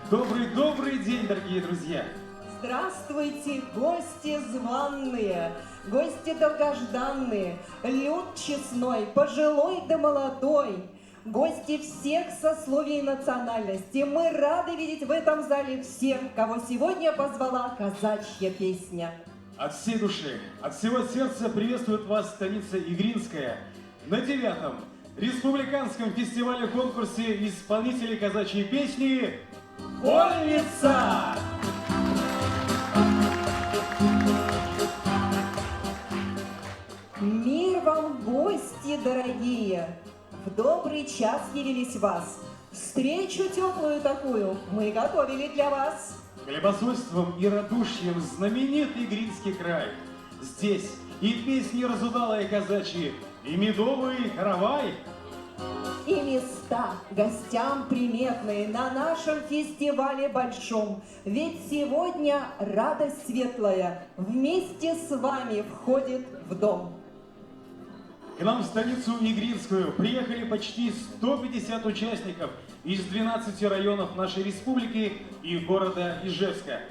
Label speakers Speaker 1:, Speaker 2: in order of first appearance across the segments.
Speaker 1: Добрый день, дорогие друзья!
Speaker 2: Здравствуйте, гости званные, гости долгожданные, люд честной, пожилой да молодой, гости всех сословий и национальностей. Мы рады видеть в этом зале всех, кого сегодня позвала казачья песня.
Speaker 1: От всей души, от всего сердца приветствует вас станица Игринская на 9-м республиканском фестивале-конкурсе исполнителей казачьей песни «Вольница».
Speaker 2: Мир вам, гости дорогие! В добрый час явились вас. Встречу теплую такую мы готовили для вас.
Speaker 1: Хлебосольством и радушием знаменит Игринский край. Здесь и песни разудалые казачьи, и медовый каравай.
Speaker 2: И места гостям приметные на нашем фестивале большом. Ведь сегодня радость светлая вместе с вами входит в дом.
Speaker 1: К нам в станицу Игринскую приехали почти 150 участников из 12 районов нашей республики и города Ижевска.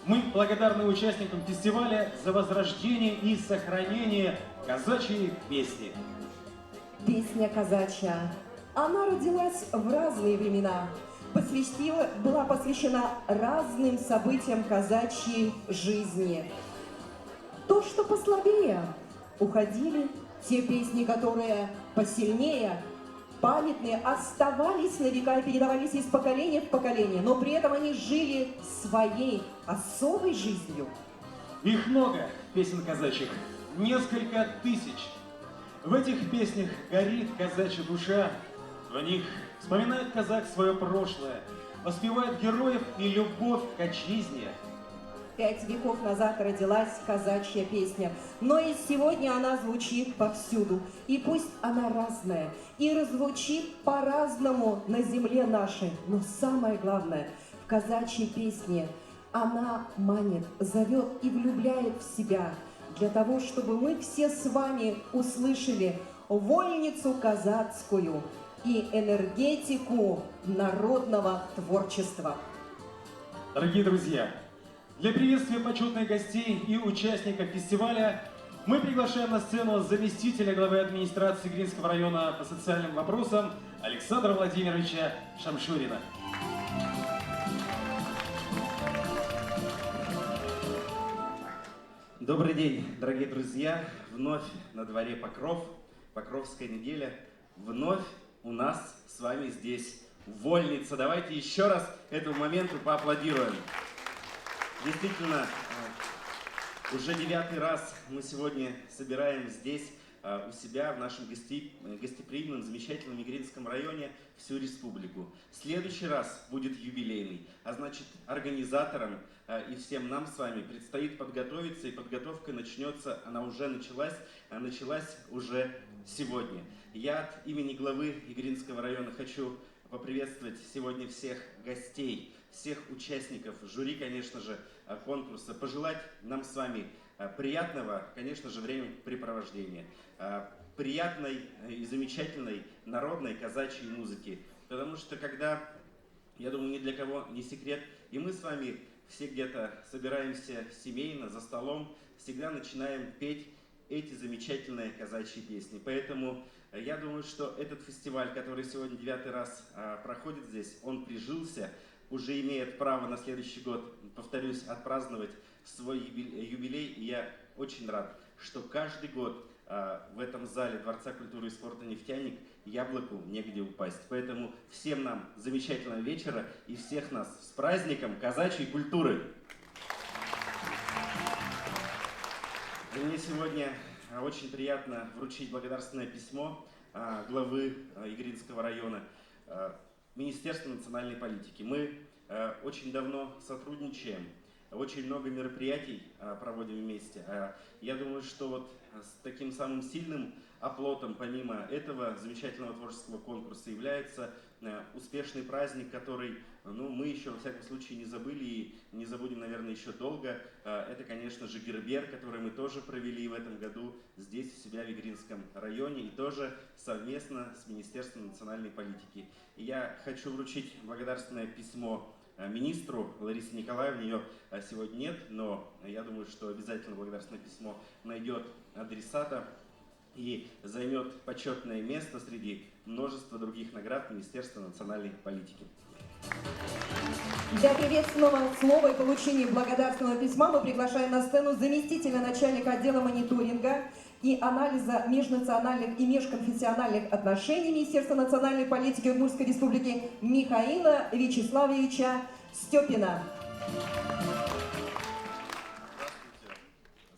Speaker 1: Мы благодарны участникам фестиваля за возрождение и сохранение казачьей песни.
Speaker 2: Песня казачья, она родилась в разные времена, была посвящена разным событиям казачьей жизни. То, что послабее, уходили, те песни, которые посильнее, памятные, оставались на века и передавались из поколения в поколение, но при этом они жили своей особой жизнью.
Speaker 1: Их много, песен казачьих, несколько тысяч. В этих песнях горит казачья душа, в них вспоминает казак свое прошлое, воспевает героев и любовь к отчизне.
Speaker 2: 5 веков назад родилась казачья песня, но и сегодня она звучит повсюду. И пусть она разная, и раззвучит по-разному на земле нашей, но самое главное, в казачьей песне она манит, зовет и влюбляет в себя, для того, чтобы мы все с вами услышали вольницу казацкую и энергетику народного творчества.
Speaker 1: Дорогие друзья, для приветствия почетных гостей и участников фестиваля мы приглашаем на сцену заместителя главы администрации Игринского района по социальным вопросам Александра Владимировича Шамшурина.
Speaker 3: Добрый день, дорогие друзья! Вновь на дворе Покров, Покровская неделя. Вновь у нас с вами здесь вольница. Давайте еще раз этому моменту поаплодируем. Действительно, уже 9-й раз мы сегодня собираем здесь, у себя, в нашем гостеприимном, замечательном Игринском районе, всю республику. Следующий раз будет юбилейный, а значит, организаторам и всем нам с вами предстоит подготовиться, и подготовка начнется, она уже началась уже сегодня. Я от имени главы Игринского района хочу поприветствовать сегодня всех гостей, всех участников, жюри, конечно же, конкурса, пожелать нам с вами приятного, конечно же, времяпрепровождения, приятной и замечательной народной казачьей музыки. Потому что когда, я думаю, ни для кого не секрет, и мы с вами все где-то собираемся семейно, за столом, всегда начинаем петь эти замечательные казачьи песни. Поэтому я думаю, что этот фестиваль, который сегодня 9-й раз проходит здесь, он прижился, уже имеет право на следующий год, повторюсь, отпраздновать свой юбилей. И я очень рад, что каждый год в этом зале Дворца культуры и спорта «Нефтяник» яблоку негде упасть. Поэтому всем нам замечательного вечера и всех нас с праздником казачьей культуры! И мне сегодня очень приятно вручить благодарственное письмо главы Игринского района Министерства национальной политики. Мы очень давно сотрудничаем, очень много мероприятий проводим вместе. Я думаю, что вот с таким самым сильным оплотом, помимо этого замечательного творческого конкурса, является успешный праздник, который мы еще, во всяком случае, не забыли и не забудем, наверное, еще долго. Это, конечно же, Гербер, который мы тоже провели в этом году здесь, у себя в Игринском районе, и тоже совместно с Министерством национальной политики. И я хочу вручить благодарственное письмо министру Ларисе Николаевне. Ее сегодня нет, но я думаю, что обязательно благодарственное письмо найдет адресата и займет почетное место среди множества других наград Министерства национальной политики.
Speaker 2: Для приветственного слова и получения благодарственного письма мы приглашаем на сцену заместителя начальника отдела мониторинга и анализа межнациональных и межконфессиональных отношений Министерства национальной политики Удмуртской Республики Михаила Вячеславовича Степина.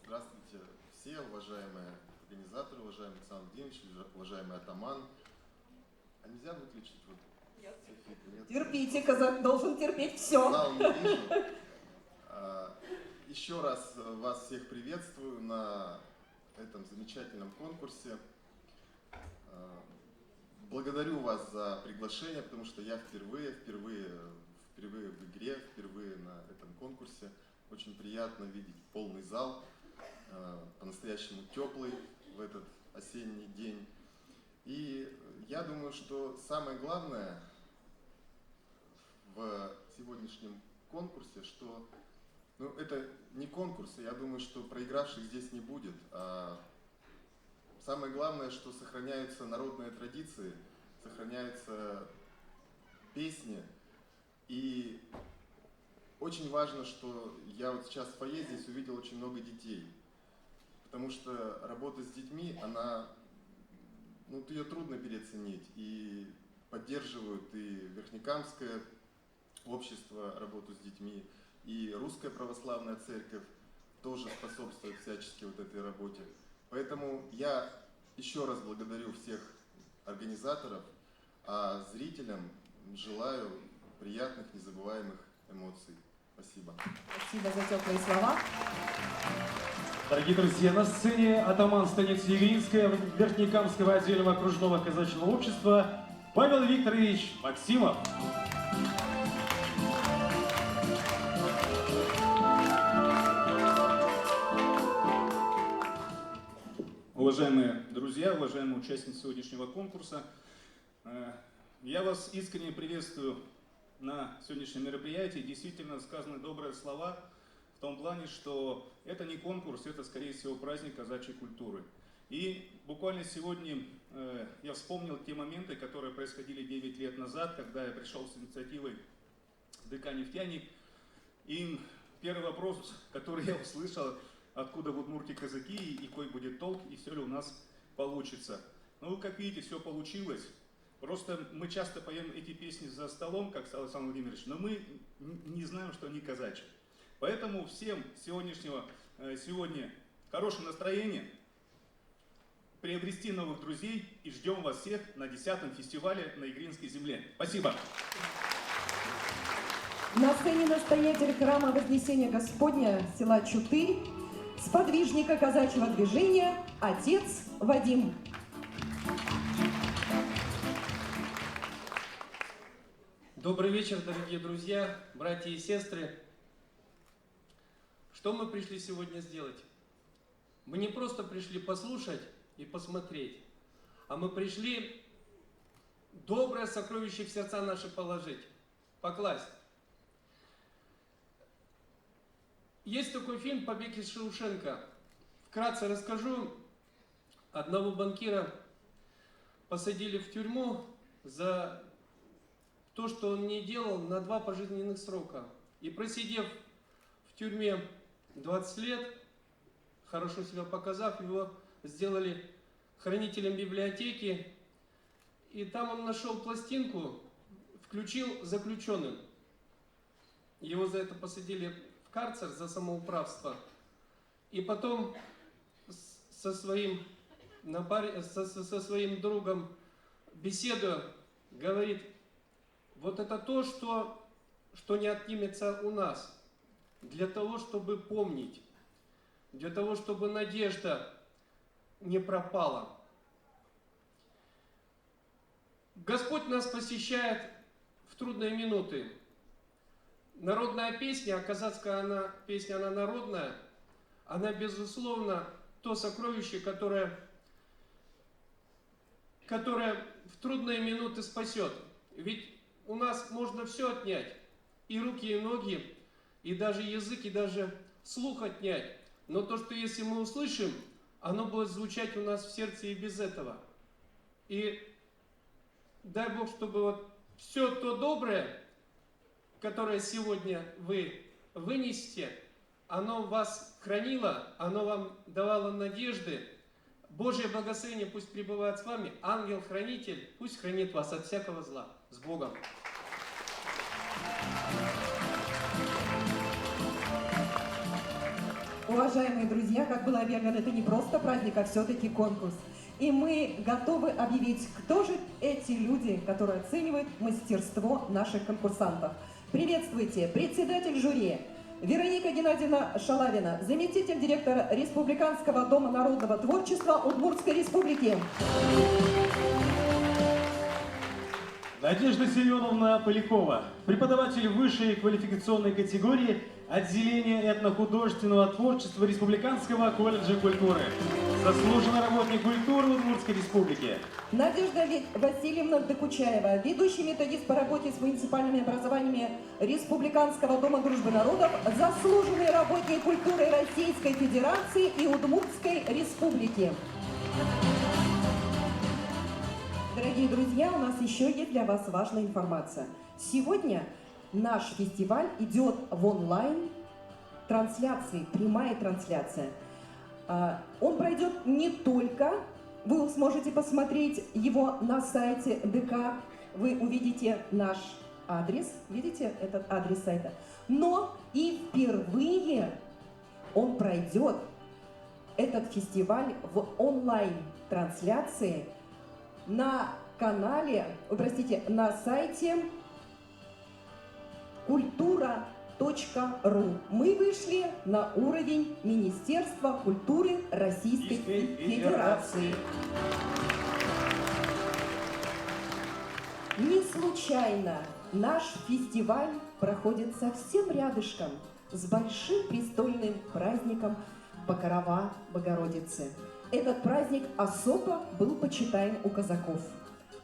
Speaker 4: Здравствуйте все, уважаемые организаторы, уважаемый Александр Владимирович, уважаемый атаман. А нельзя выключить вот цифры? Нет?
Speaker 2: Терпите, казак должен терпеть все.
Speaker 4: Зал не вижу. Еще раз вас всех приветствую на этом замечательном конкурсе. Благодарю вас за приглашение, потому что я впервые в игре, впервые на этом конкурсе. Очень приятно видеть полный зал, по-настоящему теплый в этот осенний день. И я думаю, что самое главное в сегодняшнем конкурсе, что это не конкурс, я думаю, что проигравших здесь не будет. А самое главное, что сохраняются народные традиции, сохраняются песни. И очень важно, что я вот сейчас в фойе здесь увидел очень много детей. Потому что работа с детьми, ее трудно переоценить. И поддерживают и Верхнекамское общество работу с детьми, и Русская Православная Церковь тоже способствует всячески вот этой работе. Поэтому я еще раз благодарю всех организаторов, а зрителям желаю приятных, незабываемых эмоций. Спасибо.
Speaker 2: Спасибо за теплые слова.
Speaker 1: Дорогие друзья, на сцене атаман станицы Игринская Верхнекамского отдельного окружного казачьего общества Павел Викторович Максимов.
Speaker 5: Уважаемые друзья, уважаемые участницы сегодняшнего конкурса, я вас искренне приветствую на сегодняшнем мероприятии. Действительно сказаны добрые слова в том плане, что это не конкурс, это, скорее всего, праздник казачьей культуры. И буквально сегодня я вспомнил те моменты, которые происходили 9 лет назад, когда я пришел с инициативой ДК «Нефтяник». И первый вопрос, который я услышал: откуда в Удмуртии казаки, и какой будет толк, и все ли у нас получится. Ну, как видите, все получилось. Просто мы часто поем эти песни за столом, как сказал Александр Владимирович, но мы не знаем, что они казачьи. Поэтому всем сегодня хорошее настроение, приобрести новых друзей, и ждем вас всех на 10-м фестивале на Игринской земле. Спасибо.
Speaker 2: На сцене настоятель храма Вознесения Господня села Чутырь, сподвижника казачьего движения отец Вадим.
Speaker 6: Добрый вечер, дорогие друзья, братья и сестры. Что мы пришли сегодня сделать? Мы не просто пришли послушать и посмотреть, а мы пришли доброе сокровище в сердца наши положить, покласть. Есть такой фильм «Побег из Шоушенка». Вкратце расскажу. Одного банкира посадили в тюрьму за то, что он не делал, на 2 пожизненных срока. И просидев в тюрьме 20 лет, хорошо себя показав, его сделали хранителем библиотеки. И там он нашел пластинку, включил заключенным. Его за это посадили в карцер за самоуправство. И потом со своим другом беседуя, говорит: вот это то, что не отнимется у нас, для того, чтобы помнить, для того, чтобы надежда не пропала. Господь нас посещает в трудные минуты. Народная песня, а казацкая песня, она народная, она, безусловно, то сокровище, которое в трудные минуты спасет. Ведь у нас можно все отнять, и руки, и ноги, и даже язык, и даже слух отнять. Но то, что если мы услышим, оно будет звучать у нас в сердце и без этого. И дай Бог, чтобы вот все то доброе, которое сегодня вы вынесете, оно вас хранило, оно вам давало надежды. Божье благословение пусть пребывает с вами. Ангел-хранитель пусть хранит вас от всякого зла. С Богом!
Speaker 2: Уважаемые друзья, как было объявлено, это не просто праздник, а все-таки конкурс. И мы готовы объявить, кто же эти люди, которые оценивают мастерство наших конкурсантов. Приветствуйте, председатель жюри Вероника Геннадьевна Шалавина, заместитель директора Республиканского дома народного творчества Удмуртской республики.
Speaker 1: Надежда Семеновна Полякова, преподаватель высшей квалификационной категории отделения этнохудожественного творчества Республиканского колледжа культуры. Заслуженный работник культуры Удмуртской республики.
Speaker 2: Надежда Васильевна Докучаева, ведущий методист по работе с муниципальными образованиями Республиканского дома дружбы народов, заслуженный работник культуры Российской Федерации и Удмуртской республики. Дорогие друзья, у нас еще есть для вас важная информация. Сегодня наш фестиваль идет в онлайн-трансляции, прямая трансляция. Он пройдет не только, вы сможете посмотреть его на сайте ДК, вы увидите наш адрес, видите этот адрес сайта, но и впервые он пройдет, этот фестиваль, в онлайн-трансляции на канале, на сайте kultura.ru. Мы вышли на уровень Министерства культуры Российской Федерации. Не случайно наш фестиваль проходит совсем рядышком с большим престольным праздником Покрова Богородицы. Этот праздник особо был почитаем у казаков.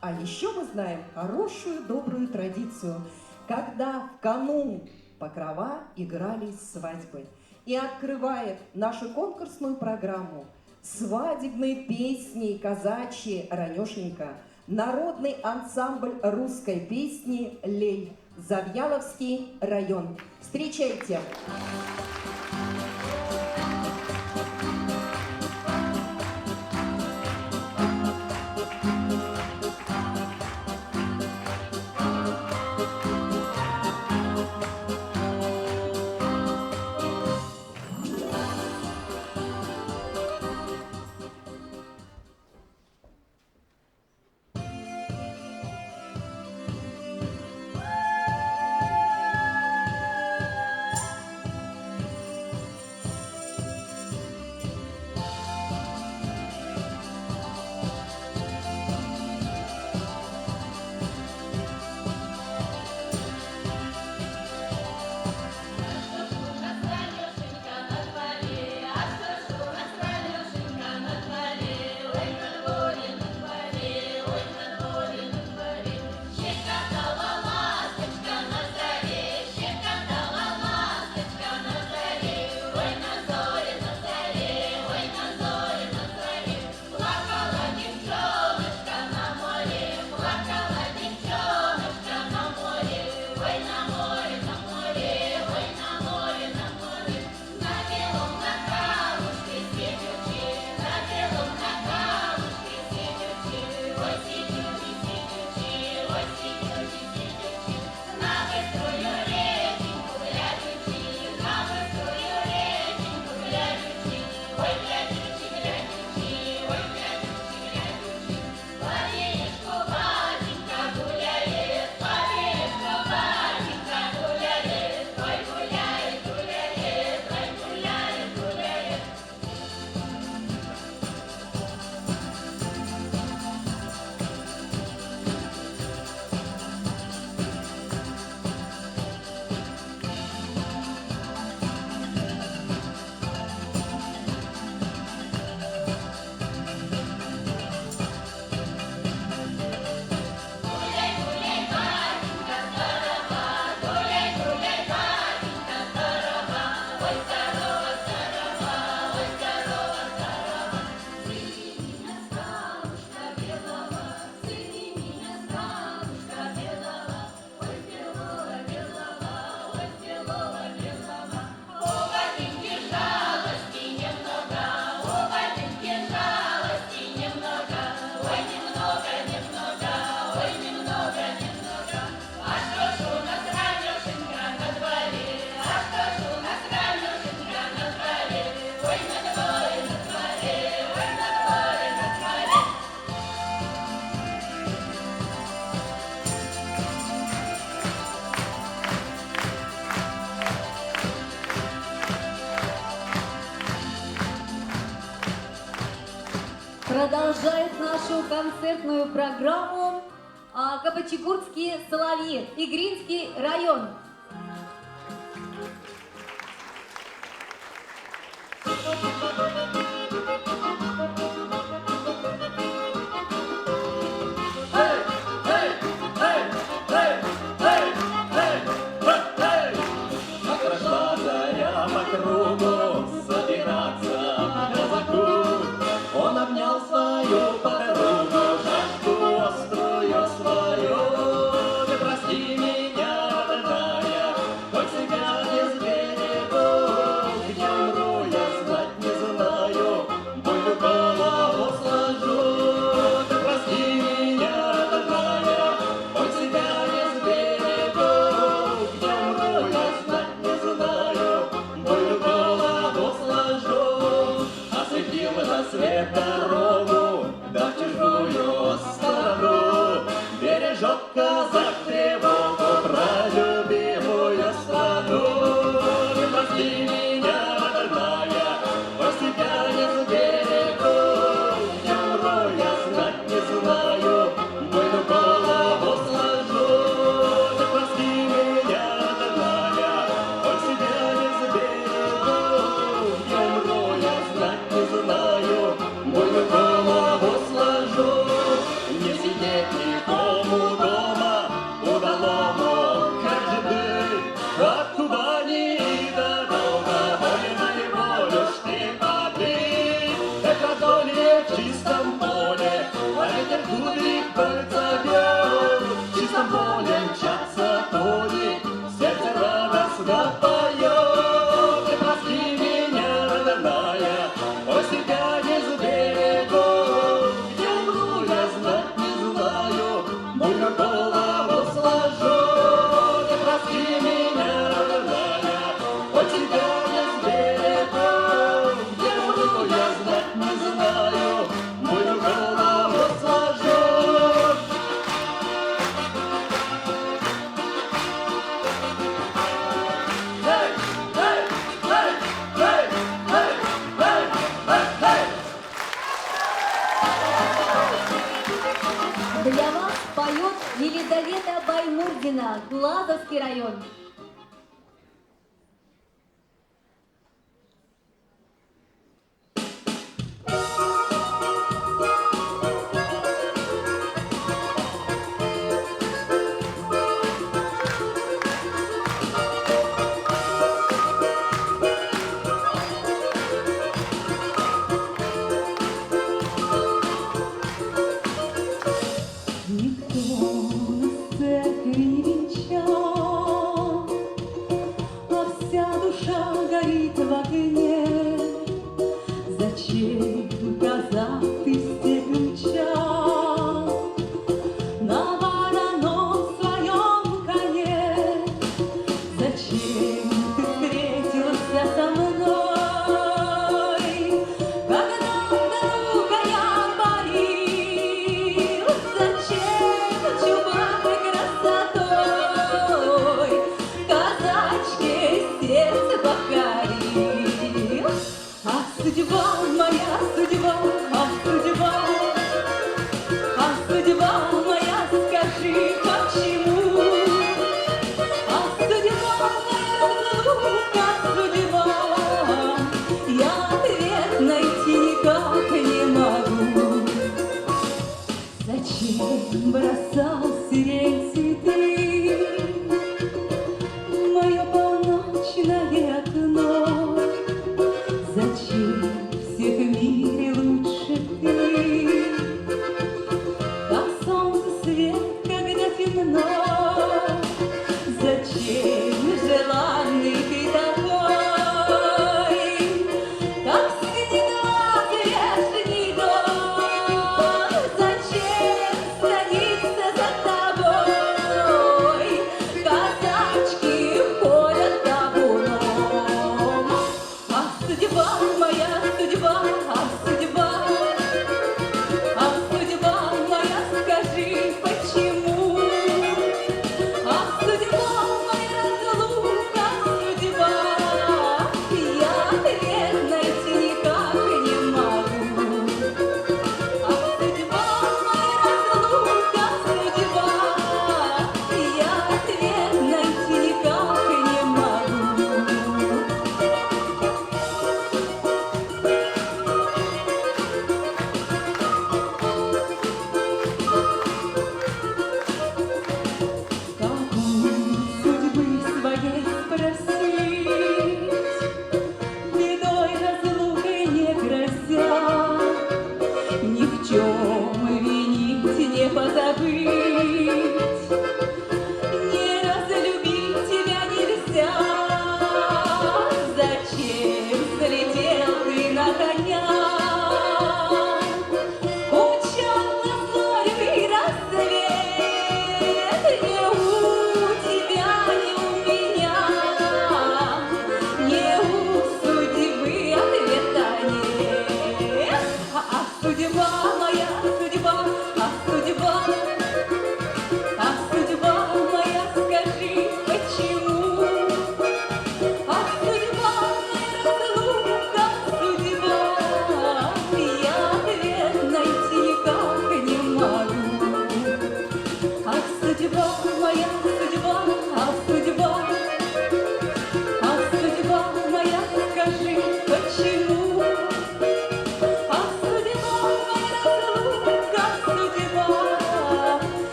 Speaker 2: А еще мы знаем хорошую, добрую традицию, когда в канун Покрова игрались свадьбы. И открывает нашу конкурсную программу свадебной песней казачьей «Ранешенька» народный ансамбль русской песни «Лель», Завьяловский район. Встречайте!
Speaker 7: Продолжает нашу концертную программу Капачигурские соловьи, Игринский район.
Speaker 8: Прошла заря по кругу, собираться казаку. Он обнял свою подругу, шашку острую свою. Ты прости меня, родная, хоть себя не сберегу. Где умру, я знать не знаю, больную голову сложу. Ты прости меня, родная, хоть себя не сберегу. Где умру, я знать не знаю, больную голову сложу. Осветил рассвет дорогу, да в чужую сторону. Бережет казак тревогу про любимую страну. Не прости меня, родная, хоть себя не сберегу. Где умру, я знать не знаю, больную голову сложу. Не прости меня, родная, хоть себя не сберегу. Где умру, я знать не знаю, больную голову сложу. Не сидеть никому дома, удалому, как же быть, от Кубани до Дона, вольно волю ж ты побить. Это доля в чистом поле, а ветер кудрик пыльца бьет. В чистом поле мчатся тони, сердце радостно поет. Ты прости меня, родная, хоть себя не сберегу. Где умру, я знать не знаю, больно голову сложу. Ты прости меня, родная, хоть себя не сберегу. Где умру, я знать не знаю, больно голову сложу. Hey, hey, hey, hey, hey, hey, hey, hey.
Speaker 7: Для вас поет Елизавета Баймурдина, Глазовский район.
Speaker 2: Никто на церкви не венчал,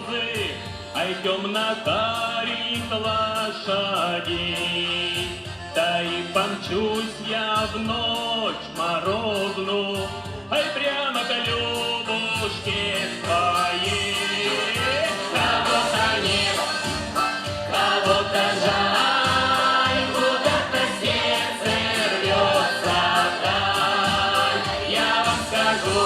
Speaker 8: березы, ай, темнота рит лошадей. Да и помчусь я в ночь морозную, ай, прямо к Любушке своей. Кого-то нет, кого-то жаль, куда-то сердце рвется вдаль. Я вам скажу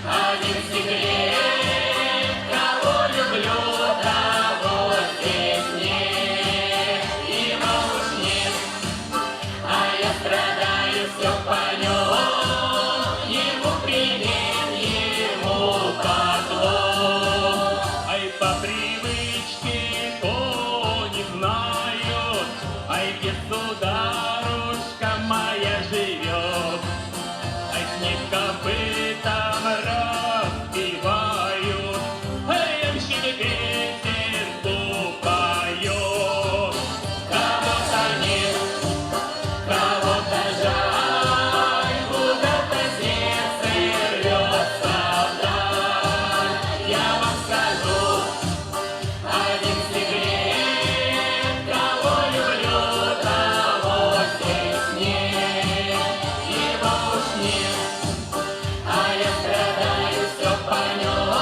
Speaker 8: один секрет, кого люблю, того здесь нет. Его уж нет, а я страдаю все по нем. Ему привет, ему поклон. Ай, по привычке кони знают, ай, где сударушка моя живет. Ай, снег копытом разбивают, ай, ямщик песенку поет. Кого-то нет, кого-то жаль, куда-то сердце рвется вдаль. Я вам скажу один секрет, кого люблю, того здесь нет. Его уж нет, а я страдаю все по нем.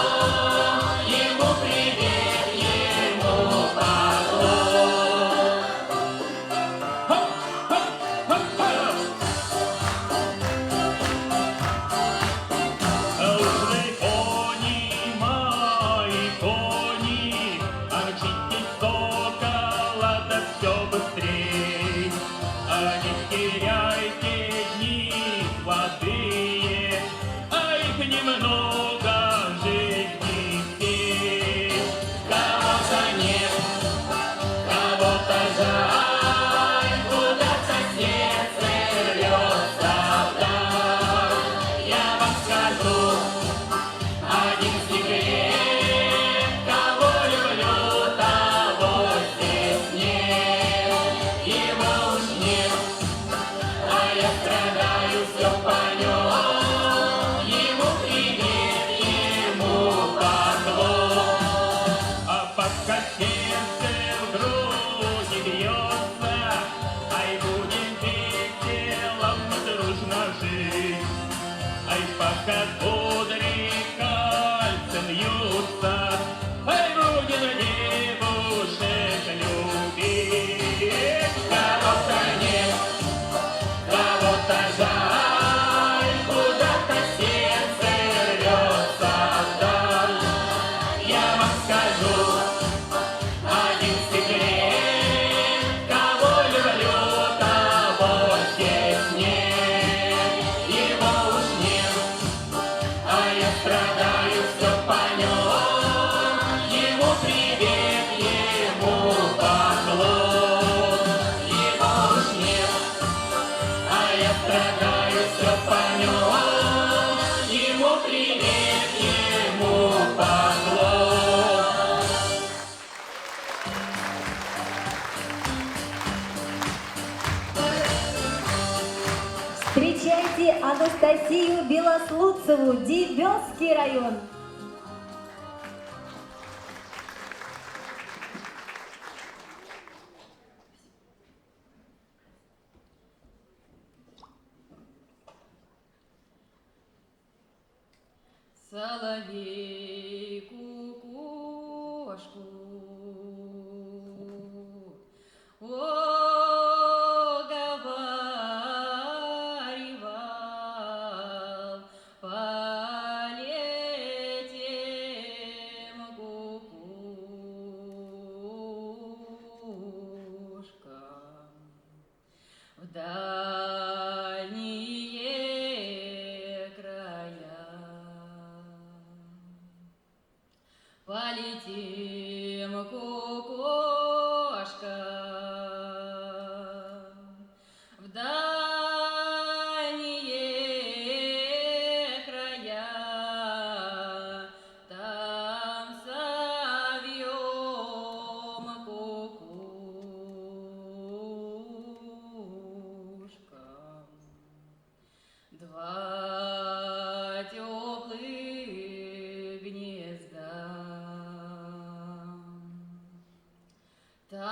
Speaker 8: Ему привет, ему поклон. Хоп-хоп-хоп-хоп! Ушли кони, мои кони, а мчите сокола, да все быстрей. А не теряйте дни золотые, а их немного жизни здесь. Кого-то нет, кого-то жаль, куда-то сердце рвется вдаль. Я вам скажу один секрет, кого люблю, того здесь нет. Его уж нет, а я страдаю все по нем. Ему привет, ему поклон. А пока сердце в груди бьется, ай, будем весело мы дружно жить. Ай, пока кудри кольцем вьются, ай, будем девушек любить. Кого-то нет, кого-то жаль, куда-то сердце рвется вдаль. Я вам скажу один секрет, кого люблю, того здесь нет. Его уж нет, а я страдаю все по нем. Ему привет, ему поклон. Его уж нет, а я страдаю все по нем. Ему привет, ему поклон.
Speaker 7: Встречайте Анастасию Белослудцеву, Девёский район.
Speaker 9: Соловей кукушку оговаривал, полетим кукушкам в дальние края. Полетим кукушка в дальние края, там совьем кукушкам два теплых гнезда.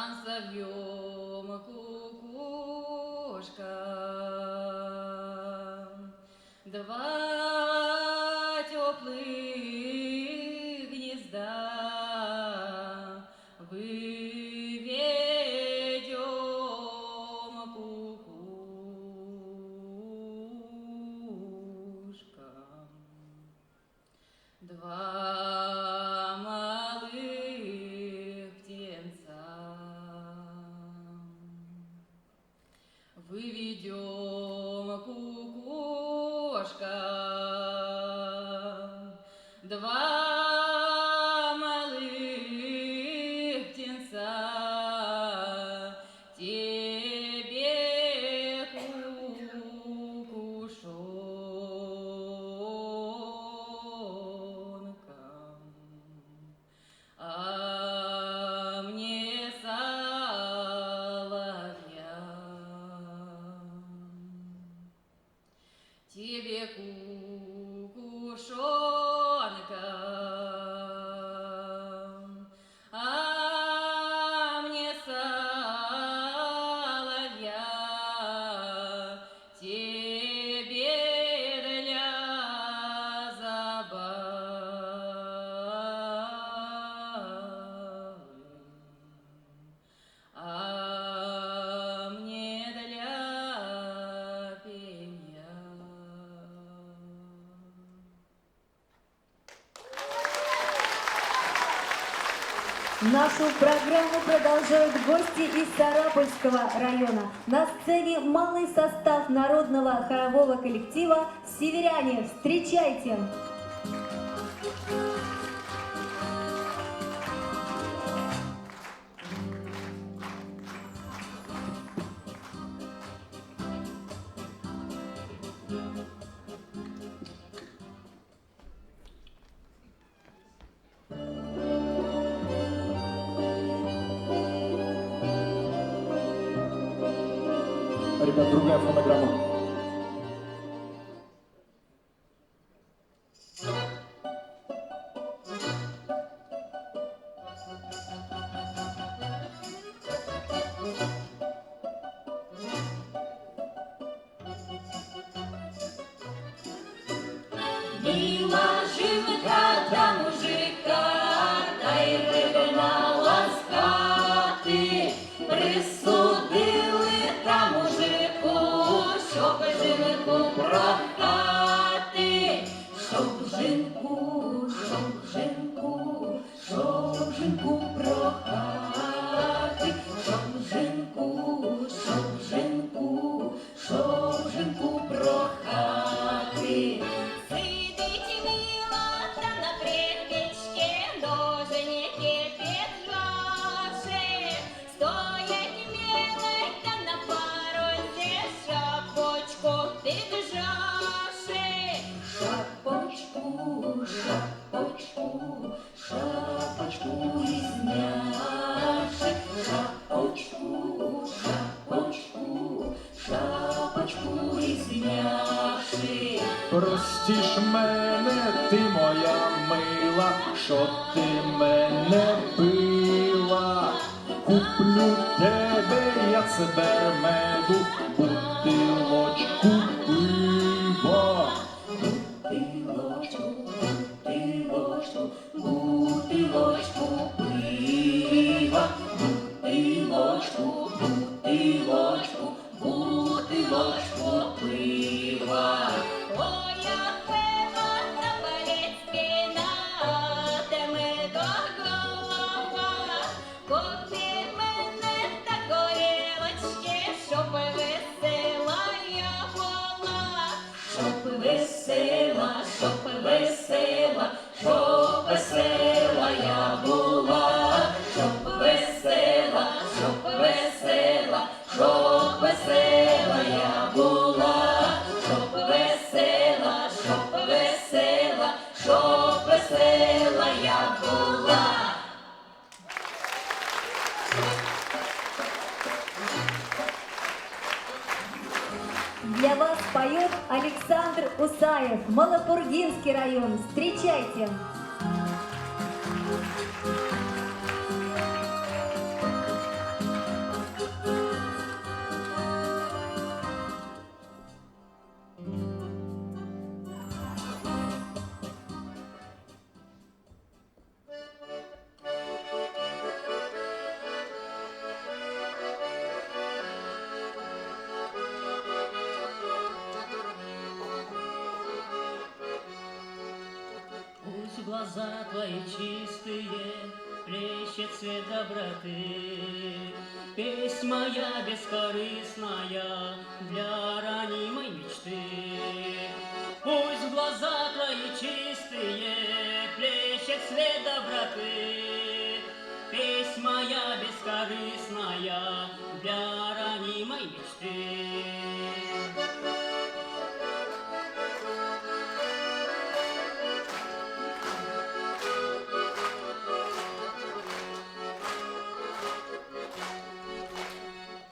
Speaker 9: Жан соловьем кукушка, два теплых гнезда выведем кукушкам. Два малых птенца выведем кукушка, два малых птенца тебе кукушонкам, а мне соловьям. Тебе кукушонка, а мне соловья, тебе для забавы, а мне для пения.
Speaker 7: Нашу программу продолжают гости из Сарапульского района. На сцене малый состав народного хорового коллектива «Северяне». Встречайте!
Speaker 1: Ребят, другая фонограмма.
Speaker 8: Мила жінка та мужика, та й вигнала з хати, присудили та мужику, щоб жінку прохати, щоб жінку прохати, щоб жінку прохати. Сидить мила та на припічці, доженьки піджавши, стоять милий та на порозі, шапочку піджавши. Шапочку ізнявши, шапочку ізнявши.
Speaker 1: Простиш мене, ти моя мила, що ти мене била. Куплю тебе, я себе меду, бутилочку пива.
Speaker 8: Бутилочку пива, бутилочку пива. Ой, як пиво та болить спина, теми до голова. Купи мене та горілочки, щоб весела я була. Щоб весела я була. Щоб весела я була. Щоб весела я була.
Speaker 7: Для вас поет Александр Усаев, Малопургинский район. Встречайте!
Speaker 10: глаза твои чистые, плещет свет доброты. Песнь моя бескорыстная для ранимой мечты. Пусть в глаза твои чистые плещет свет доброты. Песнь моя бескорыстная для ранимой мечты.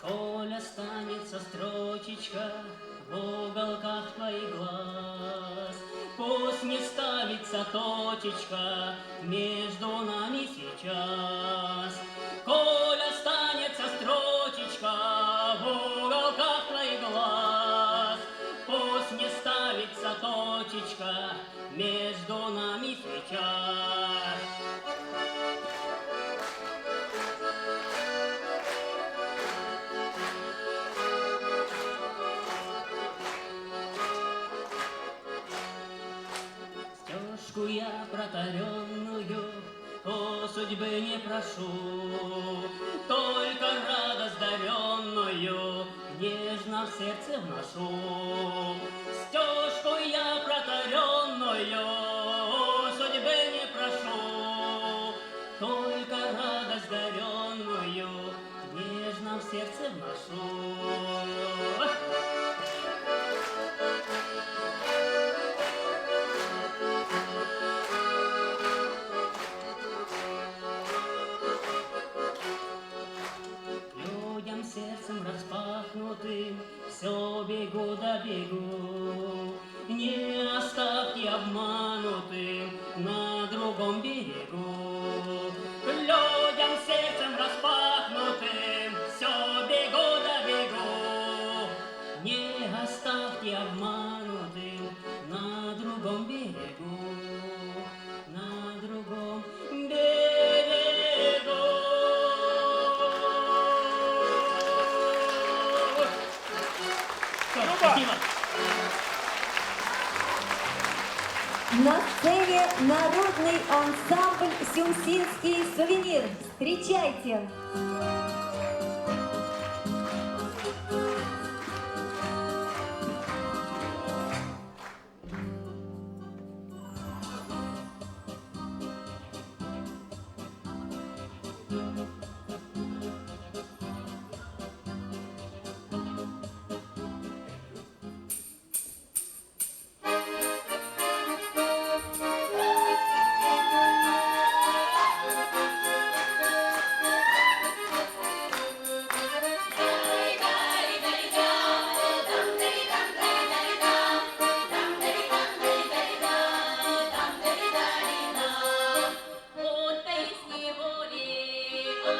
Speaker 10: Коль останется строчечка в уголках твоих глаз, пусть не ставится точечка между нами сейчас. Коль останется строчечка в уголках твоих глаз, пусть не ставится точечка между нами сейчас. Стежку я протаренную о судьбы не прошу, только радость даренную нежно в сердце вношу. Стежку я протаренную о судьбы не прошу, только радость даренную нежно в сердце вношу. Людям сердцем распахнутым все бегу да бегу. Не оставьте обманутым на другом берегу. Людям сердцем распахнутым все бегу да бегу. Не оставьте обманутым на другом берегу. На другом берегу. Спасибо.
Speaker 7: На сцене народный ансамбль «Сюмсинский сувенир». Встречайте!
Speaker 9: От песни волі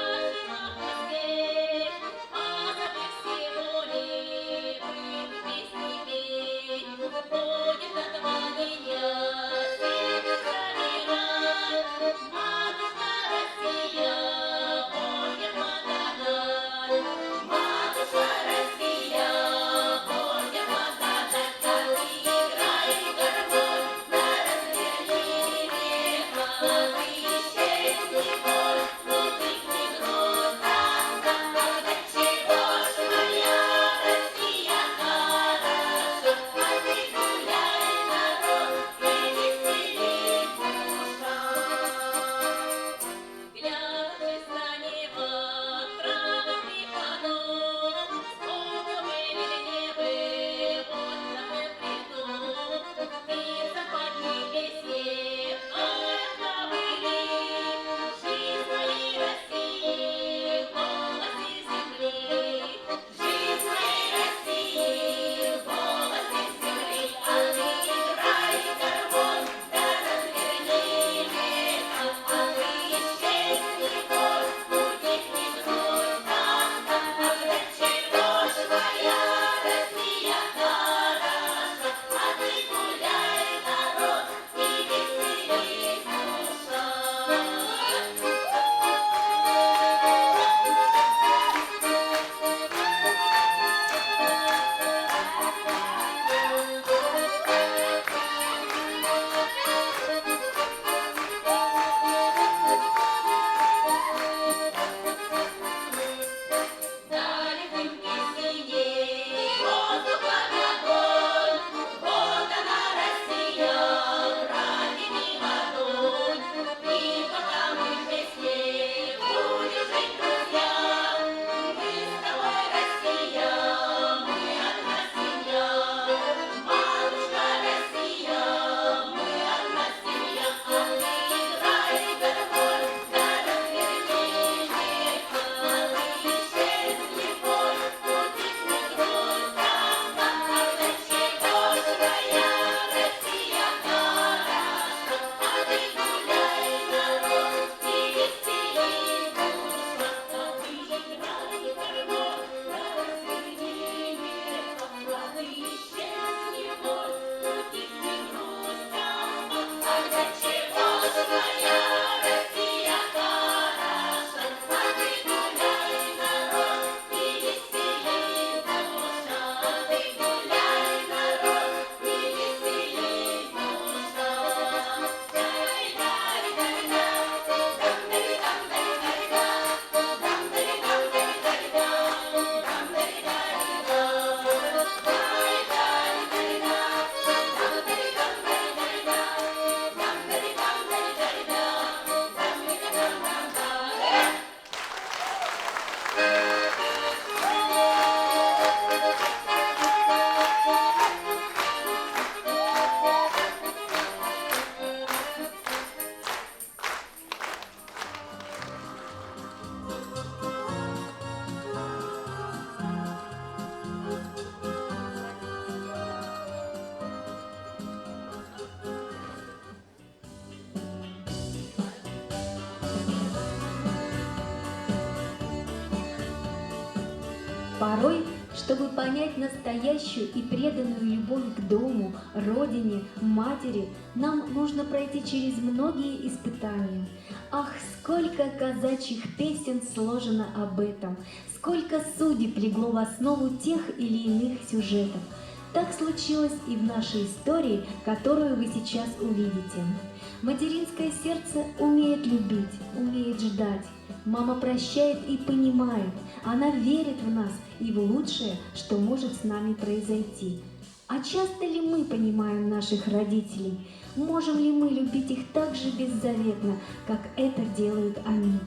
Speaker 7: Порой, чтобы понять настоящую и преданную любовь к дому, родине, матери, нам нужно пройти через многие испытания. Ах, сколько казачьих песен сложено об этом, сколько судеб легло в основу тех или иных сюжетов. Так случилось и в нашей истории, которую вы сейчас увидите. Материнское сердце умеет любить, умеет ждать. Мама прощает и понимает. Она верит в нас и в лучшее, что может с нами произойти. А часто ли мы понимаем наших родителей? Можем ли мы любить их так же беззаветно, как это делают они?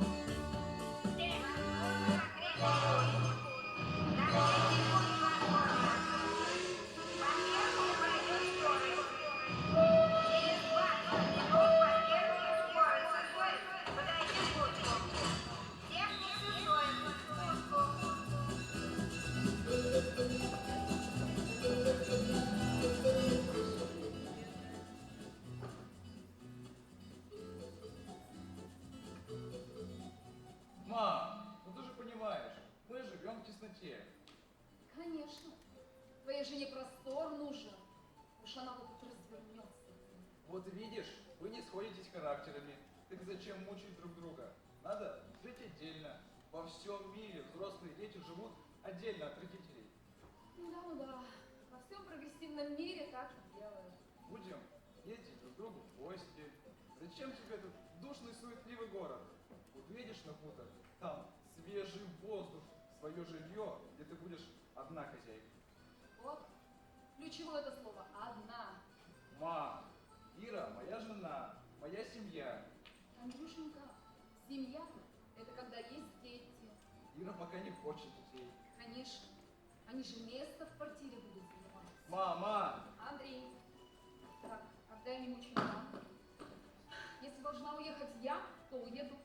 Speaker 11: Мам, ну ты же понимаешь, мы живем в тесноте.
Speaker 12: Конечно. Твоей жене простор нужен. Уж она вот тут развернется.
Speaker 11: Вот видишь, вы не сходитесь характерами. Так зачем мучить друг друга? Надо жить отдельно. Во всем мире взрослые дети живут отдельно от родителей.
Speaker 12: Ну да. Во всем прогрессивном мире так и делают.
Speaker 11: Будем ездить друг к другу в гости. Зачем тебе этот душный, суетливый город? Вот едешь на хутор, там свежий воздух, свое жилье, где ты будешь одна хозяйка.
Speaker 12: Вот. Ключевое это слово «одна».
Speaker 11: Мам, Ира моя жена, моя семья.
Speaker 12: Андрюшенька, семья – это когда есть дети.
Speaker 11: Ира пока не хочет детей.
Speaker 12: Конечно. Они же место в квартире будут занимать.
Speaker 11: Мама!
Speaker 12: Андрей, так, отдай мне ученика. Если должна уехать я, то уеду.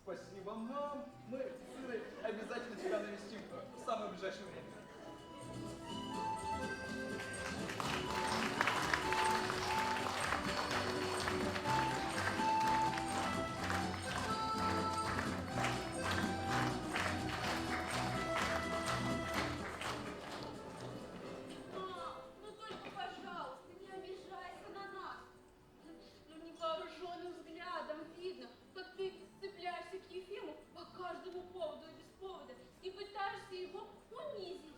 Speaker 11: Спасибо, мам. Мы с Ирой обязательно тебя навестим в самое ближайшее время.
Speaker 9: Ну только, пожалуйста, не обижайся на нас. Ну невооруженным взглядом видно, как ты цепляешься к Ефиму по каждому поводу и без повода и пытаешься его унизить.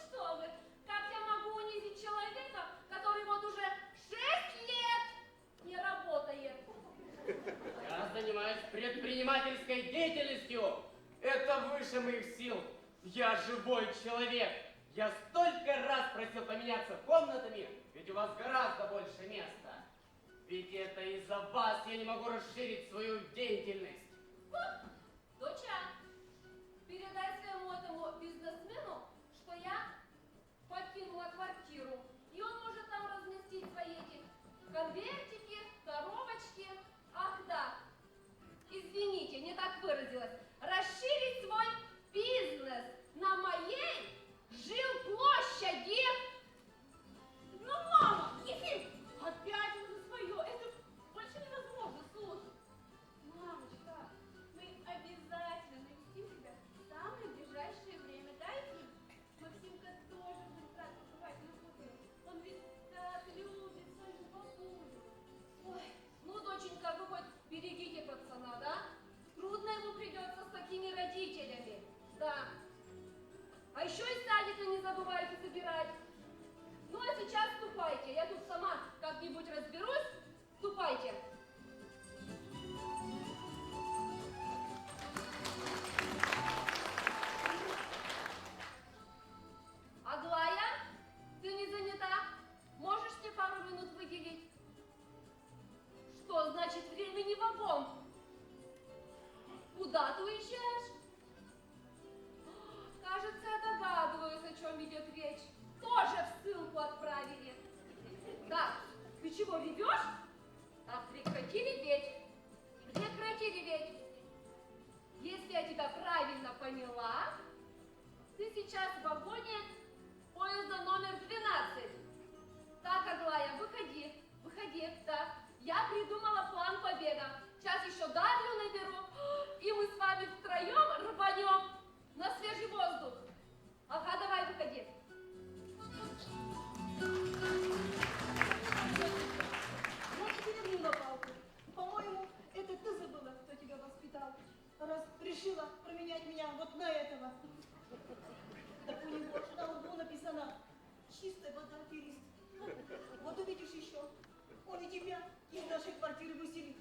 Speaker 9: Что вы? Как я могу унизить человека, который вот уже 6 лет не работает?
Speaker 10: Я занимаюсь предпринимательской деятельностью. Это выше моих сил. Я живой человек. Я столько раз просил поменяться комнатами, ведь у вас гораздо больше места. Ведь это из-за вас я не могу расширить свою деятельность.
Speaker 12: Доча, передай своему этому бизнесмену, что я покинула квартиру, и он может там разместить свои эти конвертики, коробочки. Ах да, извините, не так выразилась. Расширить свой бизнес на моей жилплощади.
Speaker 9: Ну, мама, Ефим, опять он за свое. Это больше невозможно слушать. Мамочка, мы обязательно навестим тебя в самое ближайшее время. Да, Ефим? Максимка тоже будет рад побывать на хуторе. Он ведь так любит свою бабулю.
Speaker 12: Ой, ну, доченька, вы хоть берегите пацана, да? Трудно ему придется с такими родителями. Да. А еще и садика не забывайте собирать. Ну, а сейчас ступайте. Я тут сама как-нибудь разберусь. Ступайте. Аглая, ты не занята? Можешь мне пару минут выделить? Что значит времени вагон? Куда ты уезжаешь? Кажется, я догадываюсь, о чем идет речь. Тоже в ссылку отправили. Так, ты чего, ревешь? Так, прекрати реветь. Прекрати реветь. Если я тебя правильно поняла, ты сейчас в вагоне поезда номер 12. Так, Аглая, выходи, да. Я придумала план побега. Сейчас еще Дарью наберу, и мы с вами втроем рванем
Speaker 13: решила променять меня вот на этого. Так у него же на лбу написано «Чистая вода, аферист». Вот увидишь еще, он и тебя из нашей квартиры выселит.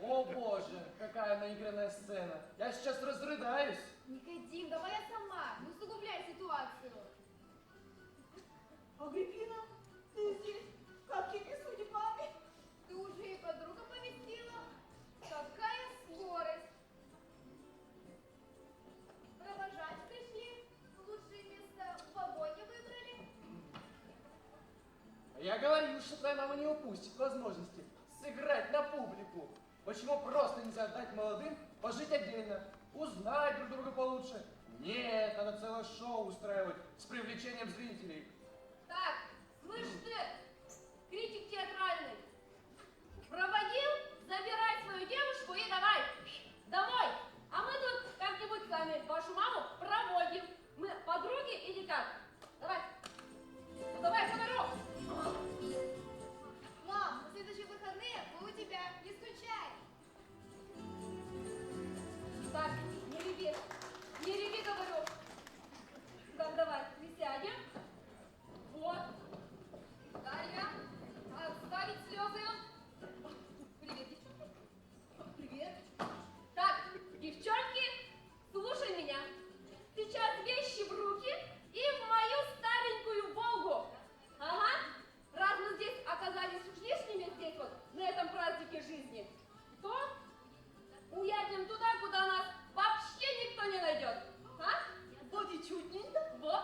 Speaker 10: О боже, какая наигранная сцена. Я сейчас разрыдаюсь.
Speaker 12: Никодим, давай я сама, не усугубляй ситуацию.
Speaker 13: Агриппина, ты здесь? Какими судьбами?
Speaker 12: Ты уже и подруга поместила? Какая скорость! Провожать пришли? Лучшее место в вагоне выбрали?
Speaker 10: Я говорил, что твоя мама не упустит возможности сыграть на публику. Почему просто нельзя дать молодым пожить отдельно, узнать друг друга получше? Нет, надо целое шоу устраивать с привлечением зрителей.
Speaker 12: Так, слышь ты, критик театральный, проводил, забирай свою девушку и давай домой. А мы тут как-нибудь сами вашу маму проводим. Мы подруги или как? Давай. Ну давай, фонарек. Мам, на следующие выходные мы у тебя, не скучай. Так, не реви, говорю. Так, давай, присядем. Вот. Дарья, отставить слезы. Привет, девчонки. Привет. Так, девчонки, слушай меня. Сейчас вещи в руки и в мою старенькую Волгу. Ага. Раз мы здесь оказались уж лишними здесь вот, на этом празднике жизни, то уедем туда, куда нас вообще никто не найдет. А? Вот и чудненько. Вот.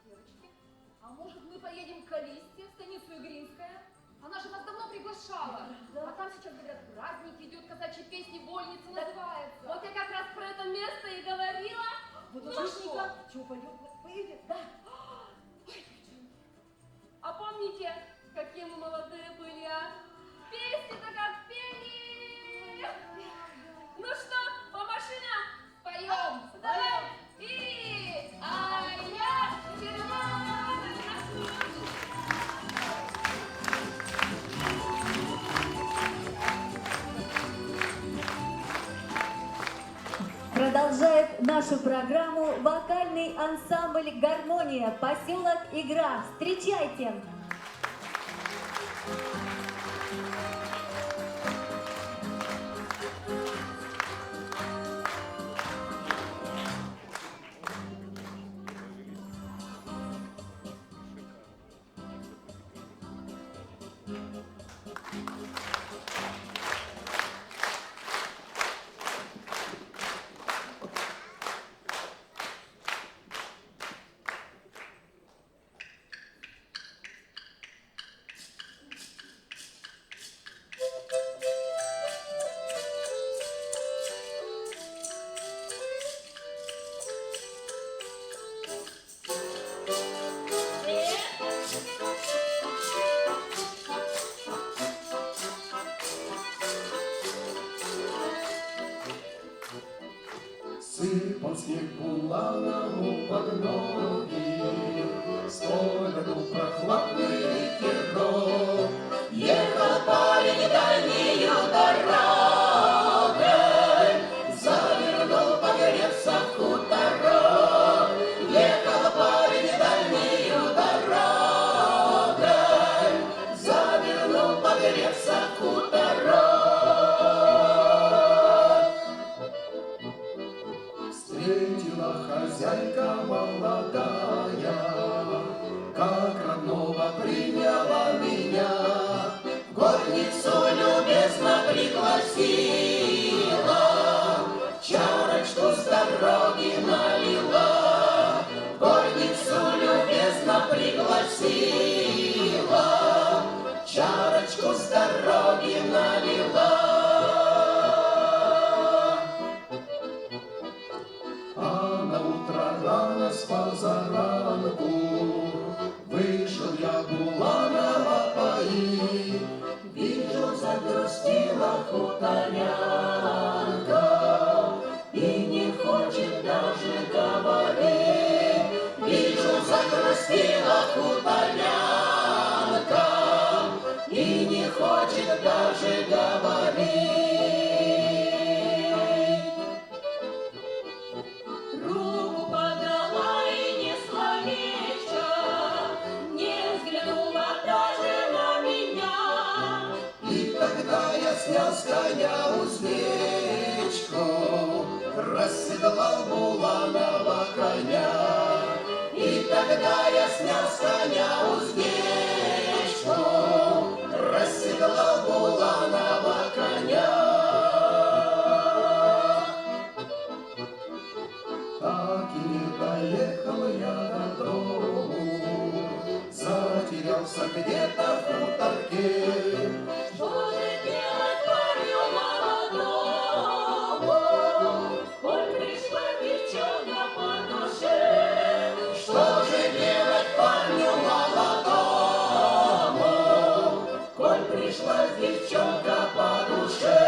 Speaker 12: Девочки, а может мы поедем к Алисте, в станицу Игринская? Она же нас давно приглашала. А там сейчас, говорят, праздник идет, казачьи песни, вольницы называется. Вот я как раз про это место и говорила.
Speaker 13: Вот
Speaker 12: ну
Speaker 13: отличненько. Чего, поедем? Да.
Speaker 12: Ой, а помните, какие мы молодые были, а? Песни-то как пели! Ну что, по машинам поем? Давай! И... А я
Speaker 7: Продолжает нашу программу вокальный ансамбль «Гармония», поселок Игра. Встречайте!
Speaker 14: Сыпал снег буланову под ноги, с поля дул прохладный ветерок. Ехал парень дальнею дорогой, завернул погреться в хуторок. Ехал парень дальнею дорогой, завернул погреться в хуторок. Встретила хозяйка молодая, как родного приняла меня, в горницу любезно пригласила, чарочку с дороги налила, в горницу любезно пригласила, чарочку с дороги налила. А на утро рано с позаранку вышел я буланова поить. Вижу, загрустила хуторянка и не хочет даже говорить. Вижу, загрустила хуторянка и не хочет даже говорить. снял с коня уздечку, расседлал буланого коня. И тогда я снял с коня уздечку, расседлал буланого коня. Так и не доехал я до дому, затерялся где-то в хуторке.
Speaker 8: Что же делать парню молодому, коль пришла девчонка по душе?
Speaker 14: Что же делать парню молодому, коль пришла девчонка по душе?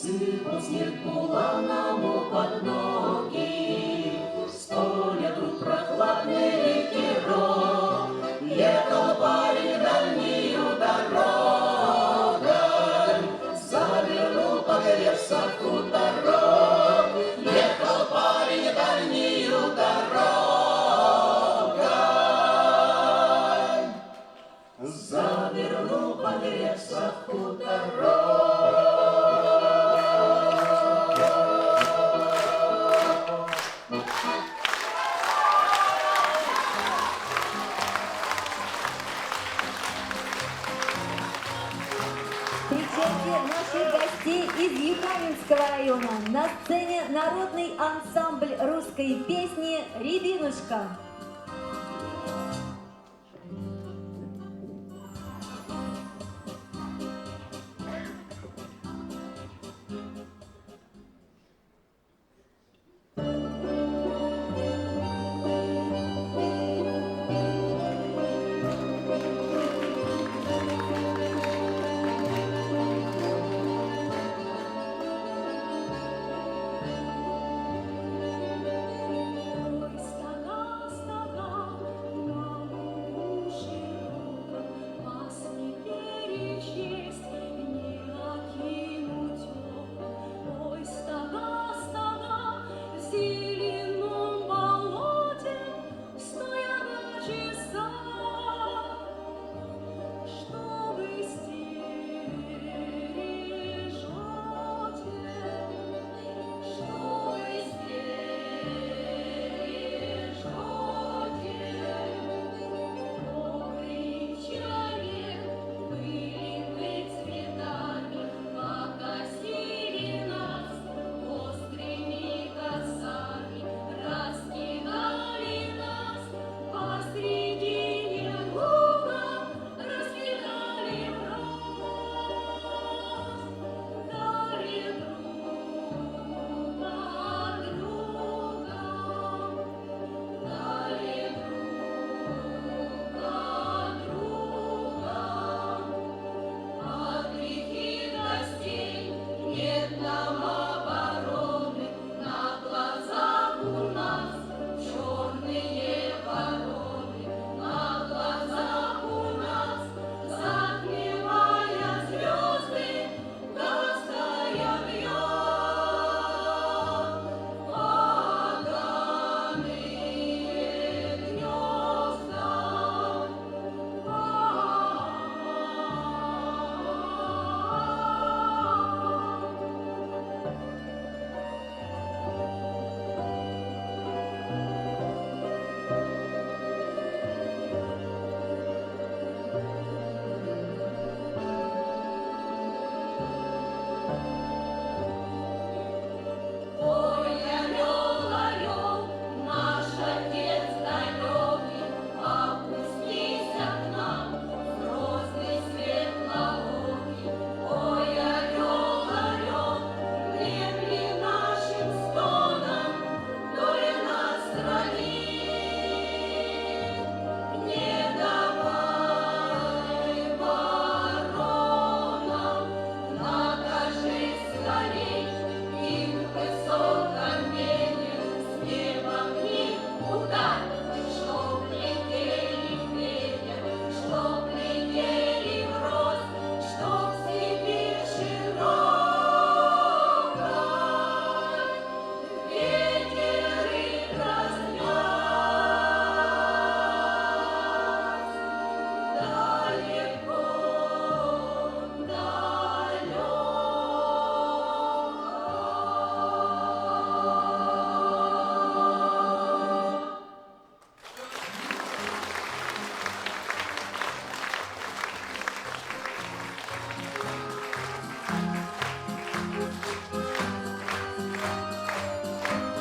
Speaker 14: Сыпал снег буланому под ноги, с поля тут прохладный ветерок. Ехал парень дальнюю дорогой, завернул, погребся в хуторок. Ехал парень дальнюю дорогой, завернул, погребся в хуторок.
Speaker 7: Встречайте наших гостей из Юкаменского района. На сцене народный ансамбль русской песни «Рябинушка».
Speaker 8: Ой, стана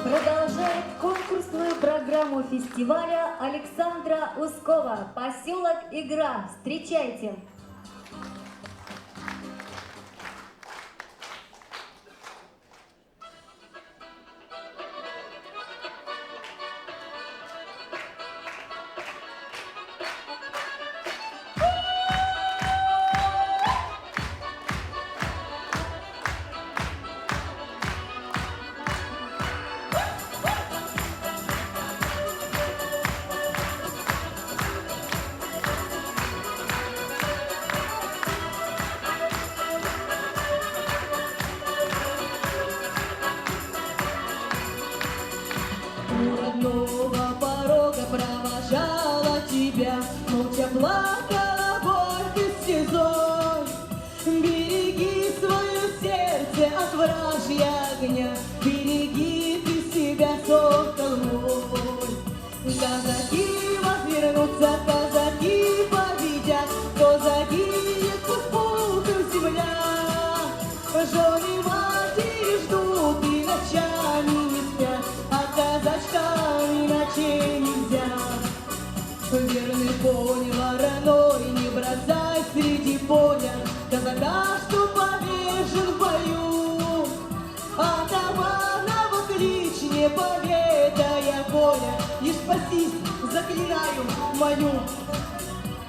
Speaker 7: Продолжает конкурсную программу фестиваля Александра Ускова. Поселок Игра. Встречайте!
Speaker 8: У родного порога провожала тебя, молча плакала горькой слезой. Береги свое сердце от вражья огня, береги ты себя, сокол мой. Казаки возвернутся, казаки победят, кто загинет, пусть пухом земля. Жены матери ждут и ночами не спят, а казачкам иначе нельзя. Верный конь вороной не бросай среди поля казака, что повержен в бою. Атамана клич, не поведая горя, лишь спасись, заклинаю мою.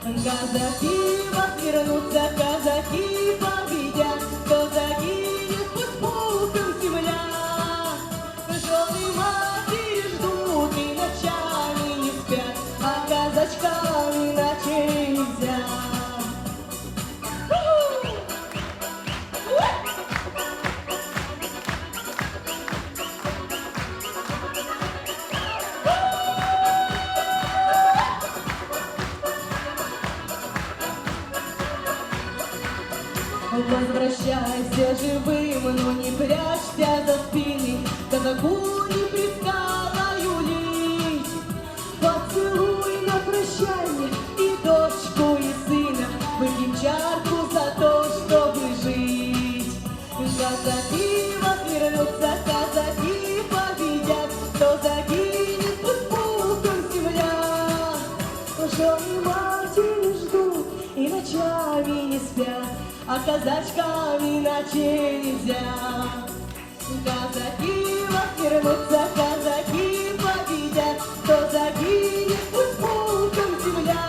Speaker 8: Казаки возвернутся, казаки победят, кто загинет, пусть пухом земля. Жены матери ждут и ночами не спят, а казачкам иначе нельзя. Возвращайся живым, но не прячься за спины, казаку не пристала юлить. Поцелуй на прощанье и дочку, и сына, выпьем чарку за то, чтобы жить. Казаки возвернутся, казаки победят, кто загинет, пусть пухом земля. Жены матери ждут и ночами не спят, а казачкам иначе нельзя. Казаки возвернутся, казаки победят, кто загинет, пусть пухом земля.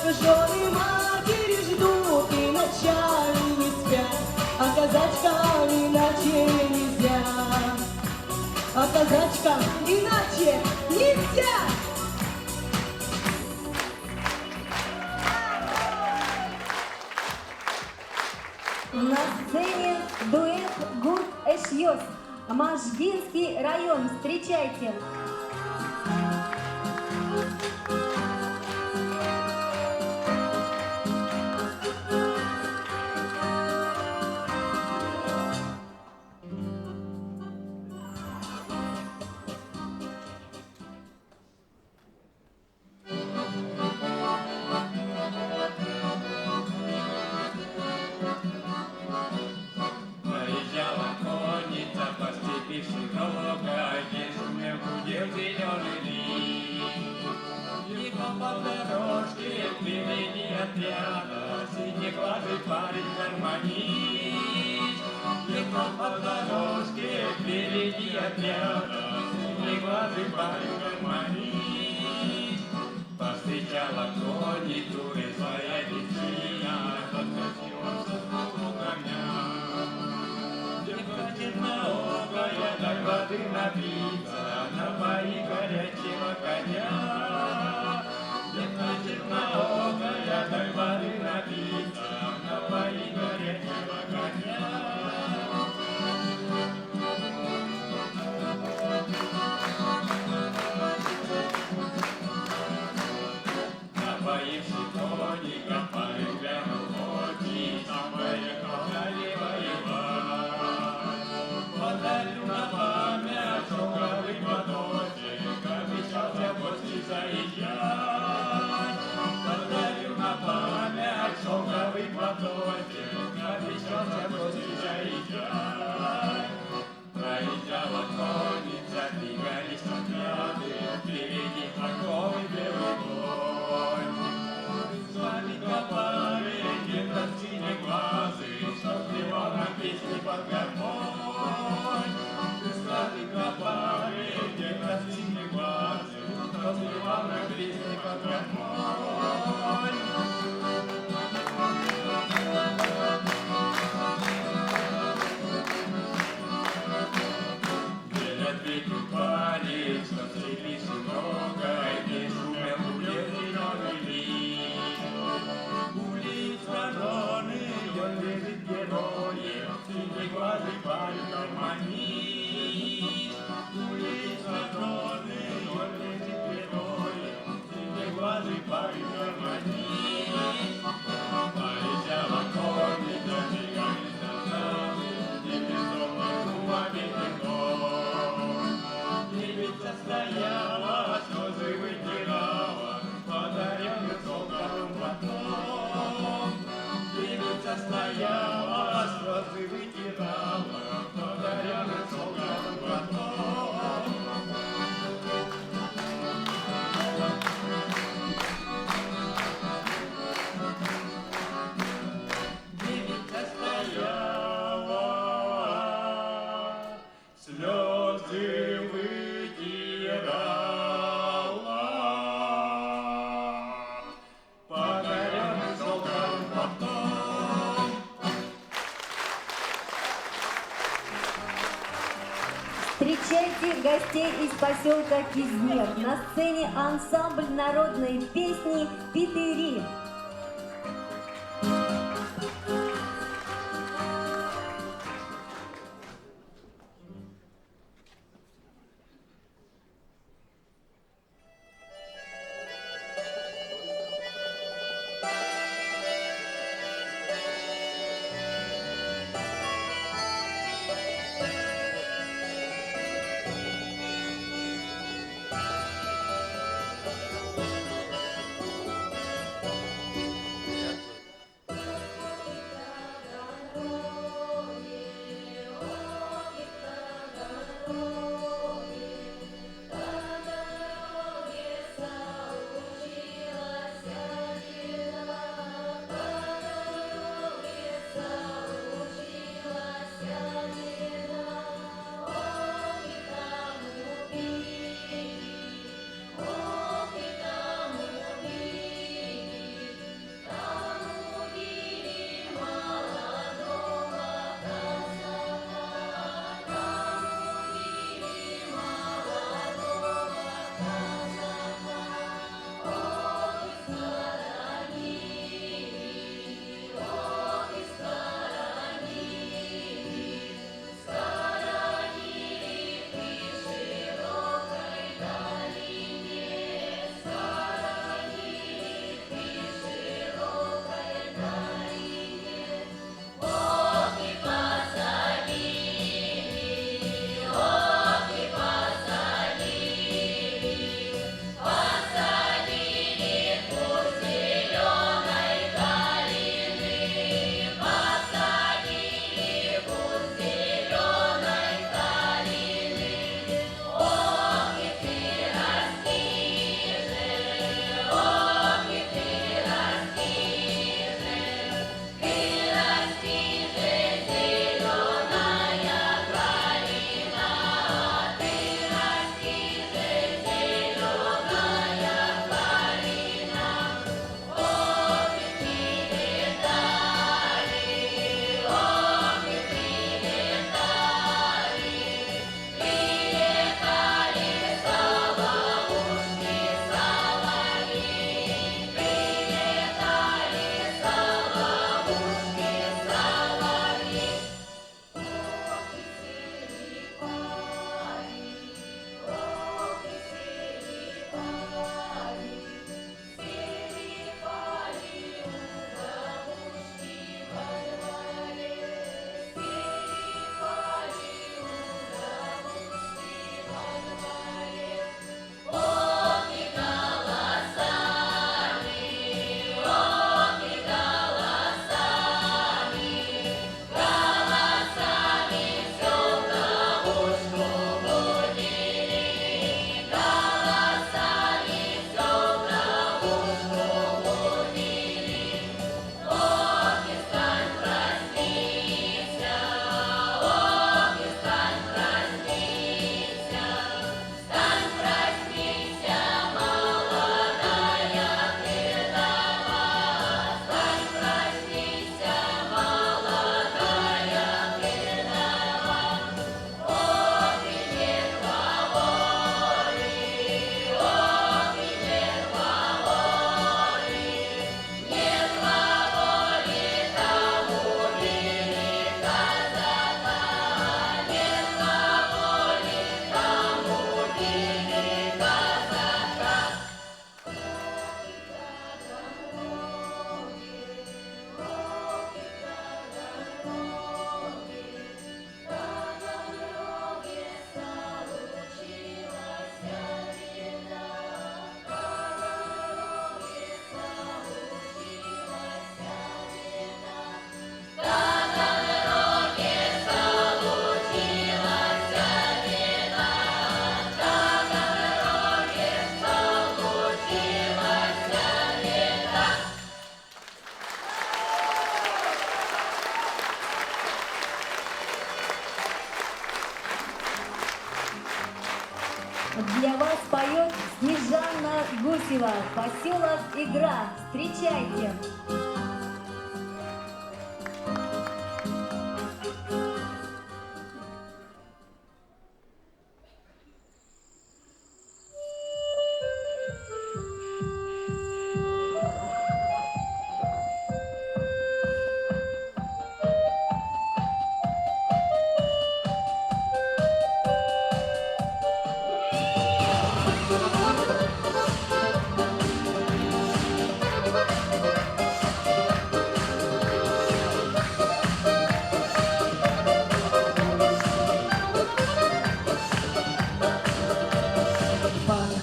Speaker 8: Жены матери ждут и ночами не спят, а казачкам иначе нельзя. А казачкам иначе нельзя.
Speaker 7: На сцене дуэт Гурт Эшьёс. Можгинский район. Встречайте!
Speaker 15: Проезжала конница по степи широкой, вешне гудел зеленый лист. Ехал по дорожке впереди отряда синеглазый парень-гармонист. Ехал по дорожке впереди отряда синеглазый парень-гармонист. Повстречала конницу резвая девчина, подкатился с коня. Девка черноокая, дай воды напиться, напои горячего коня. Девка черноокая, дай воды напиться, напои горячего коня. Напоивший коника, парень глянул в очи, сам поехал налево воевать. Подарю на память шелковый платочек, обещался гости под гармонь. Эстрады копали, где-то синие глазы, распевал на песни под гармонь. Ветер палец, разлились много, и шумел улет зеленый лист. Улиц роженый, он лежит героем, синеглазый парень гармонист. Улиц роженый, он лежит героем, синеглазый парень гармонист. Полетел огонь, и зажигали солдаты, и безумный губами текло. Девица стояла, слезы вытирала, подаренный солдатом потом. Девица стояла, слезы вытирала, подаренный солдатом потом. Девица стояла, слезы вытирала, подаренный солдатом потом.
Speaker 7: Встречайте гостей из поселка Кизнер. На сцене ансамбль народной песни «Питыри». Для вас поет Снежана Гусева, поселок Игра. Встречайте!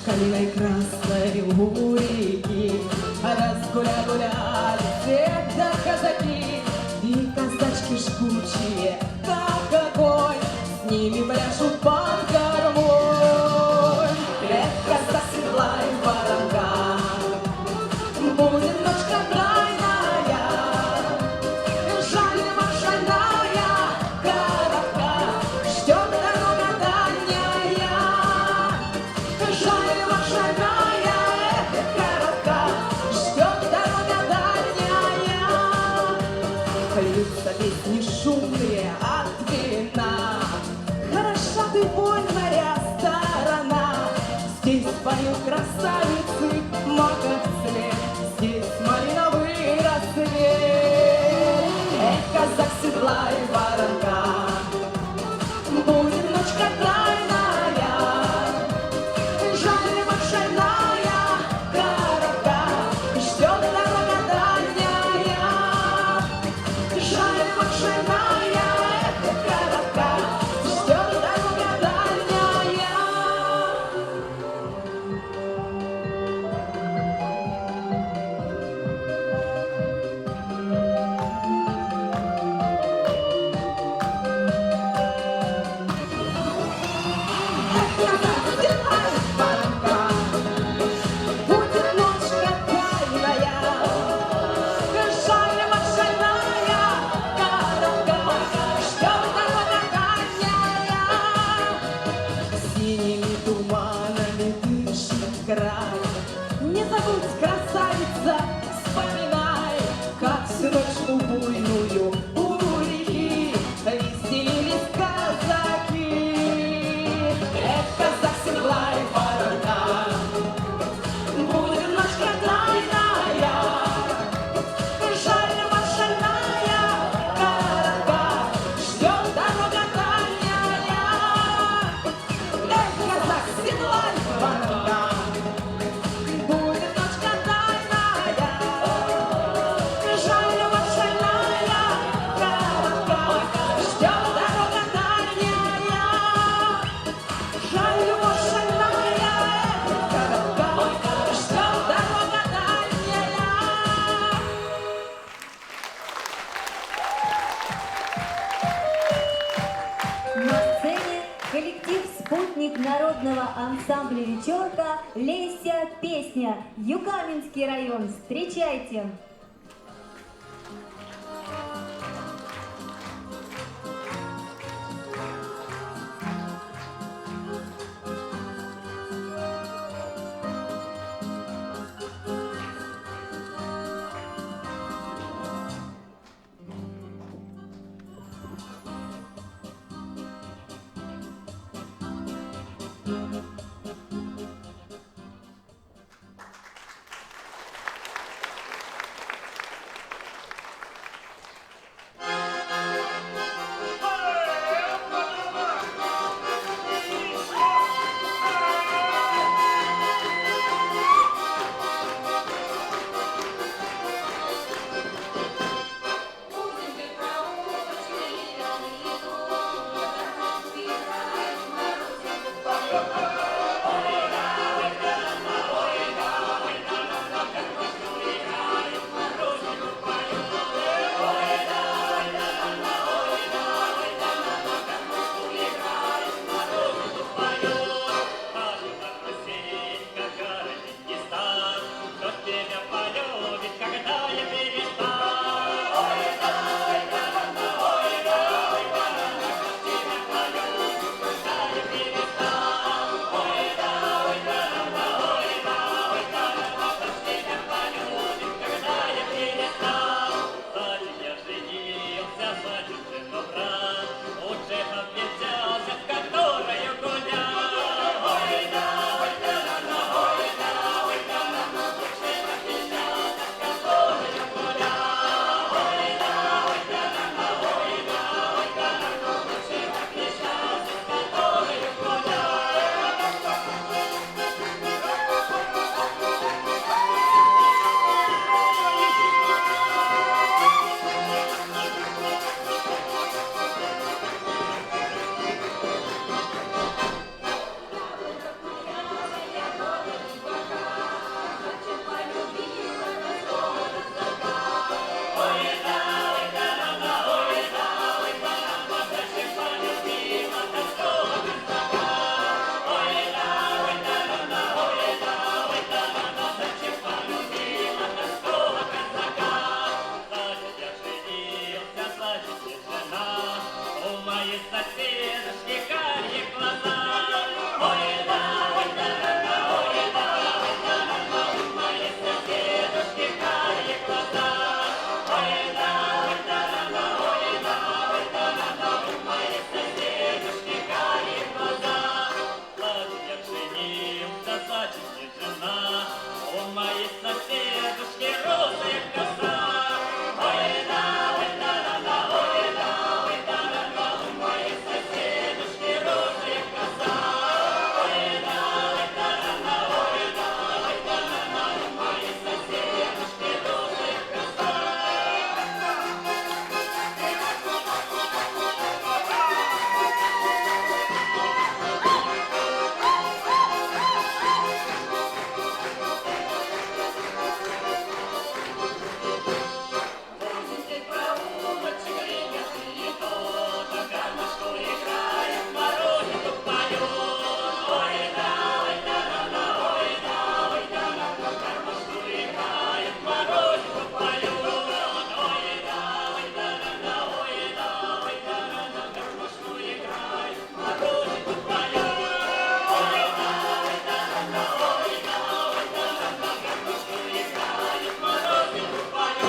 Speaker 8: Калиной красной у реки разгуля-гуляли всегда казаки и казачки жгучие, как огонь, с ними пляшут под гармонь. Эх, казак седлай воронка, будет ночка тайная, жаль машальная коротка, ждет дорога дальняя. Жаль машальная коротка, ждет дорога дальняя. Льются песни шумные от вина, хороша ты, вольная сторона. Здесь поют красавицы, маков цвет, здесь малиновый рассвет. Эх, казак седлай воронка, будет ночка тайная. Жаль машальная коротка, ждет дорога дальняя. Жаль машальная коротка, ждет дорога дальняя. Будет ночка тайная, жаль машальная коротка, ждет дорога дальняя. Синими туманами дышит край, не забудь, красавица, вспоминай, как всю ночь буйную у реки веселились казаки. Эх, казак седлай воронка, будет ночка тайная. Жаль машальная коротка, ждет дорога дальняя. Эх, казак седлай воронка, будет ночка тайная. Жаль машальная коротка, ждет дорога дальняя. Жаль машальная коротка, ждет дорога дальняя.
Speaker 7: На сцене коллектив «Спутник» народного ансамбля «Вечерка», Леся, песня, Юкаминский район. Встречайте!
Speaker 14: Thank you.
Speaker 15: мои соседушки карие глаза. Ой, да, ой, да, да, ой, да, ой, да, да, мои соседушки карие глаза. Ой, да, ой, да, да, ой, да, ой, да, да, мои соседушки карие глаза. Плачет жених, да зачем жена, у моей соседушки розовая коса. Ой, да, ой, да, да, ой, да, ой, да, да, у моей соседушки розовая коса. Ой, да, ой, да, да, ой, да, ой, да, да, у моей соседушки розовая коса. Помните проулочек, ребят, и тот, гармошку играет, морозику поет. Ой, да, ой, да, да, ой, да, ой, да, гармошку играет, морозику поет. Ой, да, ой, да, ой, да, ой, да, гармошку играет, морозику поет. Ой, да, ой, да, ой, да, ой, да, гармошку играет, морозику поет.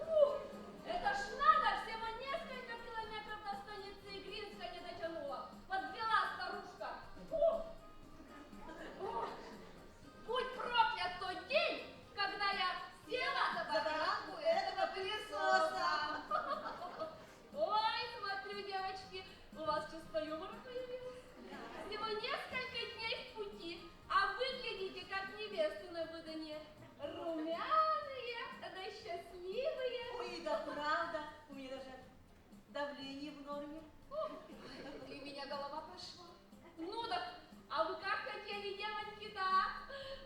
Speaker 12: Ух, это ж надо, всего несколько километров до станицы Игринска не дотянула. Подвела старушка. Ух! Ух! Будь проклят тот день, когда я села за баранку этого пылесоса. Ой, смотрю, девочки, у вас чувство юмора появилось. Всего несколько дней в пути, а выглядите как невесты на выданье. Румяные, да счастливые.
Speaker 13: Ой, да правда, у меня даже давление в норме.
Speaker 12: И у меня голова пошла. Ну так, а вы как хотели, девочки-то, а?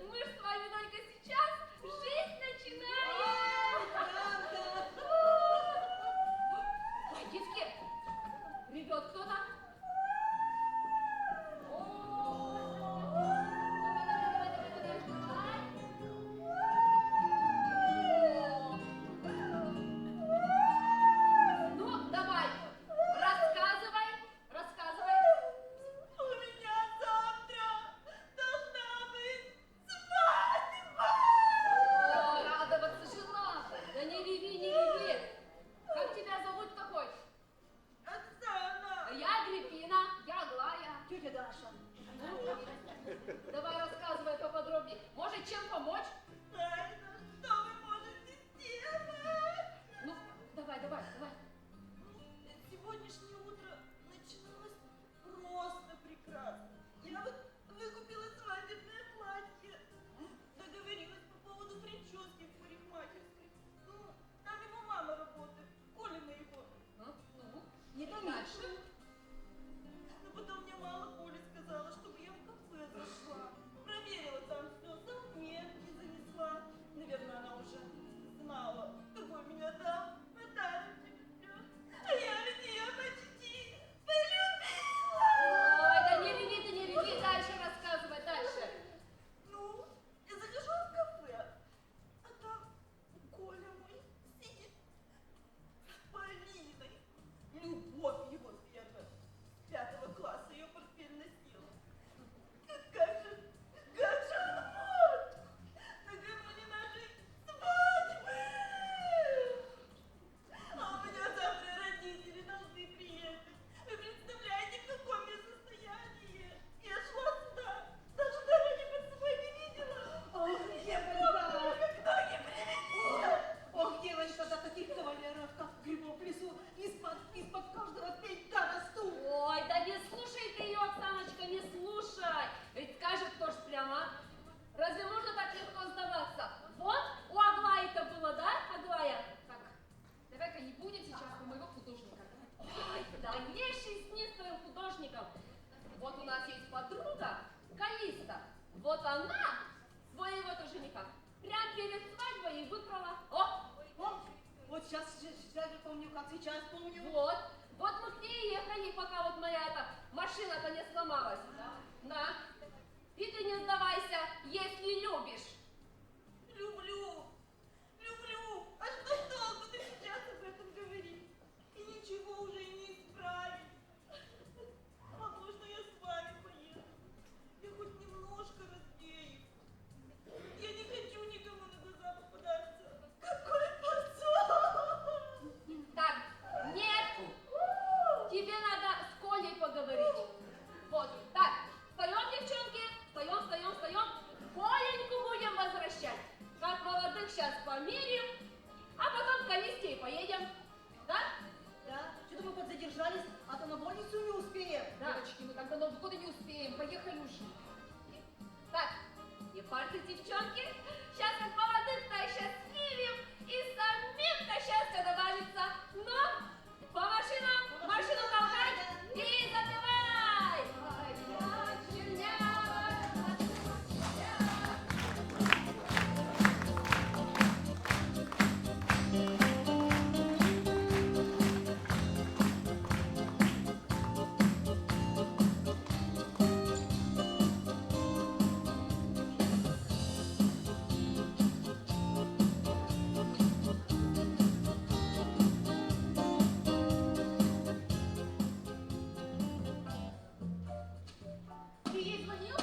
Speaker 12: Мы ж с вами только сейчас жизнь начинаем. Ой, девки, ревет кто-то. Ну, давай, рассказывай, рассказывай.
Speaker 13: У меня завтра должна быть свадьба.
Speaker 12: О, радоваться же надо. Да не реви, не реви. Как тебя зовут такой?
Speaker 13: Оксана.
Speaker 12: Я Агриппина, я Аглая.
Speaker 13: Тетя Даша.
Speaker 12: Давай рассказывай поподробнее. Может, чем помочь?
Speaker 13: Тайна, что вы можете сделать?
Speaker 12: Ну, давай, давай, давай.
Speaker 13: Сегодняшнее утро начиналось просто прекрасно. Я вот выкупила свадебное платье. Договорилась по поводу прически в парикмахерской. Ну, там его мама работает, Колина его.
Speaker 12: Ну,
Speaker 13: Не
Speaker 12: дальше.
Speaker 13: Но потом мне мало Коля сказала, чтобы я в кафе зашла. Проверила там все, салфетки занесла. Наверное, она уже знала, какой меня там подарочек ждет. А я ведь ее почти полюбила.
Speaker 12: Ой, да не реви, ты не реви. Дальше рассказывай, дальше.
Speaker 13: Ну, я захожу в кафе, а там Коля мой сидит с Полиной. Любовь его, я
Speaker 12: наиважнейший сны своим художником. Вот у нас есть подруга, Калиста. Вот она своего-то жениха прям перед свадьбой и выкрала.
Speaker 13: Вот сейчас же помню, как сейчас помню.
Speaker 12: Вот мы к ней ехали, пока вот моя эта машина-то не сломалась. На, и ты не сдавайся, если любишь.
Speaker 13: Люблю. А что толку ты сейчас об этом говоришь? И ничего уже не исправить. А можно я с вами поеду? Я хоть немножко раздеюсь. Я не хочу никому на глаза попадаться. Какой позор!
Speaker 12: Так, нет! Тебе надо с Колей поговорить. Вот, так, встаем, девчонки, встаем. Коленьку будем возвращать. Как молодых сейчас померим, а потом к Калисте и поедем. Да?
Speaker 13: Да, что-то мы подзадержались, а то на больницу не успеем.
Speaker 12: Да. Девочки, мы так до Нового года не успеем. Поехали уже. Так, не парьтесь, девчонки. Сейчас как молодых-то сейчас снимем, и самим-то счастье добавится. Но по машинам, машину толкай и запивай.
Speaker 9: Ты ей звонил?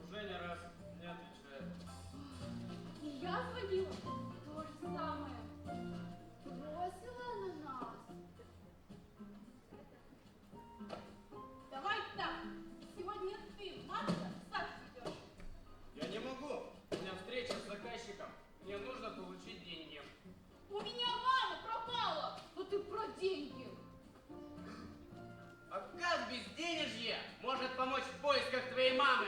Speaker 10: Уже не раз не отвечает.
Speaker 9: И я звонила. То же самое. Бросила она нас. Давай так. Сегодня ты, Марта, сам идешь.
Speaker 10: Я не могу. У меня встреча с заказчиком. Мне нужно получить деньги.
Speaker 9: У меня мама пропала. Ну ты про деньги.
Speaker 10: А как безденежье может помочь в поисках твоей мамы?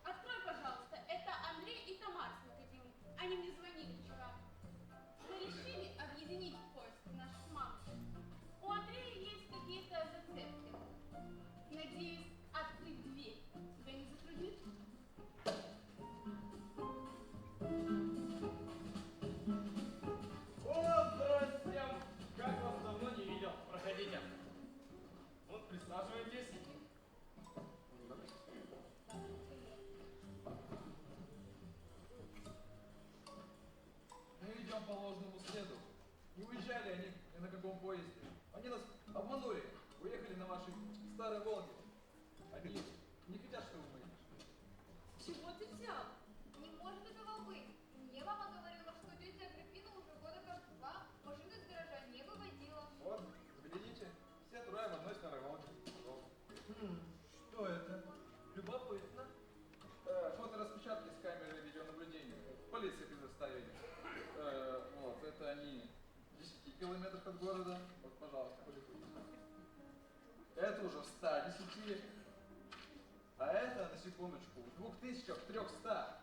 Speaker 9: Открой, пожалуйста. Это Андрей и Тамара с магазина. Они мне звонили вчера. Мы решили объединить поиск наших мам. У Андрея есть какие-то зацепки. Надеюсь, открыть дверь тебя не затруднит?
Speaker 10: О, здрасте! Как вас давно не видел. Проходите. Вот, присаживайтесь.
Speaker 11: Мы идем по ложному следу. Не уезжали они ни на каком поезде. Они нас обманули. Уехали на вашей старой Волге. Они не хотят, чтобы мы ехали.
Speaker 12: Чего ты взял? Не может этого быть. Мне мама говорила, что тетя Агриппина уже года как 2 машины с гаража не выводила.
Speaker 11: Вот, взгляните, все трое в одной старой Волге.
Speaker 6: Что это? Любопытно.
Speaker 11: Фотораспечатки с камеры видеонаблюдения. Полиция предоставили. Вот, это они в 10 километрах от города. Вот, пожалуйста, поликуйте. Это уже в 110. А это, на секундочку, в 2300.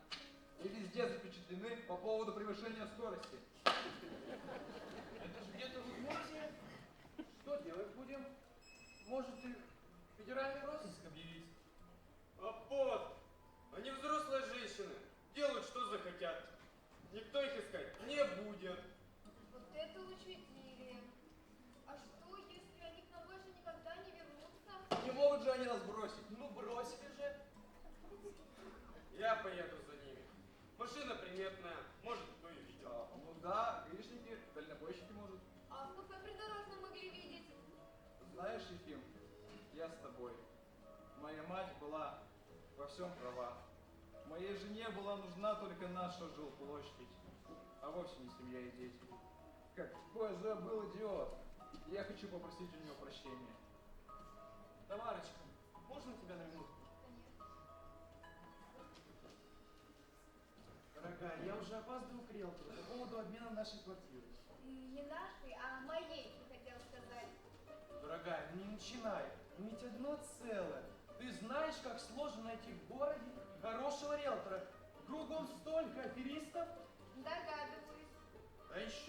Speaker 11: И везде запечатлены по поводу превышения скорости.
Speaker 6: Это же где-то в Удмуртии. Что делать будем? Может, и федеральный розыск объявить?
Speaker 10: А вот, они взрослые женщины. Делают, что захотят. Никто их искать не будет.
Speaker 12: Вот это учредили. А что, если они к нам больше никогда не вернутся?
Speaker 11: Не могут же они нас бросить.
Speaker 6: Ну, бросили же.
Speaker 10: Я поеду за ними. Машина приметная, может, кто и видел.
Speaker 11: Ну да, гаишники, дальнобойщики, может.
Speaker 12: А в кафе придорожном могли видеть.
Speaker 11: Знаешь, Ефим, я с тобой. Моя мать была во всем права. Моей жене была нужна только наша жилплощадь, а вовсе не семья и дети. Какой же был идиот. Я хочу попросить у него прощения.
Speaker 6: Тамарочка, можно тебя на минутку? Дорогая, я уже опаздываю к риэлтору по поводу обмена нашей квартиры.
Speaker 12: Не нашей, а моей, ты хотел сказать.
Speaker 6: Дорогая, ну не начинай. Ну ведь одно целое. Ты знаешь, как сложно найти в городе хорошего риэлтора. Кругом столько аферистов.
Speaker 12: Догадываюсь.
Speaker 6: А еще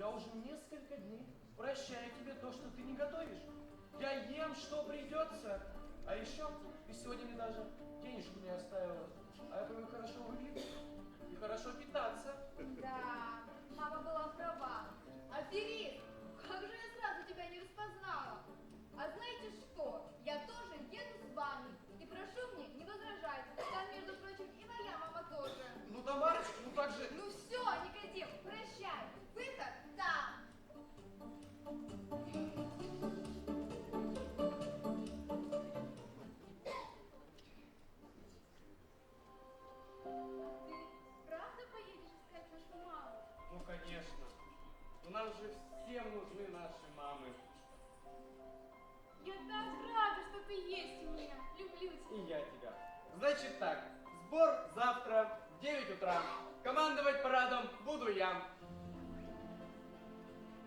Speaker 10: я уже несколько дней прощаю тебе то, что ты не готовишь. Я ем, что придется. А еще ты сегодня мне даже денежку не оставила. А я помню, хорошо выглядеть и хорошо питаться.
Speaker 12: Да, мама была права. Аферист, как же я сразу тебя не распознала. А знаете что? Я тоже еду с вами. И прошу мне не возражать. Там, между прочим, и моя мама тоже.
Speaker 10: Ну, Тамарочка, ну как же...
Speaker 12: Ну все, Никодим, прощай. Выход там. Ты правда поедешь искать нашу маму?
Speaker 10: Ну, конечно. Но нам же всем нужны наши мамы.
Speaker 12: Я так рада, что ты есть у меня. Люблю тебя.
Speaker 10: И я тебя. Значит так, сбор завтра в 9 утра. Командовать парадом буду я.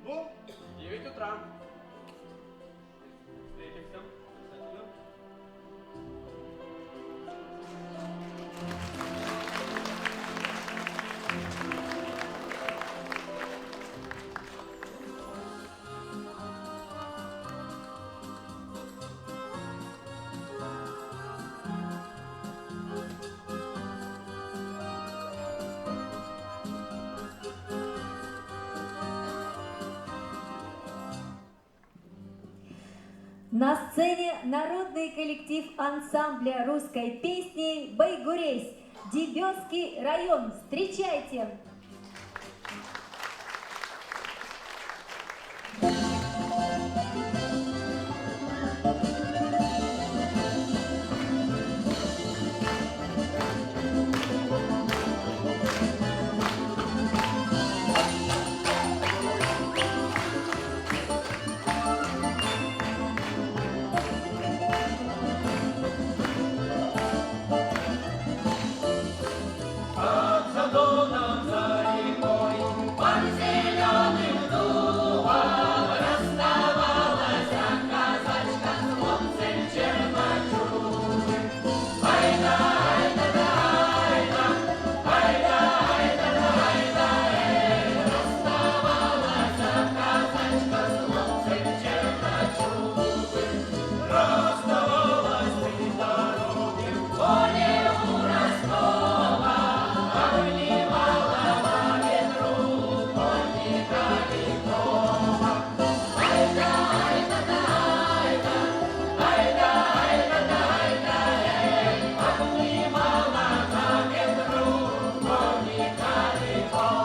Speaker 10: Ну, 9 утра. Встретимся. Обязательно.
Speaker 7: На сцене народный коллектив ансамбля русской песни «Байгурейс», Дебёцкий район. Встречайте!
Speaker 14: Под задоном за рекой, под зеленым дубом расставалась казачка с хлопцем черночубым. Айда, айда, да, айда, айда, айда, да, айда, расставалась казачка с хлопцем черночубым. Расставалась при дороге в поле у Ростова. Обнимала мамин руку Николикова. Айда, айда, да, айда, айда, айда, да, айда, эй, обнимала мамин руку Николикова.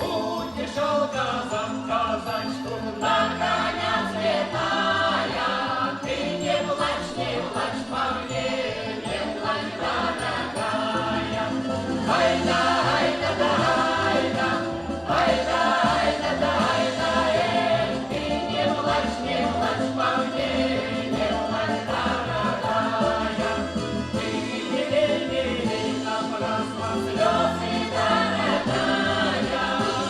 Speaker 14: Утешал казак казачку на коня взлетая. Ты не плачь, по мне, не плачь, дорогая. Айда, айда, да, айда, айда, айда, да, айда, эй, ты не плачь, по мне, не плачь, дорогая. Ты не лей напрасно слезы, дорогая.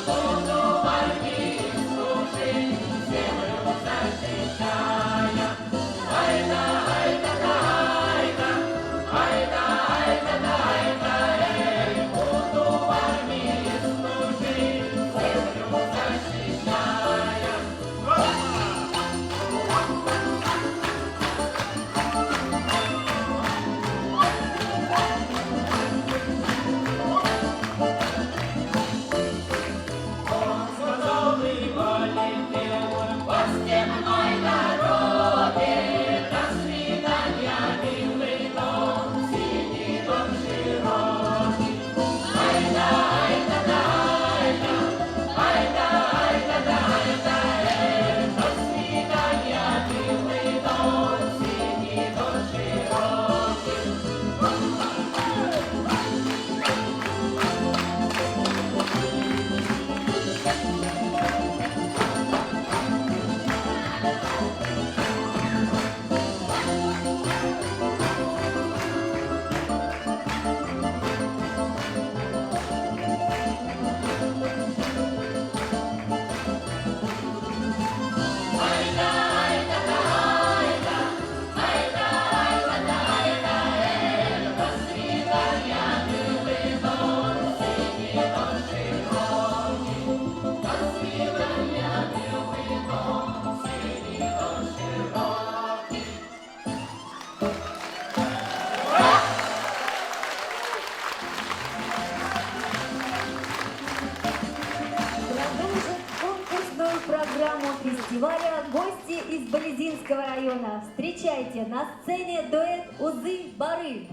Speaker 14: Буду в армии служить,
Speaker 7: фестиваля гости из Болезинского района. Встречайте, на сцене дуэт «Узы-бары».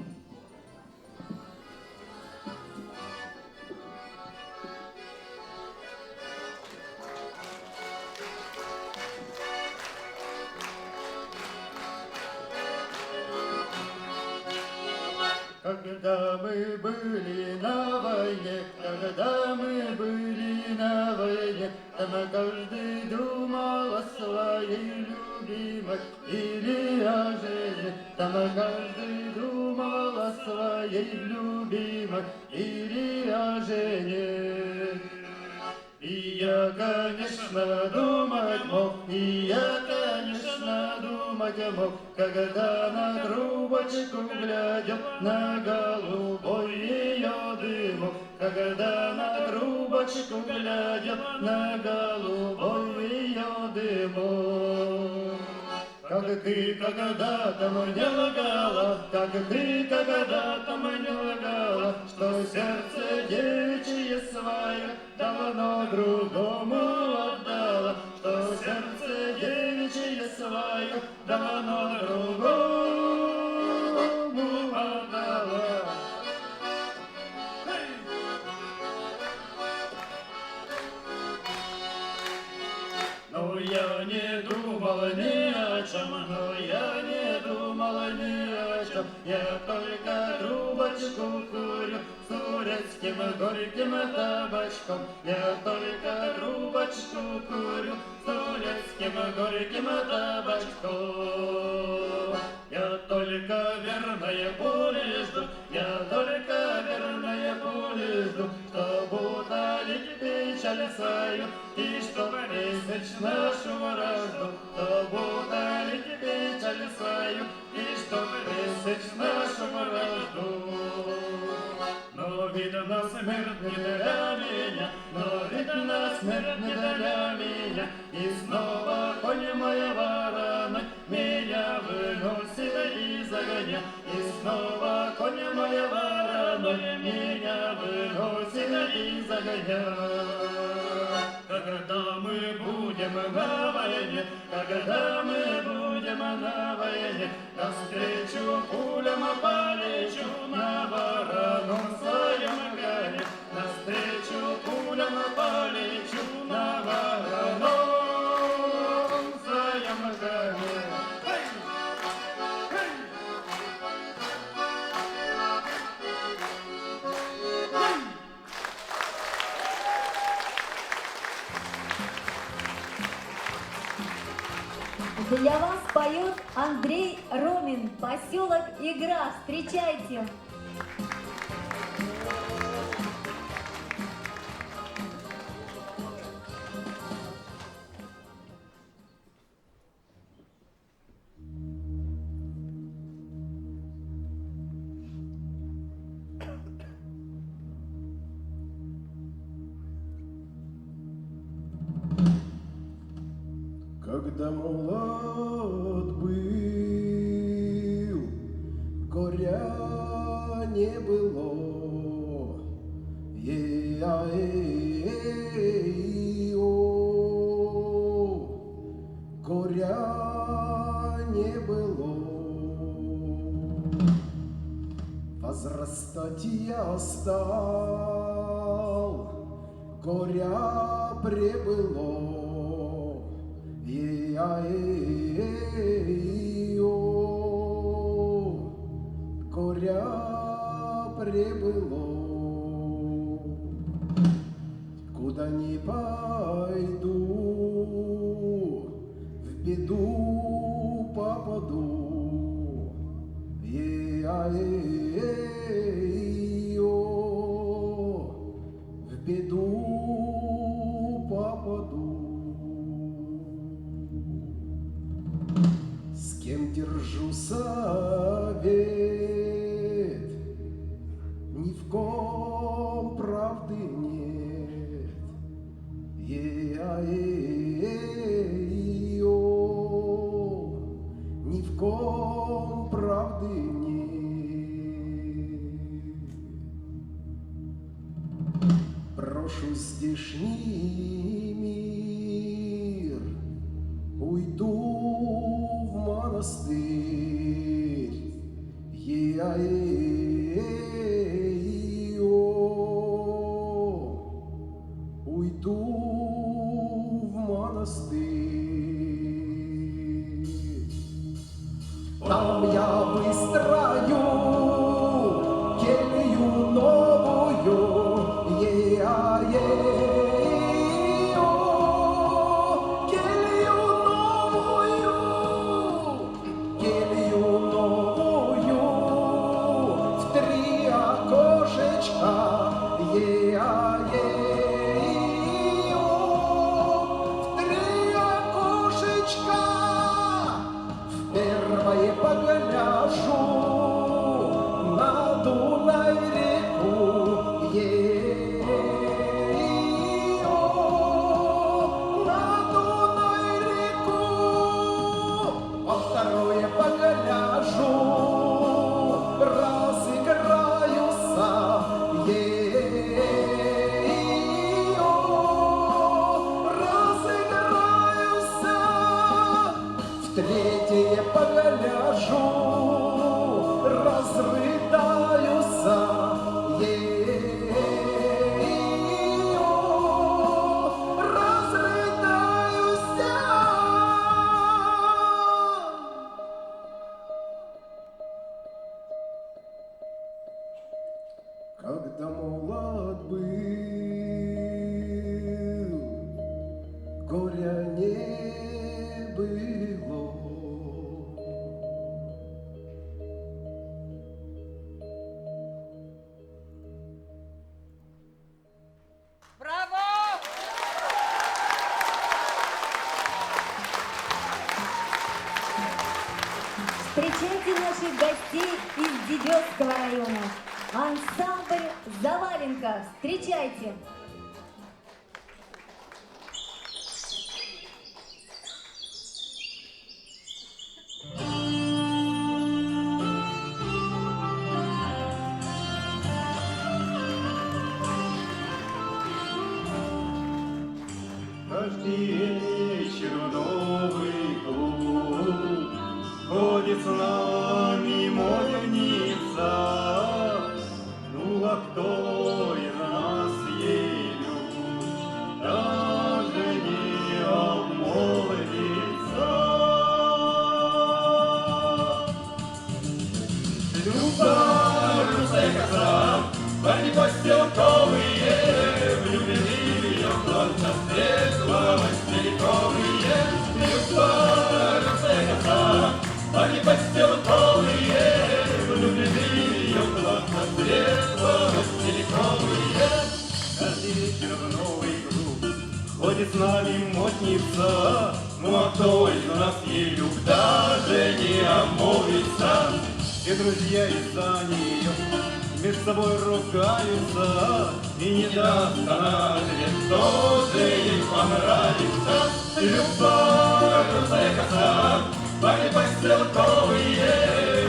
Speaker 16: Когда мы были на войне, когда мы были на войне, там каждый думал о своей любимой или о жене. Там каждый думал о своей любимой или о жене. И я, конечно, думать мог, и я, конечно, думать мог, когда на трубочку глядел на голубой ее дымок, когда на трубочку глядел на голубой ее дымок. Как ты когда-то мне лгала, как ты когда-то мне лгала, что сердце девичье свое давно другому отдала, что сердце девичье свое давно другому отдала. Но я не думала ни о чем, но я не думала ни о чем. Я только трубочку курю с турецким горьким табачком. Я только трубочку курю с турецким горьким табачком. Я только верное пули жду, я только верное пули жду, чтоб утолить печаль свою и чтоб пресечь нашу вражду, чтоб утолить печаль свою и чтоб пресечь нашу вражду. Но видно смерть не для меня, но видно смерть не для меня, и снова конь моя вороной меня выносит из огня, и снова конь моя вороной меня выносит из огня. Когда мы будем на войне, когда мы будем на войне, навстречу пулям полечу на вороном своем коне, навстречу пулям полечу на вороном своем коне.
Speaker 7: Для вас поет Андрей Ромин, поселок Игра. Встречайте!
Speaker 17: Когда молод был, горя не было, горя не было. Возрастать я стал, горя прибыло. Горя прибыло. Куда ни пойду, в беду попаду. В беду попаду. С кем держу совет, ни в ком правды нет. Ни в ком правды нет. Брошу здешний мир Там я выстрою келью новую, е-а-е-о, келью новую, в 3 окошечка, е-а-е-о, в 3 окошечка. Первое погляжу на Дунай реку, е-о, на Дунай реку. Во второе погляжу, разыграюся, е-о, разыграюся. В третье погляжу, разрыдаюся, е-о, разрыдаюся. Когда молод был, горя не было.
Speaker 18: Браво!
Speaker 7: Встречайте наших гостей из Дедевского района. Ансамбль «Заваленка». Встречайте!
Speaker 16: Каждый вечер в Новый год ходит с нами модница. Ну а кто из нас ей даже не обмолвится? Люба, русая коса, парни постелковые, влюблены в ее глаза светлого стариковые. Люба, русая коса, парни постелковые, влюблены в ее глаза светлого стариковые. Каждый вечер в Новый год ходит с нами модница. Ну а кто из нас ей люб даже не обмолвится? Все друзья из-за нее между собой ругаются, и не даст она ответ, кто же ей понравится. Любовь, русая коса, парни постелковые,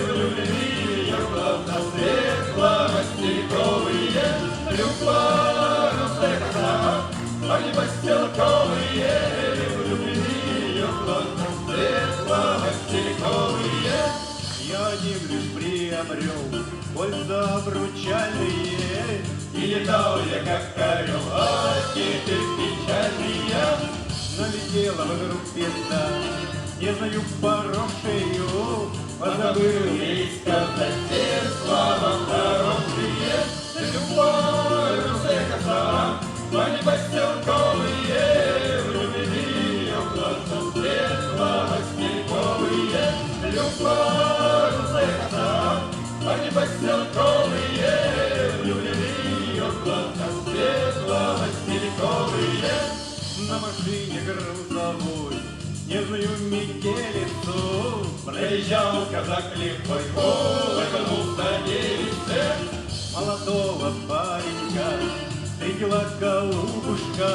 Speaker 16: влюблены в ее глаза светлого стариковые. Любовь, русая коса, парни постелковые, влюблены в ее глаза светлого стариковые. Я один лишь приобрел кольца обручальные, и летал я как орел, а теперь печальные. Налетела вокруг пизда, не знаю поросшую, позабыл ей сказать все слова хорошие. Любовь, русая коса, парни постелковые, влюблены в ее глаза светлого стариковые. Любовь, русая коса, парни постелковые, влюблены в ее глаза светлого стариковые. На машине грузовой снежную метелицу проезжал казак лихой, улыбнулся девице. Молодого паренька встретила голубушка,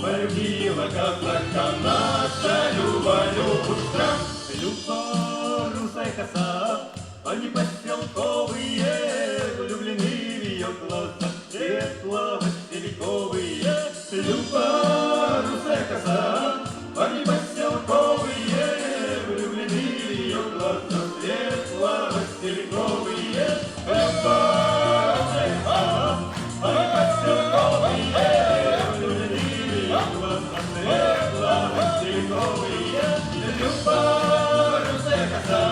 Speaker 16: полюбила казака наша Люба-Любушка. Люба, русая коса, они постелковые, влюблены в ее глаза светлого стариковые. Люба, русая коса, они постелковые, влюблены в ее глаза светлого стариковые. Люба, русая коса, они постелковые, влюблены в ее глаза светлого стариковые. Люба, русая коса,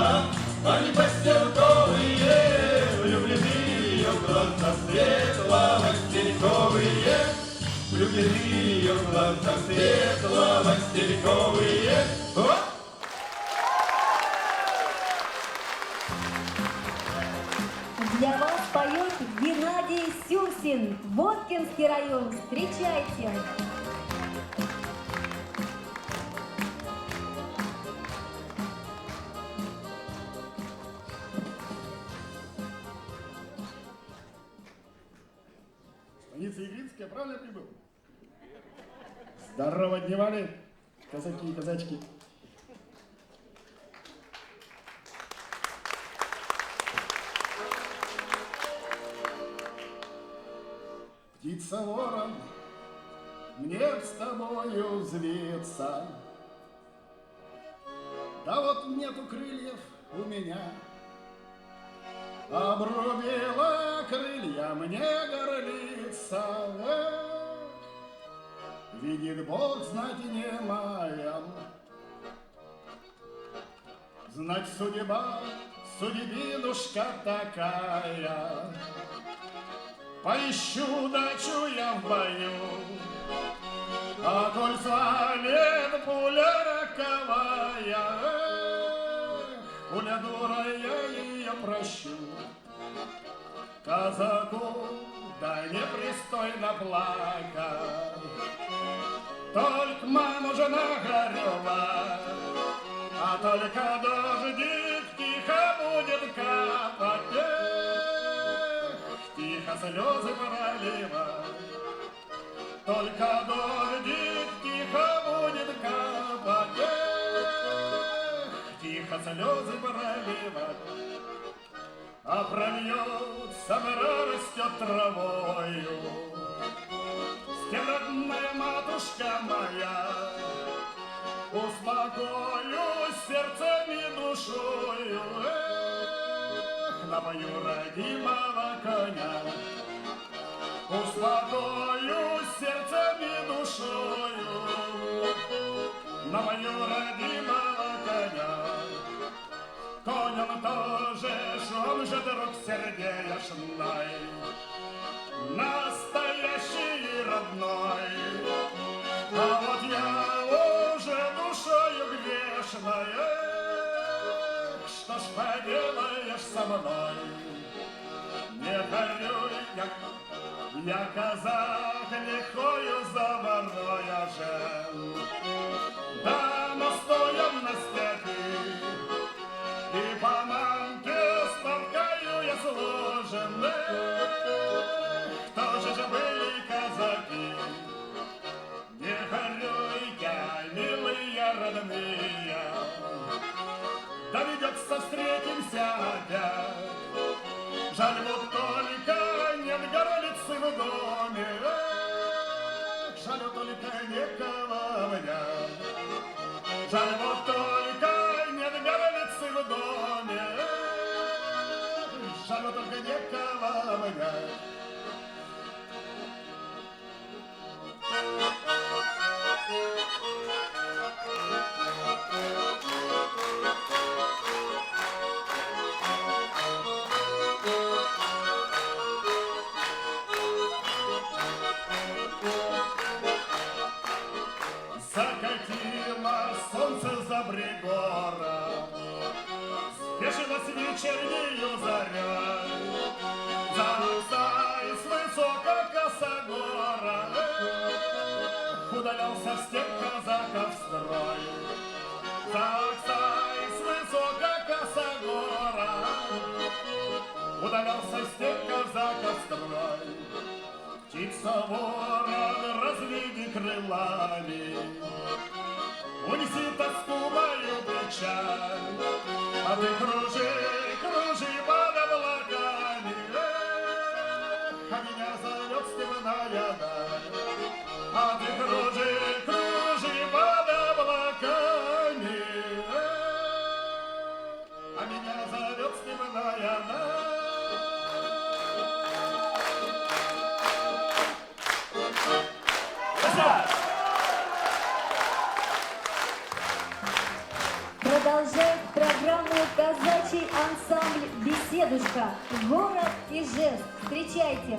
Speaker 16: светло-васильковые.
Speaker 7: Для вас поет Геннадий Сюсин, Воткинский район. Встречайте!
Speaker 19: Станица Игринская, правильно прибыл? Здорово дневали, казаки и казачки. Птица ворон, мне с тобою взвиться. Да вот нету крыльев у меня. Обрубила крылья мне горлица. Эх, видит Бог, знать не моя. Знать судьба, судьбинушка такая. Поищу дачу я в бою, а коль свалит пуля роковая, эх, пуля дура, я ее прощу. Казаку да непристойно плакать, только маму жена горюла, а только дождик тихо будет капать. Тихо слезы проливать, только дождик тихо будет капать. Тихо слезы проливать, а прольется, растет травою. С тем, родная матушка моя, успокоюсь сердцем и душою. На мою родимого коня успокоюсь сердцем и душою. На мою родимого коня. Конь он тоже, он же друг сердечный, настоящий и родной. А вот я уже душою грешной. Что ж поделаешь со мной? Не горюй, я казак лихою заварной же. Да, но стоям на степи, и по мамке с папкою я сложен. Кто же были казаки? Не горюй, милые родные, доведется, встретимся опять. Жаль, вот только нет горлицы в доме. Эх, жаль, вот только никого обнять. Жаль, вот только нет горлицы в доме. Эх, жаль, вот только никого обнять. Закатило солнце за брегора, спешилась вечернею заря. Заксай с высоко косогора, удалялся в степь казаков строй. Заксай с высоко косогора, удалялся в степь казаков строй. Птица ворон, разведи крылами, унеси тоску мою печаль, а ты кружи, кружи под облаками. А меня зовет степная даль. А ты кружи, кружи под облаками. А меня зовет степная даль.
Speaker 7: Продолжает программу казачий ансамбль «Беседушка», город Ижевск. Встречайте!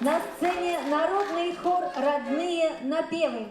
Speaker 7: На сцене народный хор «Родные напевы».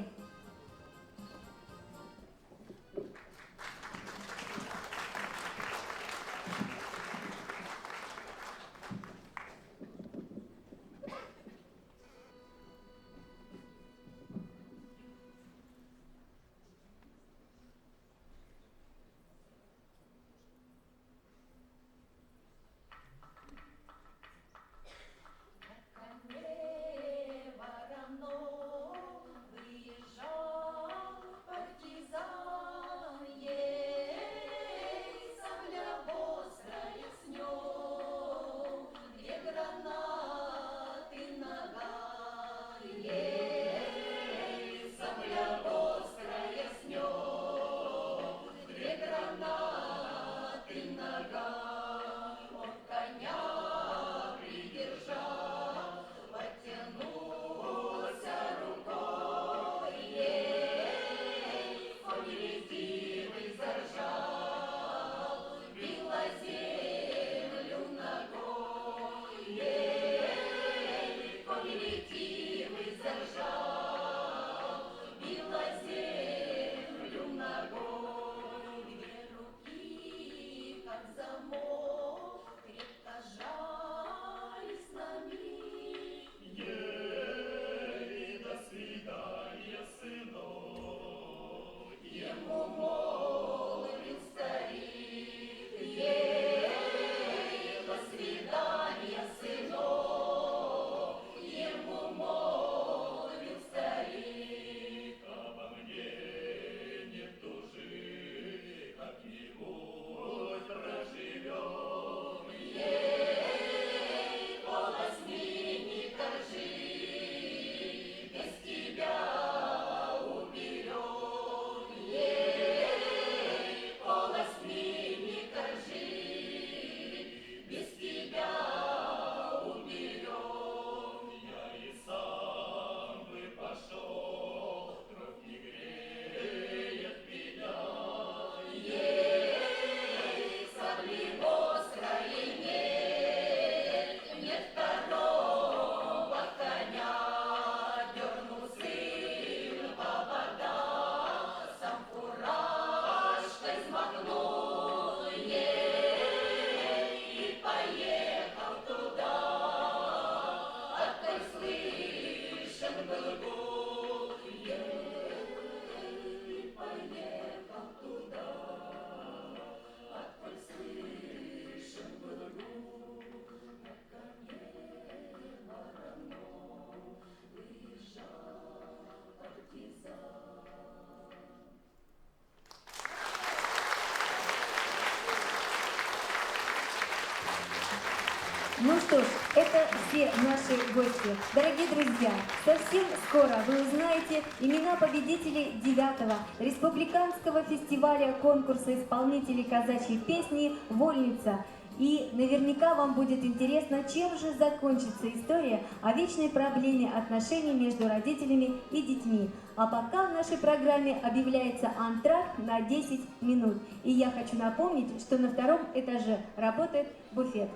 Speaker 7: Ну что ж, это все наши гости. Дорогие друзья, совсем скоро вы узнаете имена победителей 9-го республиканского фестиваля конкурса исполнителей казачьей песни «Вольница». И наверняка вам будет интересно, чем же закончится история о вечной проблеме отношений между родителями и детьми. А пока в нашей программе объявляется антракт на 10 минут. И я хочу напомнить, что на 2-м этаже работает буфет.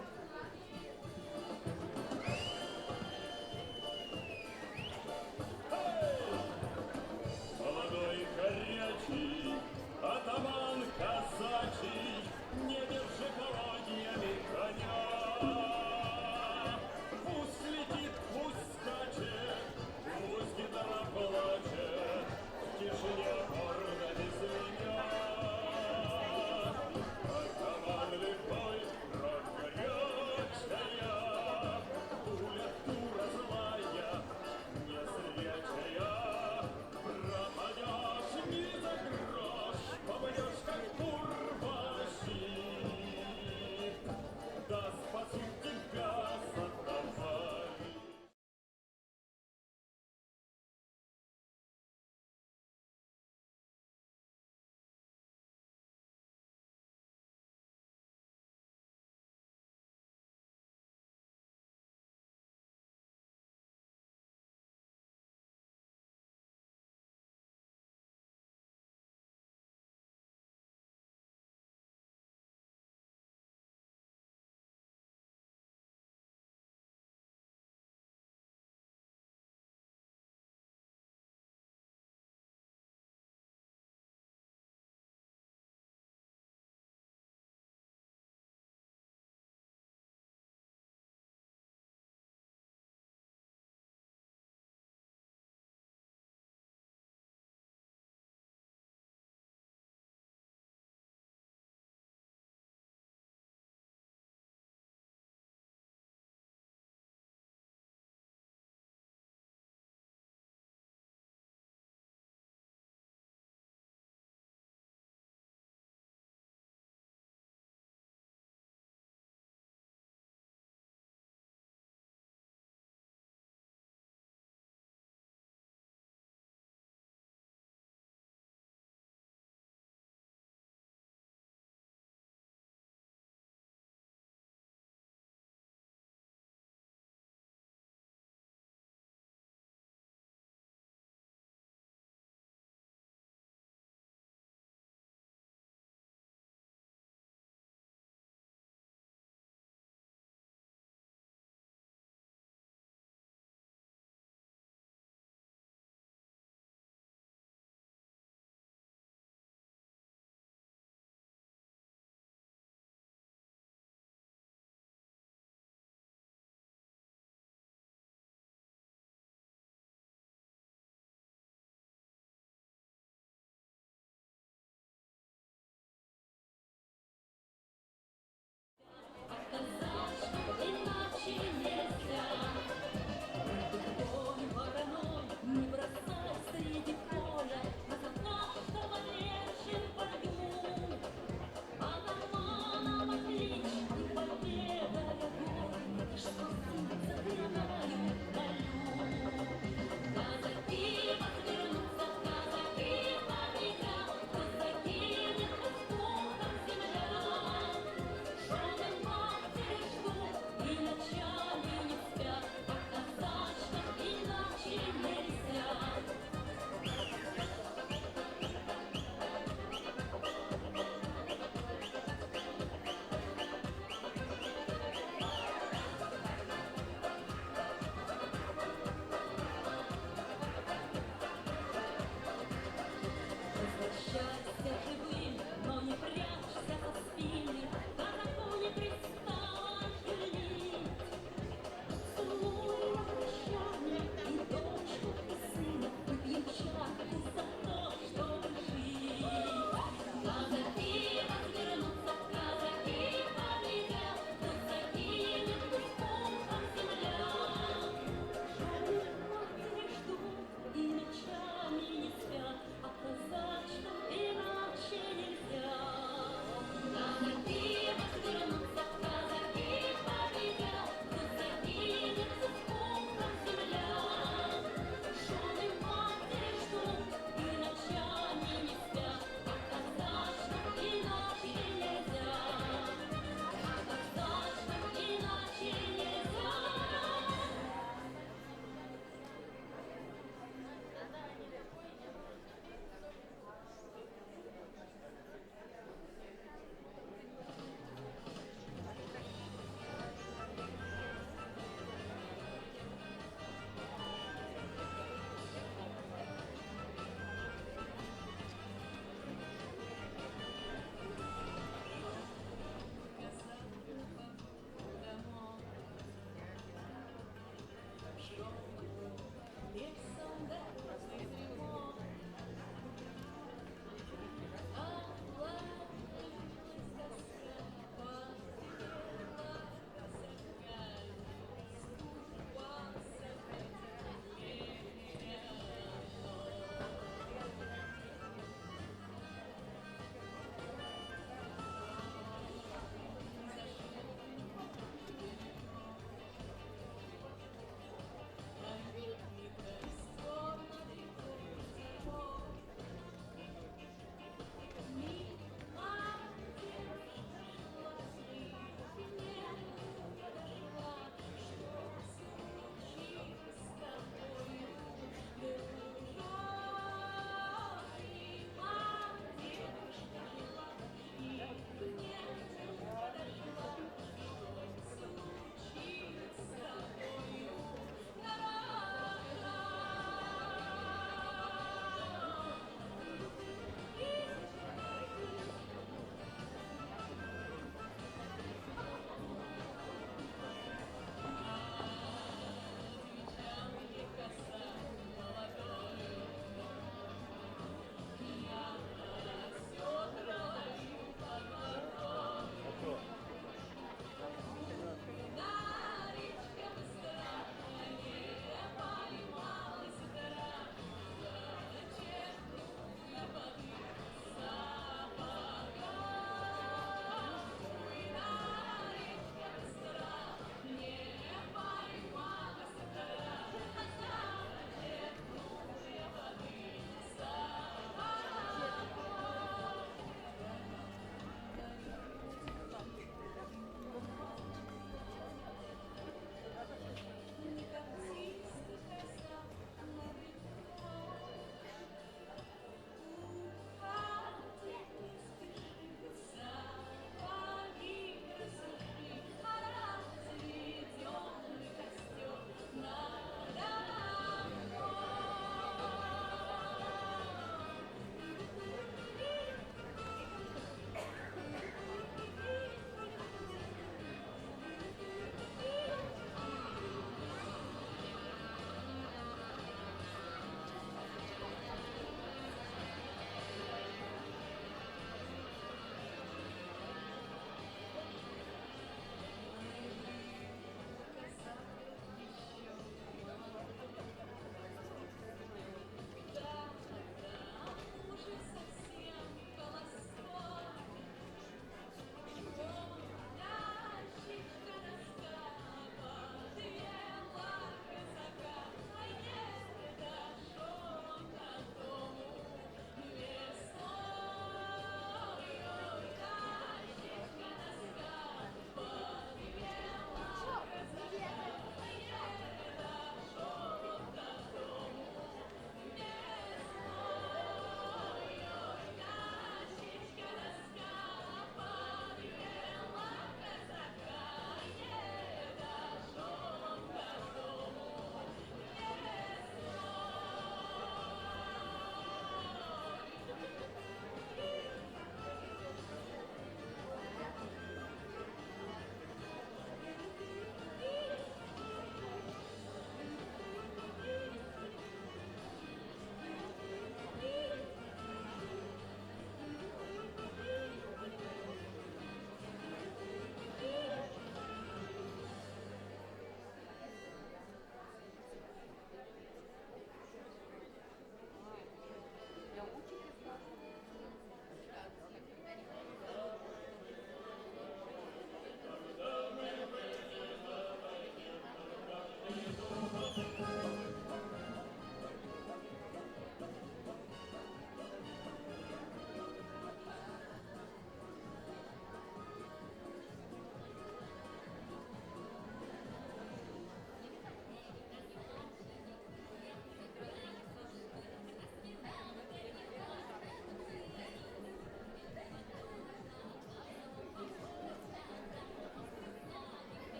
Speaker 15: Молодой горячий атаман казачий, не держи поводьями коня. Пусть летит, пусть скачет, пусть гитара плачет, в тишине гордо без меня. Атаман лихой, рот горячий,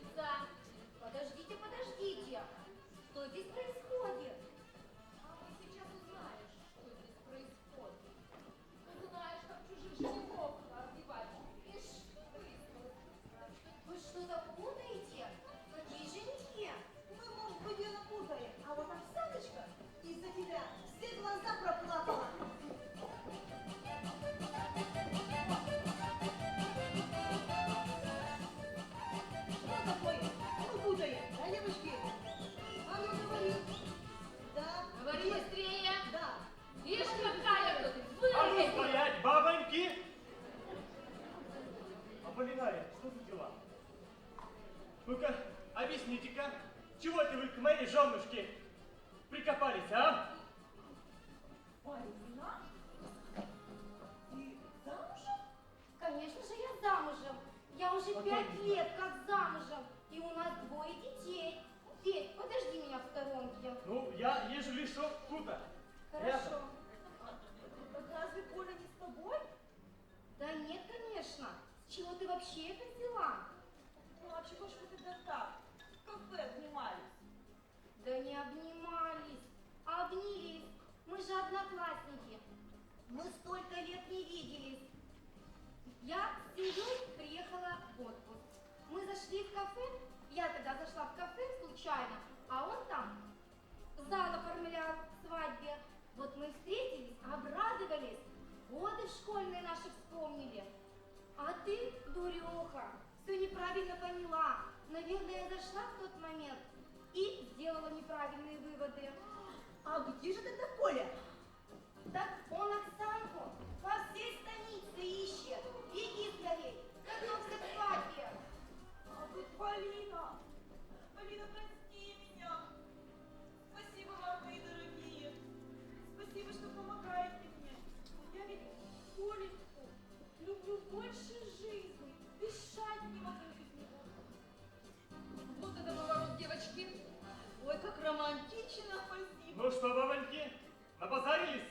Speaker 12: учиться. Подождите, подождите. Что здесь происходит? А ты сейчас узнаешь, что здесь происходит. Узнаешь, как чужих женихов разбивать. Ишь, вы что-то путаете? Какие женихи?
Speaker 13: Мы, может быть, ее напутаем, а вот Оксаночка из-за тебя все глаза проплакала. Что такое? Мы путаем, да, девочки? А ну говори. Да.
Speaker 12: Говори быстрее.
Speaker 13: Да.
Speaker 12: Ишь, какая тут
Speaker 15: А ну
Speaker 12: вылезла.
Speaker 15: стоять, бабоньки! Аполлинария, что за дела? Ну-ка, объясните-ка, чего это вы к моей женушке прикопались, а?
Speaker 12: Марина? Ты замужем? Конечно же, я замужем. Я уже 5 лет как замужем. И у нас 2 детей. Петь, подожди меня в сторонке.
Speaker 15: Ну, я ежели что, тут-то.
Speaker 12: Хорошо.
Speaker 13: Так разве Коля не с тобой?
Speaker 12: Да нет, конечно. С чего ты вообще это взяла?
Speaker 13: Ну а чего ж вы тогда так? В кафе обнимались?
Speaker 12: Да не обнимались, а обнялись. Мы же одноклассники. Мы столько лет не виделись. Я с семьей приехала в отпуск. Мы зашли в кафе. Я тогда зашла в кафе случайно, а он там зал оформлял к свадьбе. Вот мы встретились, обрадовались. Годы школьные наши вспомнили. А ты, дуреха, все неправильно поняла. Наверное, я зашла в тот момент и сделала неправильные выводы.
Speaker 13: А где же тогда Коля?
Speaker 12: Так он Оксанку по всей станице ищет. Беги скорей, готовься к свадьбе.
Speaker 13: А тут Полина. Полина, прости меня. Спасибо вам, мои дорогие. Спасибо, что помогаете мне. Я ведь Колечку люблю больше жизни. Дышать не могу без него. Вот это поворот, девочки. Ой, как романтично, спасибо.
Speaker 15: Ну что, бабоньки, набазарились?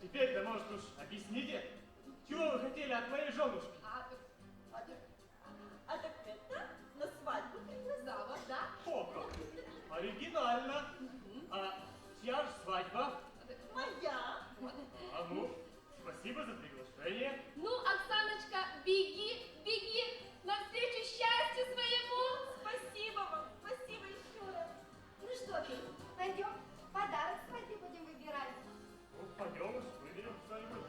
Speaker 15: Теперь-то, может уж, объясните, чего вы хотели от моей женушки?
Speaker 13: А так это на свадьбу пригласила, да?
Speaker 15: О, как! Оригинально! А чья ж свадьба?
Speaker 13: Моя.
Speaker 15: А ну, спасибо за приглашение.
Speaker 12: Ну, Оксаночка, беги, беги навстречу счастью своему.
Speaker 13: Спасибо вам, спасибо еще раз.
Speaker 12: Ну что ты, пойдем подарок свадьбе будем выбирать.
Speaker 15: Ну, пойдем уж, выберем что-нибудь.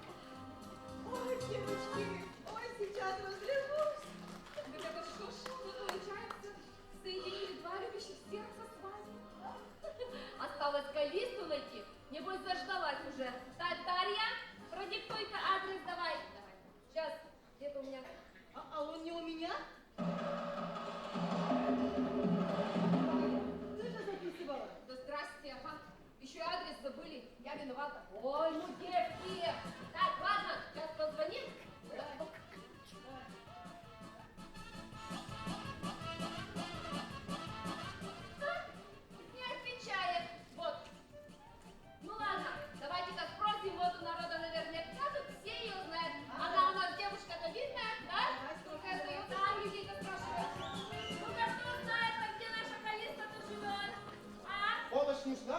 Speaker 13: Ой, девочки, ой, сейчас разревусь.
Speaker 12: Так это что ж, получается, соединили 2 любящих сердца свадьбы. Осталось калисту найти. Небось, заждалась уже. Татарья, продиктуй-ка адрес, давай. Сейчас, где-то у меня.
Speaker 13: А он не у меня? Ты же записывала.
Speaker 12: Да здрасте, ага. Еще и адрес забыли. Я виновата. Ой, ну девки. Так, ладно, сейчас позвоним. Да. Не отвечает. Вот. Ну ладно, давайте-ка спросим, вот у народа наверняка тут все ее знают. Она у нас девушка-то видная, да? Ну-ка, сам людей-то спрашивает. Ну-ка, кто знает, а где наша Калиста-то живет? А?
Speaker 20: Помощь нужна?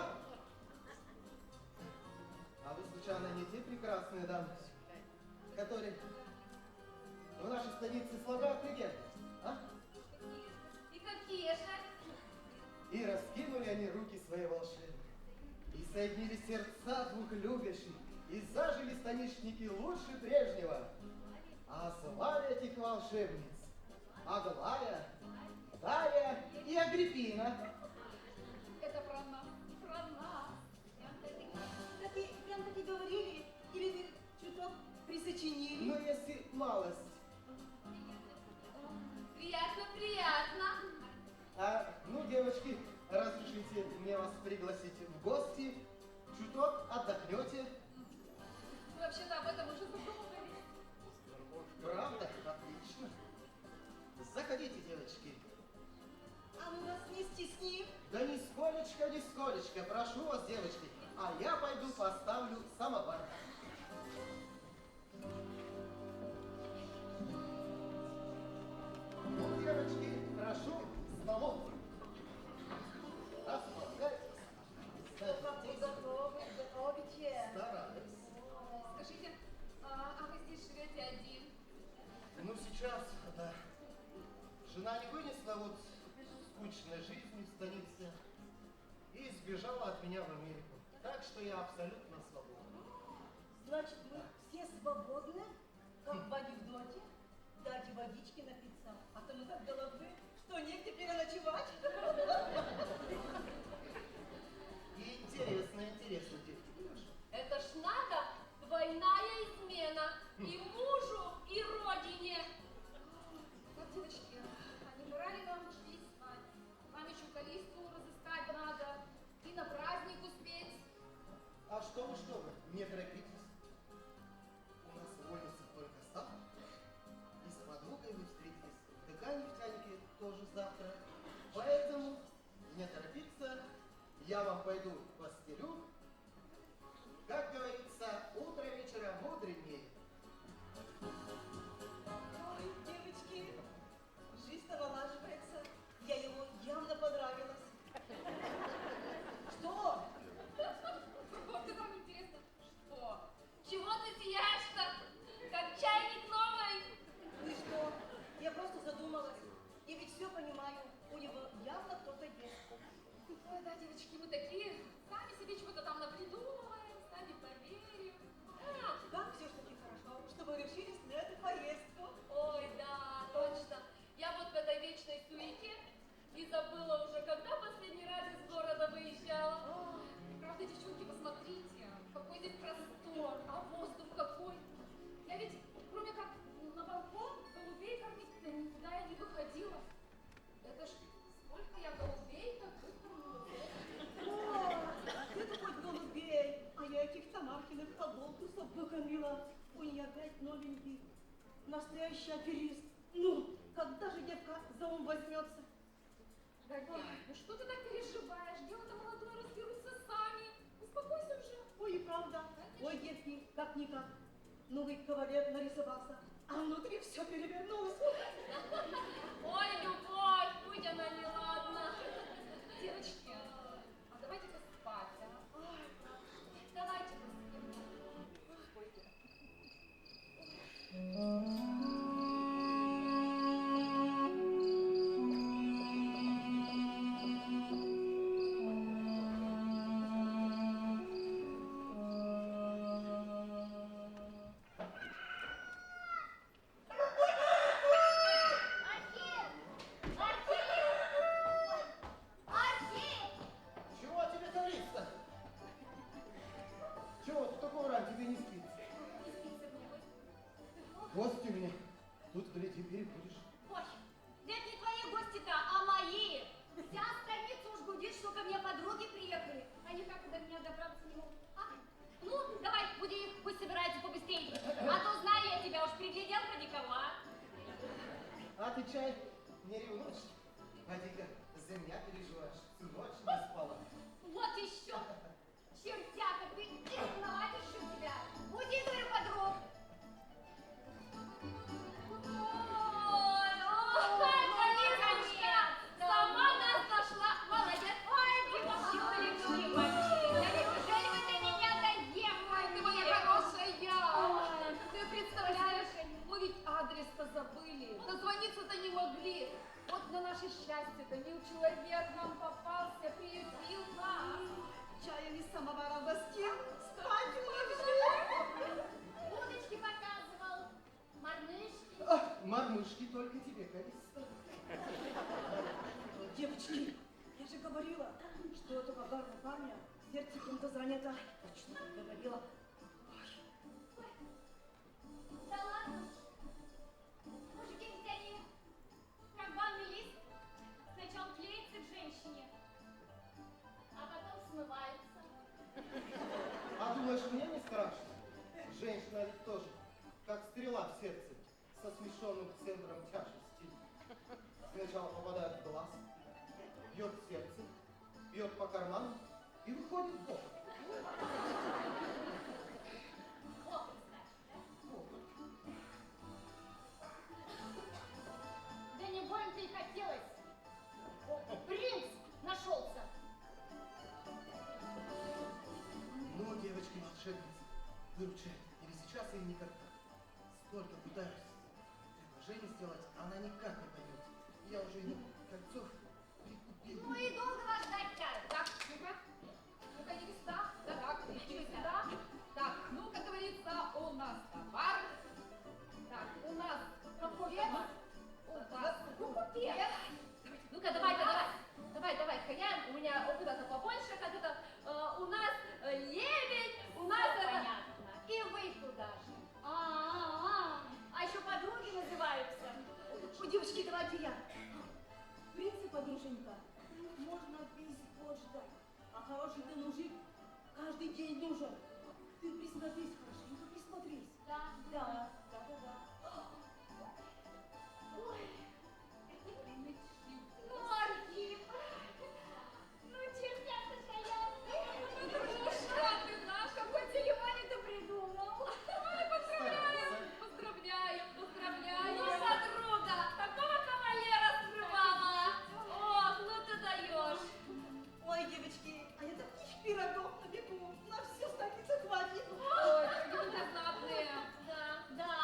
Speaker 20: А вы, случайно, не те прекрасные дамы, которые в нашей столице слагают легенды, а?
Speaker 12: И какие же?
Speaker 20: И раскинули они руки свои волшебные, и соединили сердца 2 любящих, и зажили станичники лучше прежнего. А звали этих волшебниц Аглая, Дарья и Агриппина.
Speaker 12: Это про нас, про нас.
Speaker 13: Так и говорили, или вы чуток присочинили?
Speaker 20: Ну, если малость.
Speaker 12: Приятно, приятно.
Speaker 20: Ну, девочки, разрешите мне вас пригласить в гости. Чуток отдохнете.
Speaker 12: Вообще-то об этом уже задумывались.
Speaker 20: Правда? Отлично. Заходите, девочки.
Speaker 13: А ну нас не стесни.
Speaker 20: Да нисколечко, нисколечко. Прошу вас, девочки. А я пойду поставлю самовар. столом. Располагайтесь.
Speaker 12: Как готовите?
Speaker 20: Стараюсь.
Speaker 12: Скажите, а вы здесь живете один?
Speaker 20: Ну, сейчас, да. Жена не вынесла вот скучной жизни в столице и сбежала от меня в Америку. Так что я абсолютно свободен.
Speaker 13: Значит, мы все свободны, как в анекдоте. Дайте водички напиться, а то мы так голодны, что негде переночевать.
Speaker 20: Интересно, интересно, девочки.
Speaker 12: Это ж надо двойная измена и мужу, и родине. Так, девочки, а не пора ли нам идти спать? Вам еще Калисту разыскать надо и на праздник успеть.
Speaker 20: А что вы, не торопитесь. У нас уволился только завтра. И с подругой вы встретитесь в ДК «Нефтяники» тоже завтра. Поэтому не торопиться, я вам пойду постелю. Как говорится, утро вечера мудренее.
Speaker 13: Ой, девочки, жизнь-то налаживается. Я ему явно понравилась. Что?
Speaker 12: Вот это вам интересно. Что? Чего ты сияешь-то? Как чайник новый?
Speaker 13: Ну и что? Я просто задумалась. И ведь все понимаю, у него явно кто-то есть.
Speaker 12: Ой, да, девочки, мы такие, сами себе чего-то там напридумываем, сами поверим. Да.
Speaker 13: Как все-таки хорошо, что вы решились на эту поездку.
Speaker 12: Ой, да, точно. Я вот в этой вечной суете и забыла уже, когда последний раз из города выезжала. Правда, девчонки, посмотрите, какой здесь простор, а воздух какой. Я ведь, кроме как на балкон, голубей кормить никуда я не выходила. Это ж сколько я голубей-то выкормила.
Speaker 13: О, это хоть голубей, а я этих Тамаркиных оболтусов выкормила. У нее опять новенький, настоящий аферист. Ну, когда же девка за ум возьмется?
Speaker 12: Дорогая, ну что ты так переживаешь? Дело-то молодое, разберутся сами. Успокойся уже.
Speaker 13: Ой, и правда. Ой, девки, как-никак. Новый кавалер нарисовался, а внутри все перевернулось.
Speaker 12: Ой, любовь, будь она неладна. Девочки, а давайте-ка спать, а? Ой, давайте-ка
Speaker 20: Чего тебе творится? Чего ты такого рано тебе не спится? Гости у меня. Тут, гляди, перебудешь.
Speaker 19: Ой, да это не твои гости-то, а мои. Вся станица уж гудит, что ко мне подруги приехали. Они как до меня добраться не могут. А? Ну, давай, буди их, пусть собираются побыстрее. А то знаю я тебя, уж приглядел про никого.
Speaker 20: А ты, чай, не ревнуешь? Поди-ка, за меня переживаешь. Всю ночь не спала.
Speaker 19: Вот еще. Чертяка, ты изгнать еще тебя. Буди, говорю, подруг.
Speaker 12: Ой, Лизочка, сама нас нашла. Молодец. Ой, девочки,
Speaker 19: Неужели вы до меня доехали?
Speaker 12: ты моя хорошая. Ты представляешь, мы ведь адрес-то забыли. Дозвониться-то не могли. Вот на наше счастье-то мил человек нам попался, приютил нас.
Speaker 13: Чаем из самовара гостил, спать ложили.
Speaker 19: Удочки показывал. Марнышки.
Speaker 20: А, мормышки только тебе, Калиста.
Speaker 13: Девочки, я же говорила, что этого гарного парня сердце кем-то занято. Точно говорила.
Speaker 19: Да ладно. Мужики ведь они, как банный лист, сначала клеится к женщине, а потом смывается.
Speaker 20: А думаешь, мне не страшно? Женщина ведь тоже, как стрела в сердце, со смещенным центром тяжести. Сначала попадает в глаз, бьет в сердце, бьет по карману и выходит в бок.
Speaker 19: Вот, кстати, да не больно-то и хотелось.
Speaker 20: Жене сделать она никак не поймет. Я уже ему кольцо прикупил.
Speaker 12: Ну и долго вас ждать-то. Так, ну-ка. Ну-ка, иди сюда. Да, так, иди сюда. Так, ну, как говорится, у нас товар. Так, у нас купец. У вас купец. Ну-ка, давай, хозяин, у меня опыта-то побольше, как это, у нас лебедь, у нас это...
Speaker 9: Понятно. И вы туда же. А еще подруги называются.
Speaker 13: Ой, девочки, давайте я. В принципе, подруженька, можно весь год ждать. А хороший ты мужик каждый день нужен. Ты присмотрись хорошенько, присмотрись.
Speaker 9: Да?
Speaker 13: Да.
Speaker 9: Ой. Ну, Архип. Ну, чертята шаянные. Ну, что ты наш, какой церемоний ты придумал? Ой, поздравляю. Ну, подруга, такого кавалера скрывала. Ох, ну ты даешь.
Speaker 13: Ой, девочки, а я таких пирогов напеку. На всю столицу хватит.
Speaker 9: Ой, какие внезапные. Да.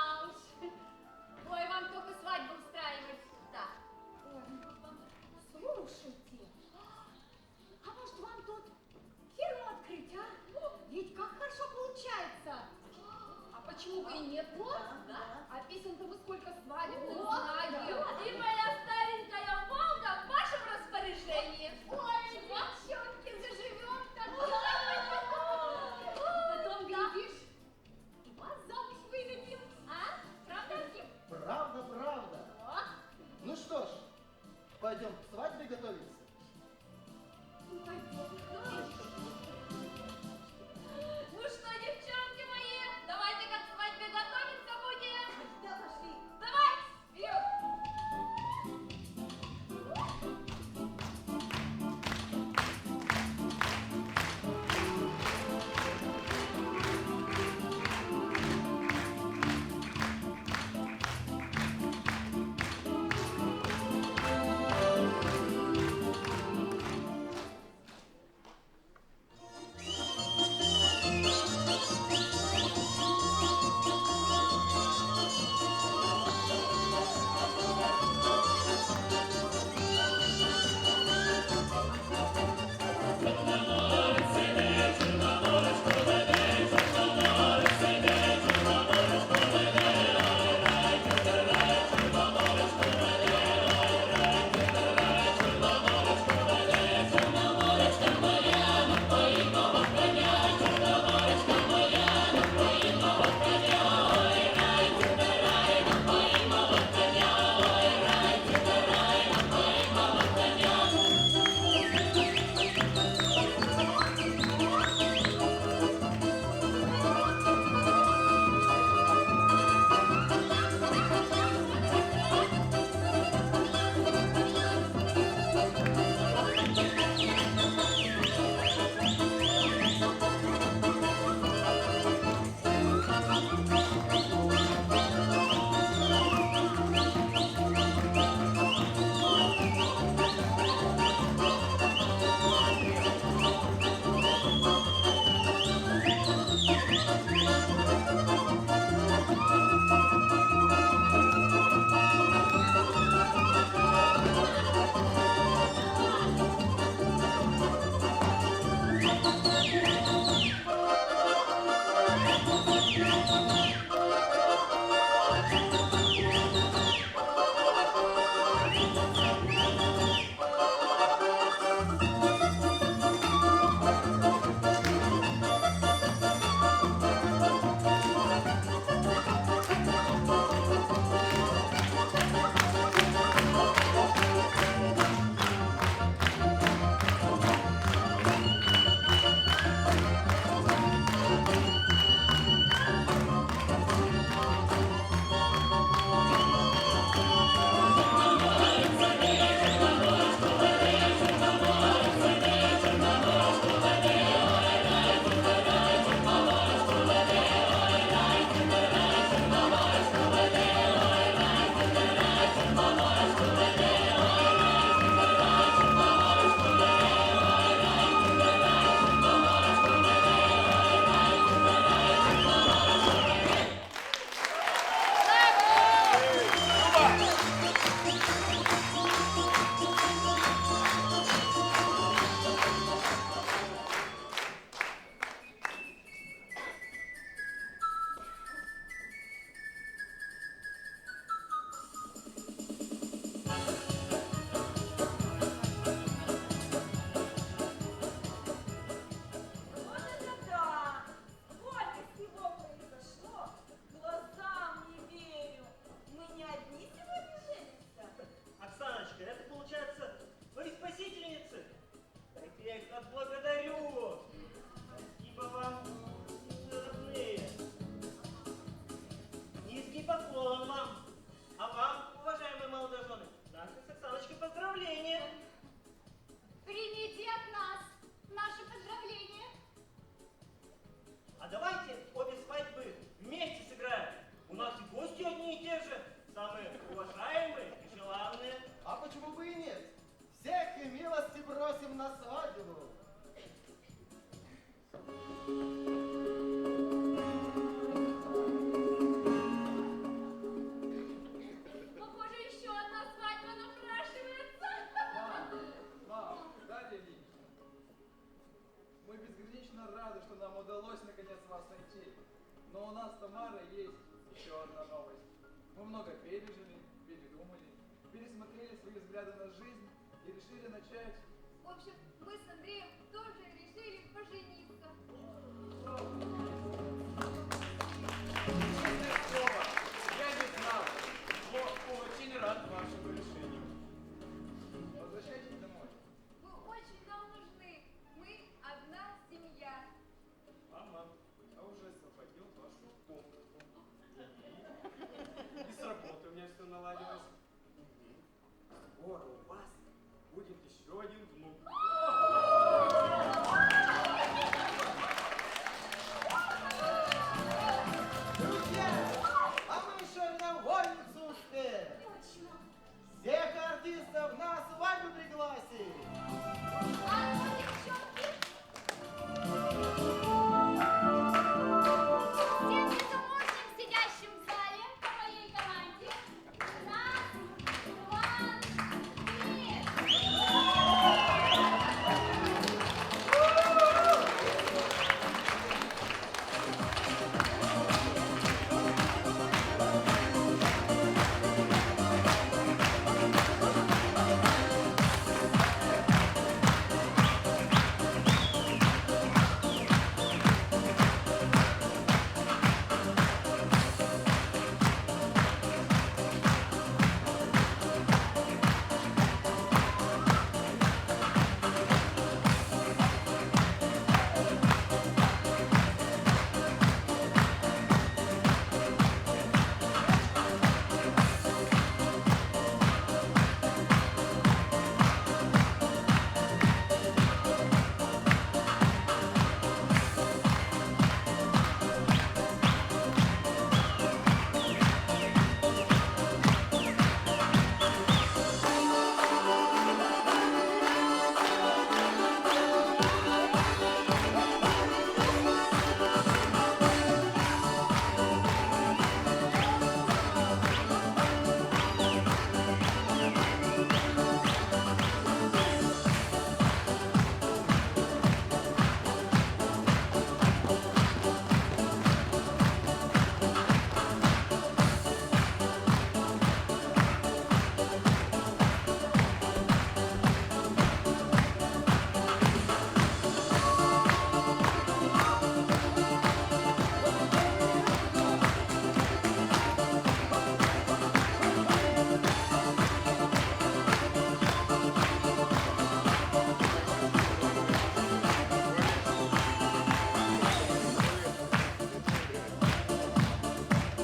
Speaker 11: сердечно рады, что нам удалось наконец вас найти. Но у нас, Тамара, есть еще одна новость. Мы много пережили, передумали, пересмотрели свои взгляды на жизнь и решили начать...
Speaker 12: В общем, мы с Андреем тоже решили пожениться.
Speaker 11: Честное слово, я не знал, но очень рад вашему решению. Возвращайтесь домой.
Speaker 12: Вы очень нам нужны. Мы одна семья.
Speaker 11: Мама, я уже освободил вашу комнату. И с работы у меня все наладилось. Скоро у вас будет еще один внук.
Speaker 20: Друзья, а мы еще на вольницу успеем. Всех артистов на свадьбу пригласим.
Speaker 12: А ну, девчонки, всем незамужним, сидящим в зале, по моей команде. Раз, два, три.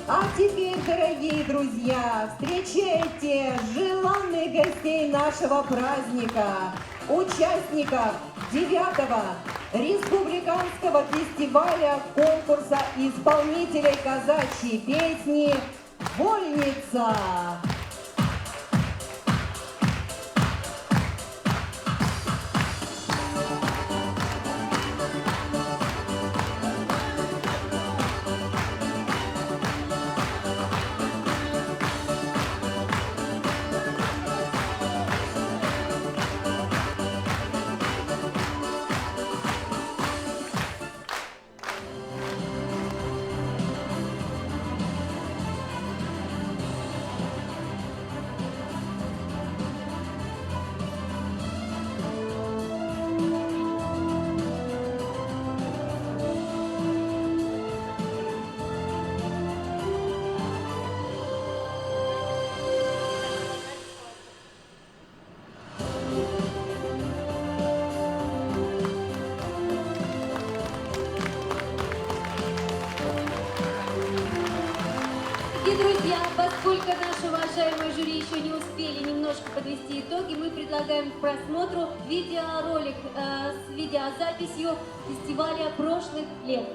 Speaker 2: А теперь, дорогие друзья, встречайте желанных гостей нашего праздника, участников 9-го республиканского фестиваля конкурса исполнителей казачьей песни «Вольница».
Speaker 7: И, друзья, поскольку наши уважаемые жюри еще не успели немножко подвести итоги, мы предлагаем к просмотру видеоролик с видеозаписью фестиваля прошлых лет.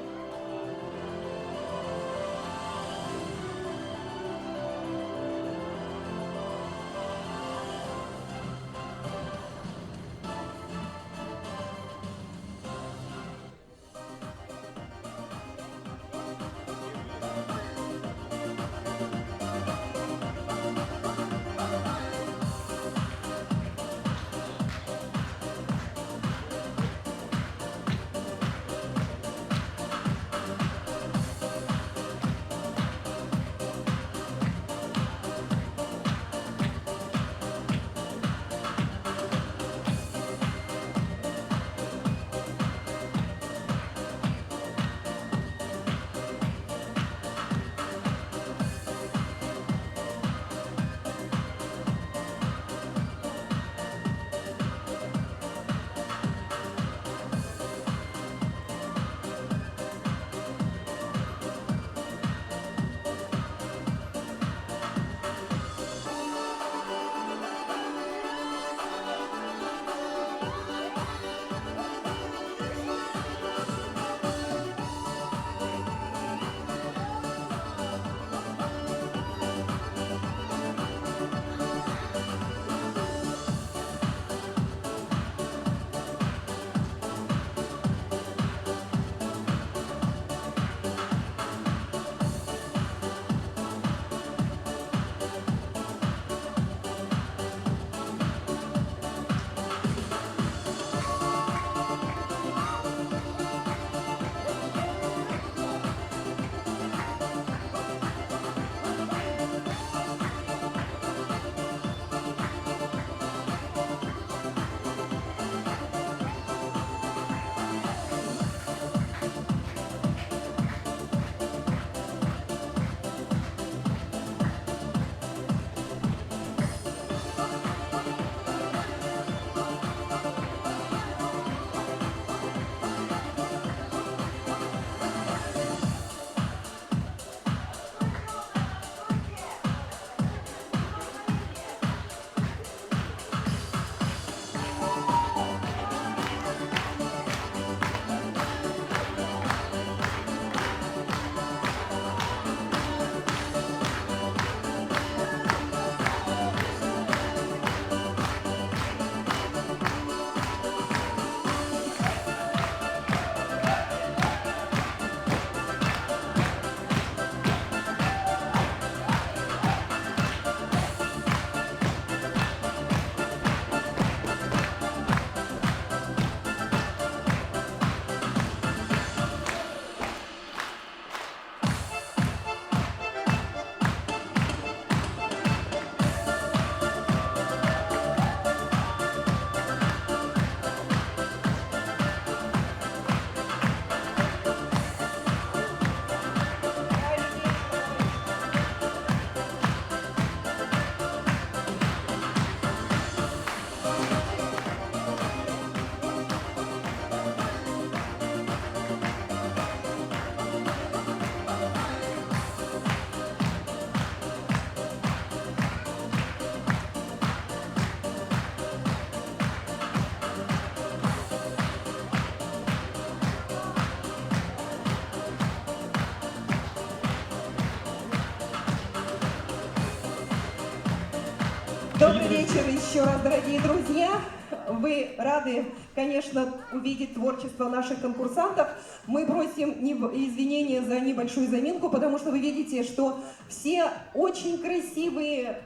Speaker 2: Добрый вечер еще раз, дорогие друзья. Вы рады, конечно, увидеть творчество наших конкурсантов. Мы просим извинения за небольшую заминку, потому что вы видите, что все очень красивые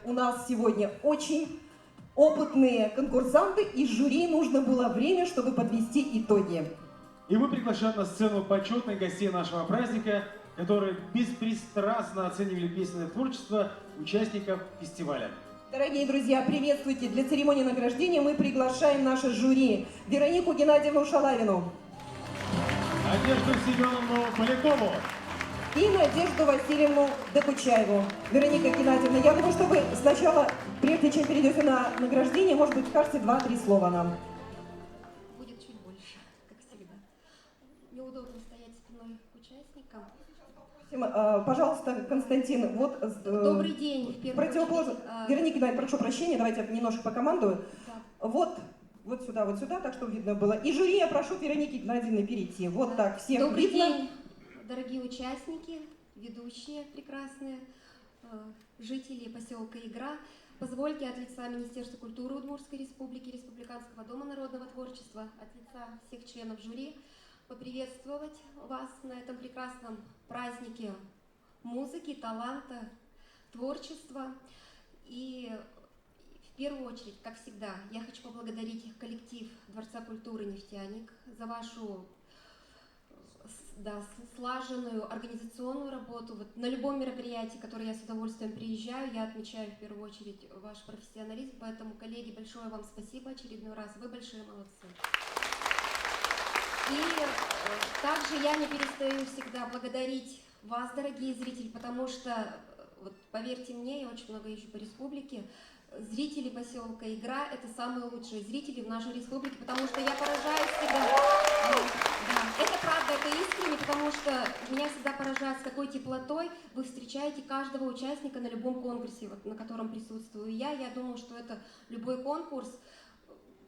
Speaker 2: у нас сегодня, очень опытные конкурсанты, и жюри нужно было время, чтобы подвести итоги.
Speaker 1: И мы приглашаем на сцену почетных гостей нашего праздника, которые беспристрастно оценивали песенное творчество участников фестиваля.
Speaker 2: Дорогие друзья, приветствуйте! Для церемонии награждения мы приглашаем наше жюри Веронику Геннадьевну Шалавину,
Speaker 1: Надежду Семеновну Полякову
Speaker 2: и Надежду Васильевну Докучаеву. Вероника Геннадьевна, я думаю, что вы сначала, прежде чем перейдете на награждение, может быть, скажете 2-3 слова нам.
Speaker 19: Будет чуть больше, как всегда. Неудобно стоять спиной к участникам.
Speaker 2: Пожалуйста, Константин, вот
Speaker 19: Добрый день. В первую
Speaker 2: противоположно.
Speaker 19: очередь,
Speaker 2: Вероника Геннадьевна, прошу прощения, давайте я немножко покомандую.
Speaker 19: Да.
Speaker 2: Вот сюда, так чтобы видно было. И жюри я прошу Вероники Геннадьевны перейти. Вот так, всех
Speaker 19: Добрый
Speaker 2: видно.
Speaker 19: день, дорогие участники, ведущие прекрасные, жители поселка Игра. Позвольте от лица Министерства культуры Удмуртской Республики, Республиканского дома народного творчества, от лица всех членов жюри поприветствовать вас на этом прекрасном празднике музыки, таланта, творчества. И в первую очередь, как всегда, я хочу поблагодарить коллектив Дворца культуры «Нефтяник» за вашу слаженную организационную работу. Вот на любом мероприятии, которое я с удовольствием приезжаю, я отмечаю в первую очередь ваш профессионализм. Поэтому, коллеги, большое вам спасибо очередной раз. Вы большие молодцы. И также я не перестаю всегда благодарить вас, дорогие зрители, потому что, вот, поверьте мне, я очень много езжу по республике, зрители поселка Игра — это самые лучшие зрители в нашей республике, потому что я поражаюсь всегда. Да, это правда, это искренне, потому что меня всегда поражает, с какой теплотой вы встречаете каждого участника на любом конкурсе, вот, на котором присутствую я. Я думаю, что это любой конкурс,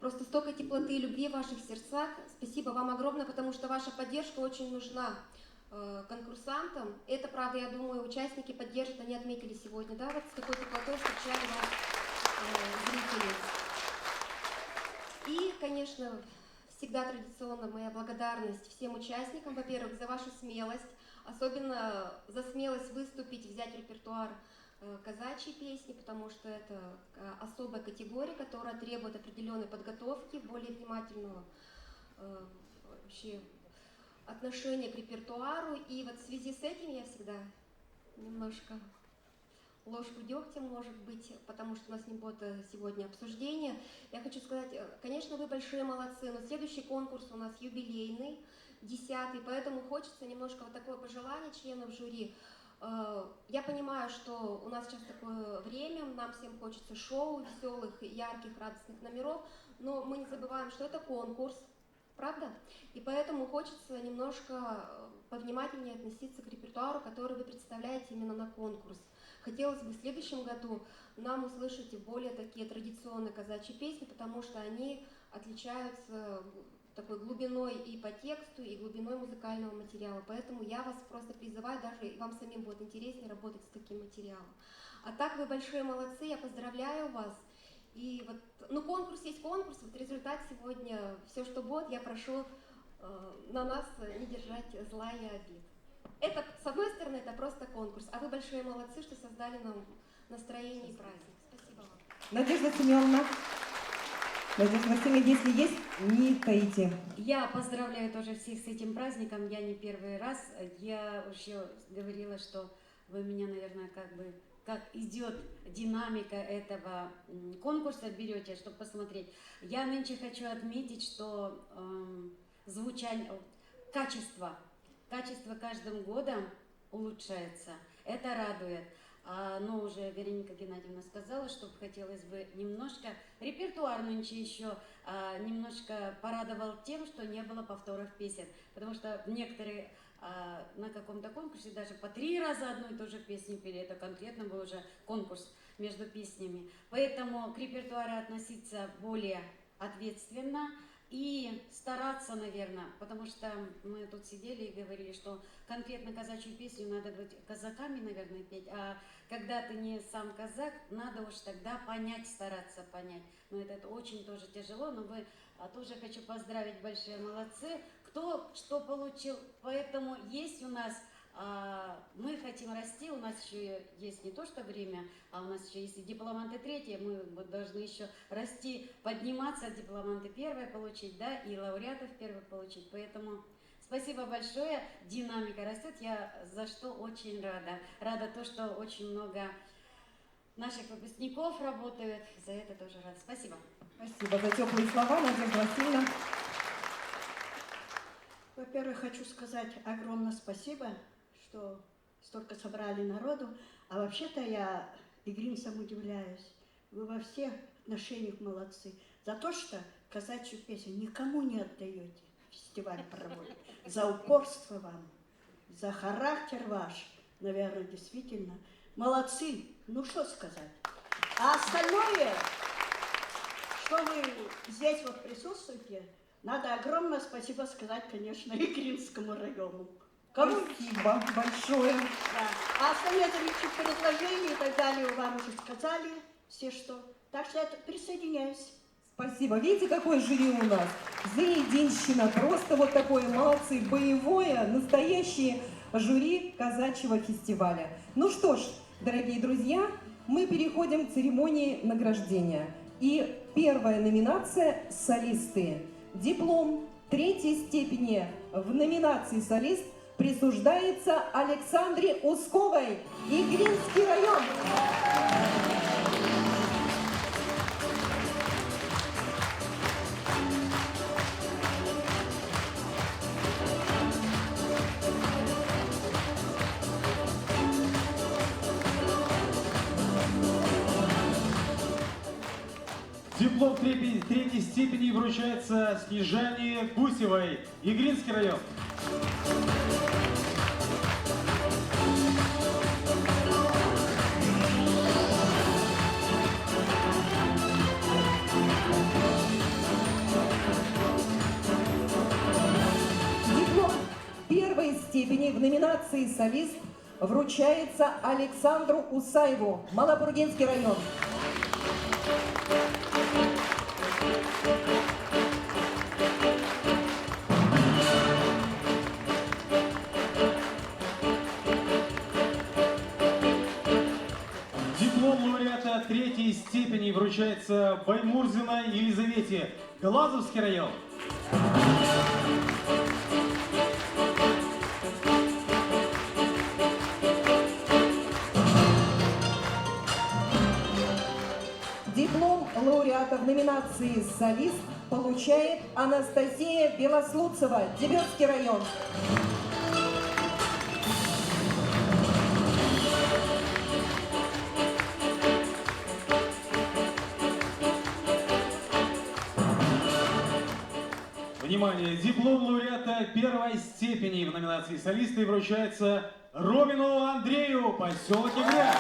Speaker 19: просто столько теплоты и любви в ваших сердцах. Спасибо вам огромное, потому что ваша поддержка очень нужна конкурсантам. Это, правда, я думаю, участники поддержат, они отметили сегодня, да, вот с какой теплотой встречали вас зрители. И, конечно, всегда традиционно моя благодарность всем участникам, во-первых, за вашу смелость, особенно за смелость выступить, взять репертуар казачьей песни, потому что это особая категория, которая требует определенной подготовки, более внимательного вообще отношения к репертуару. И вот в связи с этим я всегда немножко ложку дегтя, может быть, потому что у нас не будет сегодня обсуждения. Я хочу сказать, конечно, вы большие молодцы, но следующий конкурс у нас юбилейный, 10-й, поэтому хочется немножко вот такое пожелание членов жюри. Я понимаю, что у нас сейчас такое время, нам всем хочется шоу, веселых, ярких, радостных номеров, но мы не забываем, что это конкурс, правда? И поэтому хочется немножко повнимательнее относиться к репертуару, который вы представляете именно на конкурс. Хотелось бы в следующем году нам услышать более такие традиционные казачьи песни, потому что они отличаются такой глубиной и по тексту, и глубиной музыкального материала. Поэтому я вас просто призываю, даже и вам самим будет интереснее работать с таким материалом. А так вы большие молодцы, я поздравляю вас. И вот, ну, конкурс есть конкурс, вот результат сегодня, все, что будет, я прошу на нас не держать зла и обид. Это, с одной стороны, это просто конкурс, а вы большие молодцы, что создали нам настроение и праздник. Спасибо вам.
Speaker 2: Надежда Семеновна. Надежда Васильевна, если есть, не таите.
Speaker 21: Я поздравляю тоже всех с этим праздником. Я не первый раз. Я уже говорила, что вы меня, наверное, как идет динамика этого конкурса берете, чтобы посмотреть. Я нынче хочу отметить, что звучание, качество каждым годом улучшается. Это радует. Но уже Вероника Геннадьевна сказала, что хотелось бы немножко, репертуар нынче еще немножко порадовал тем, что не было повторов песен. Потому что некоторые на каком-то конкурсе даже по 3 раза одну и ту же песню пели. Это конкретно был уже конкурс между песнями. Поэтому к репертуару относиться более ответственно и стараться, наверное, потому что мы тут сидели и говорили, что конкретно казачью песню надо быть казаками, наверное, петь, а когда ты не сам казак, надо уж тогда понять, стараться понять. Но это очень тоже тяжело, но вы тоже хочу поздравить, большие молодцы. Кто что получил, поэтому есть у нас, мы хотим расти, у нас еще есть не то что время, а у нас еще есть и дипломанты третьи, мы должны еще расти, подниматься, дипломанты первые получить, да, и лауреатов первых получить, поэтому спасибо большое, динамика растет, я за что очень рада. Рада то, что очень много наших выпускников работают, за это тоже рада. Спасибо.
Speaker 2: Спасибо за теплые слова, Надежда Васильевна.
Speaker 13: Во-первых, хочу сказать огромное спасибо, что столько собрали народу. А вообще-то я игринцам удивляюсь. Вы во всех отношениях молодцы. За то, что казачью песню никому не отдаете, фестиваль проводит. За упорство вам, за характер ваш. Наверное, действительно. Молодцы. Ну, что сказать. А остальное, что вы здесь вот присутствуете, надо огромное спасибо сказать, конечно, Игринскому району.
Speaker 2: Спасибо большое.
Speaker 13: Да. А остальные предложения и так далее вам уже сказали все, что. Так что я присоединяюсь.
Speaker 2: Спасибо. Видите, какое жюри у нас? Заединщина. Просто вот такое, молодцы, боевое, настоящее жюри казачьего фестиваля. Ну что ж, дорогие друзья, мы переходим к церемонии награждения. И первая номинация – солисты. Диплом 3-й степени в номинации «Солист» присуждается Александре Усковой, Игринский район.
Speaker 1: Диплом 3-й степени вручается Снежане Гусевой, Игринский район.
Speaker 2: степени в номинации «Солист» вручается Александру Усаеву, Малобургинский район.
Speaker 1: Диплом лауреата третьей степени вручается Баймурзиной Елизавете, Глазовский район.
Speaker 2: Диплом лауреата в номинации «Солист» получает Анастасия Белослуцева, Дебёцкий район.
Speaker 1: Внимание! Диплом лауреата первой степени в номинации «Солисты» вручается Ромину Андрею, поселок Игра.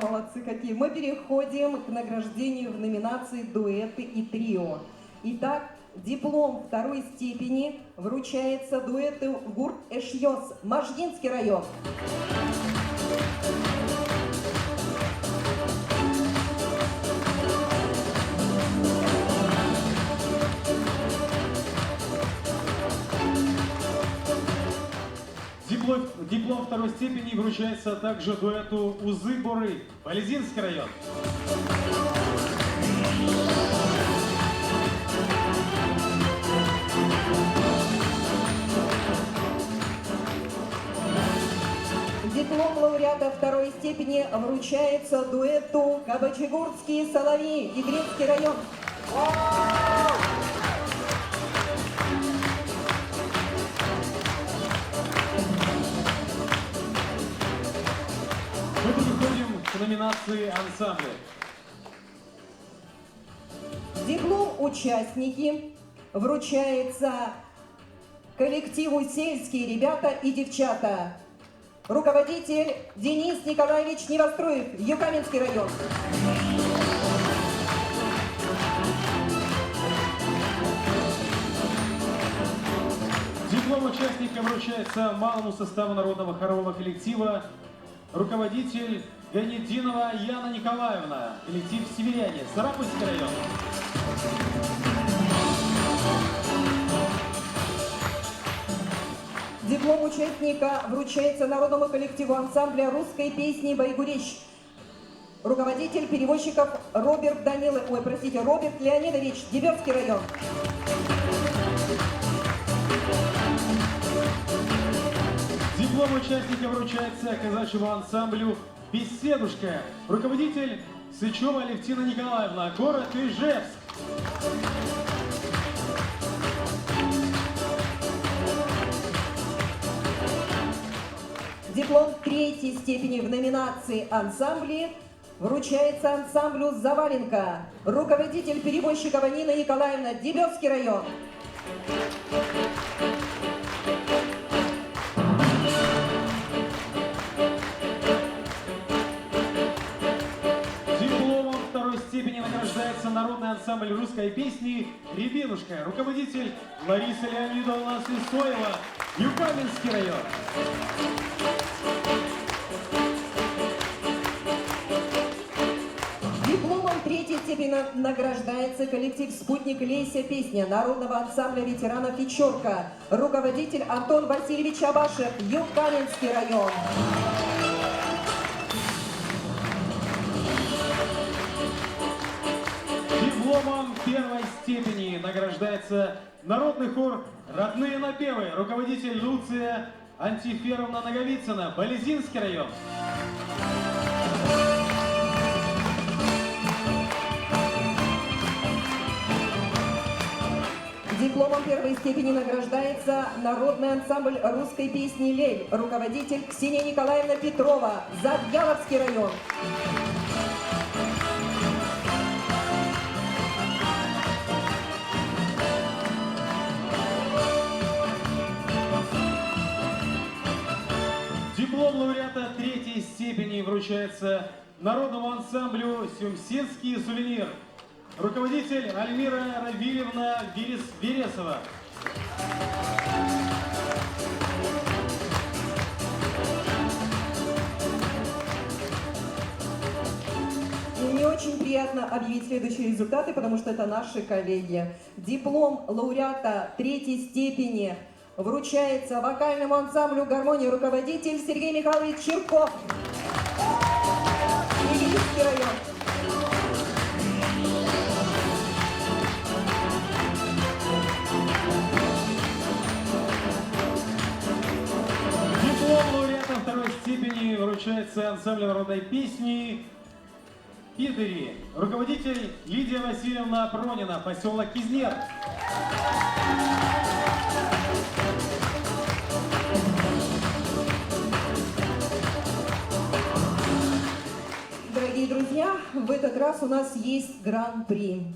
Speaker 2: Молодцы какие. Мы переходим к награждению в номинации «Дуэты и трио». Итак, диплом второй степени вручается дуэту «Гурт Эшьёс», Можгинский район.
Speaker 1: Диплом второй степени вручается также дуэту Узы-Буры, Полезинский район.
Speaker 2: Диплом лауреата второй степени вручается дуэту Кабачегурские соловьи, Игринский район.
Speaker 1: Мы переходим к номинации ансамбля.
Speaker 2: Диплом участники вручается коллективу «Сельские ребята и девчата». Руководитель Денис Николаевич Невостроев, Юкаменский район.
Speaker 1: Диплом участника вручается малому составу народного хорового коллектива, руководитель Ганединова Яна Николаевна, коллектив «Северяне», Сарапульский район.
Speaker 2: Диплом участника вручается народному коллективу ансамбля русской песни «Байгурещ». Руководитель перевозчиков Роберт Леонидович, Дебёцкий район.
Speaker 1: Диплом участника вручается казачьему ансамблю «Беседушка». Руководитель Сычева Алевтина Николаевна, город Ижевск.
Speaker 2: Диплом третьей степени в номинации «Ансамбли» вручается ансамблю «Заваленка». Руководитель перевозчикова Нина Николаевна, Дебёцкий район.
Speaker 1: Дипломом второй степени награждается народный ансамбль русской песни «Рябинушка». Руководитель Лариса Леонидовна Сысоева, Юкаменский район.
Speaker 2: Дипломом третьей степени награждается коллектив «Спутник Лейся песня» народного ансамбля ветеранов «Вечерка». Руководитель Антон Васильевич Абашев, Юкаменский район.
Speaker 1: Дипломом первой степени награждается народный хор «Родные напевы», руководитель Луция Антиферовна Наговицына, Болезинский район.
Speaker 2: Дипломом первой степени награждается народный ансамбль русской песни «Лель», руководитель Ксения Николаевна Петрова, Завьяловский район.
Speaker 1: Диплом лауреата третьей степени вручается народному ансамблю «Сюмсинский сувенир». Руководитель Альмира Равильевна Вересова.
Speaker 2: И мне очень приятно объявить следующие результаты, потому что это наши коллеги. Диплом лауреата третьей степени вручается вокальному ансамблю «Гармония», руководитель Сергей Михайлович Чирков. Ильинский район.
Speaker 1: Диплом лауреата второй степени вручается ансамблю народной песни «Пидори». Руководитель Лидия Васильевна Пронина, поселок Кизнер.
Speaker 2: Дорогие друзья, в этот раз у нас есть гран-при.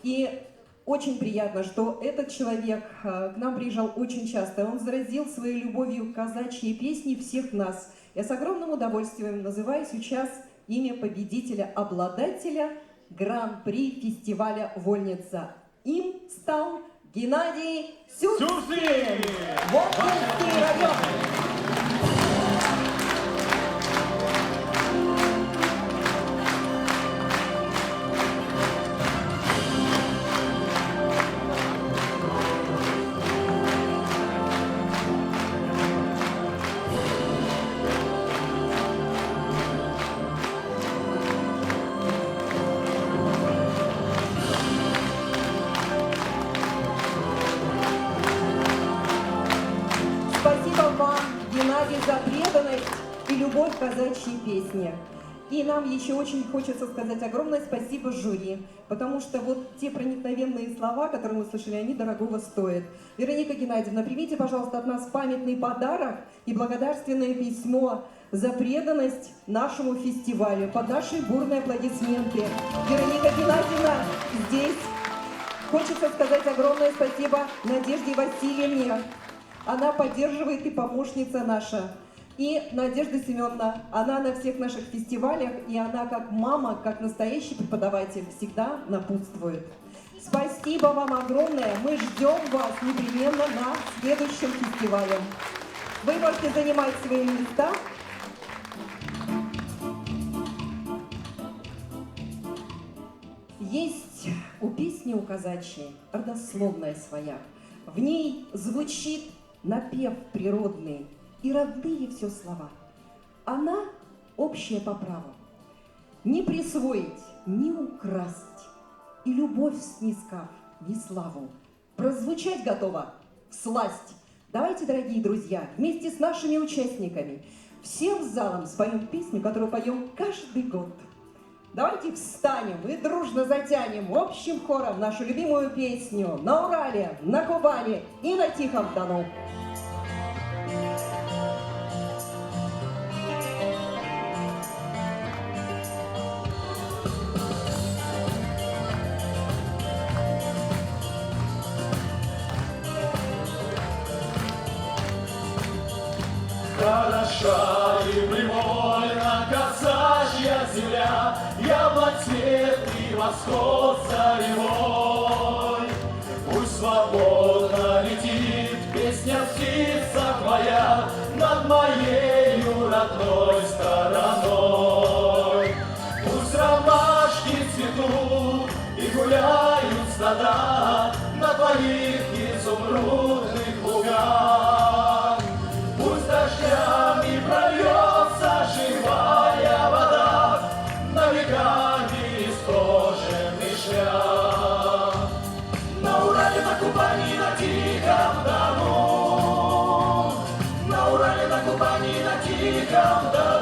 Speaker 2: И очень приятно, что этот человек к нам приезжал очень часто. Он заразил своей любовью казачьи песни всех нас. Я с огромным удовольствием называю сейчас имя победителя, обладателя гран-при фестиваля «Вольница». Им стал Геннадий Сюрский. Воткинский район. За преданность и любовь к казачьей песне. И нам еще очень хочется сказать огромное спасибо жюри, потому что вот те проникновенные слова, которые мы слышали, они дорогого стоят. Вероника Геннадьевна, примите, пожалуйста, от нас памятный подарок и благодарственное письмо за преданность нашему фестивалю. Под наши бурные аплодисменты. Вероника Геннадьевна здесь. Хочется сказать огромное спасибо Надежде Васильевне. Она поддерживает и помощница наша. И Надежда Семеновна, она на всех наших фестивалях, и она как мама, как настоящий преподаватель всегда напутствует. Спасибо вам огромное. Мы ждем вас непременно на следующем фестивале. Вы можете занимать свои места. Есть у песни у казачьей родословная своя. В ней звучит напев природный и родные все слова. Она общая по праву. Не присвоить, не украсть, и любовь снискав, не славу. Прозвучать готова всласть. Давайте, дорогие друзья, вместе с нашими участниками всем залом споем песню, которую поем каждый год. Давайте встанем и дружно затянем общим хором нашу любимую песню на Урале, на Кубани и на Тихом Дону.
Speaker 16: Хороша и привольна казачья земля, яблоцветный восход заревой. Пусть свободно летит песня птица моя над моею родной стороной. Пусть ромашки цветут и гуляют стада на твоих изумрудных лугах. Пусть дождями прольется живая вода на веками истоженный шлях. На Урале, на Кубани, на Тихом Дону, на Урале, на Кубани, на Тихом Дону.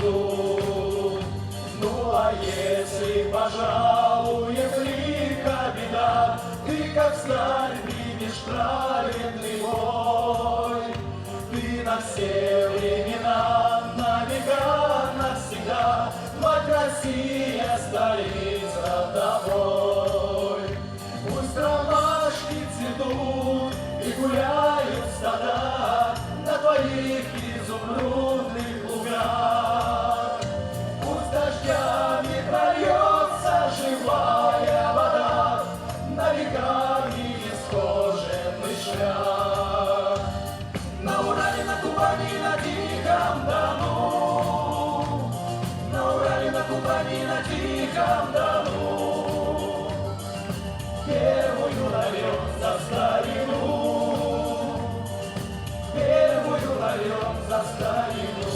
Speaker 15: году. Ну а если пожалует лиха беда, ты как сталь примешь праведный бой. Ты на все времена, на века, навсегда, мать Россия, столица тобой. Пусть ромашки цветут и гуляют стада на твоих изумрудных лугах. Пусть дождями прольется живая вода на веками исхоженный шлях. На Урале, на Кубани, на Тихом Дону, на Урале, на Кубани, на Тихом Дону, первую ловем за старину, первую ловем за старину.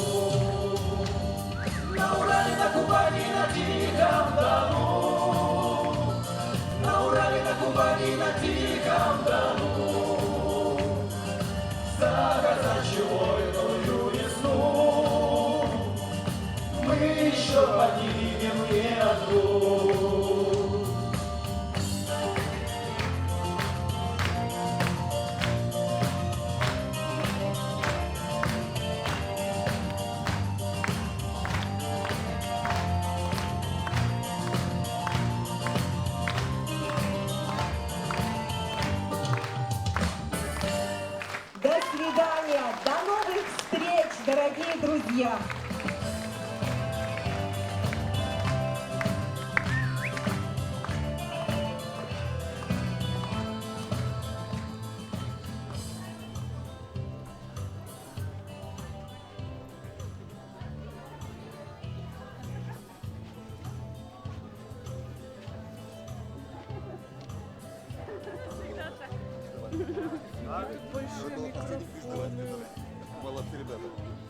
Speaker 15: На Урале, на Кубани, на Тихом Дону, на Урале, на Кубани, на Тихом Дону, за казачью войную весну мы еще поднимем не одну.
Speaker 2: До свидания, до новых встреч, дорогие друзья!
Speaker 4: Молодцы, ребята.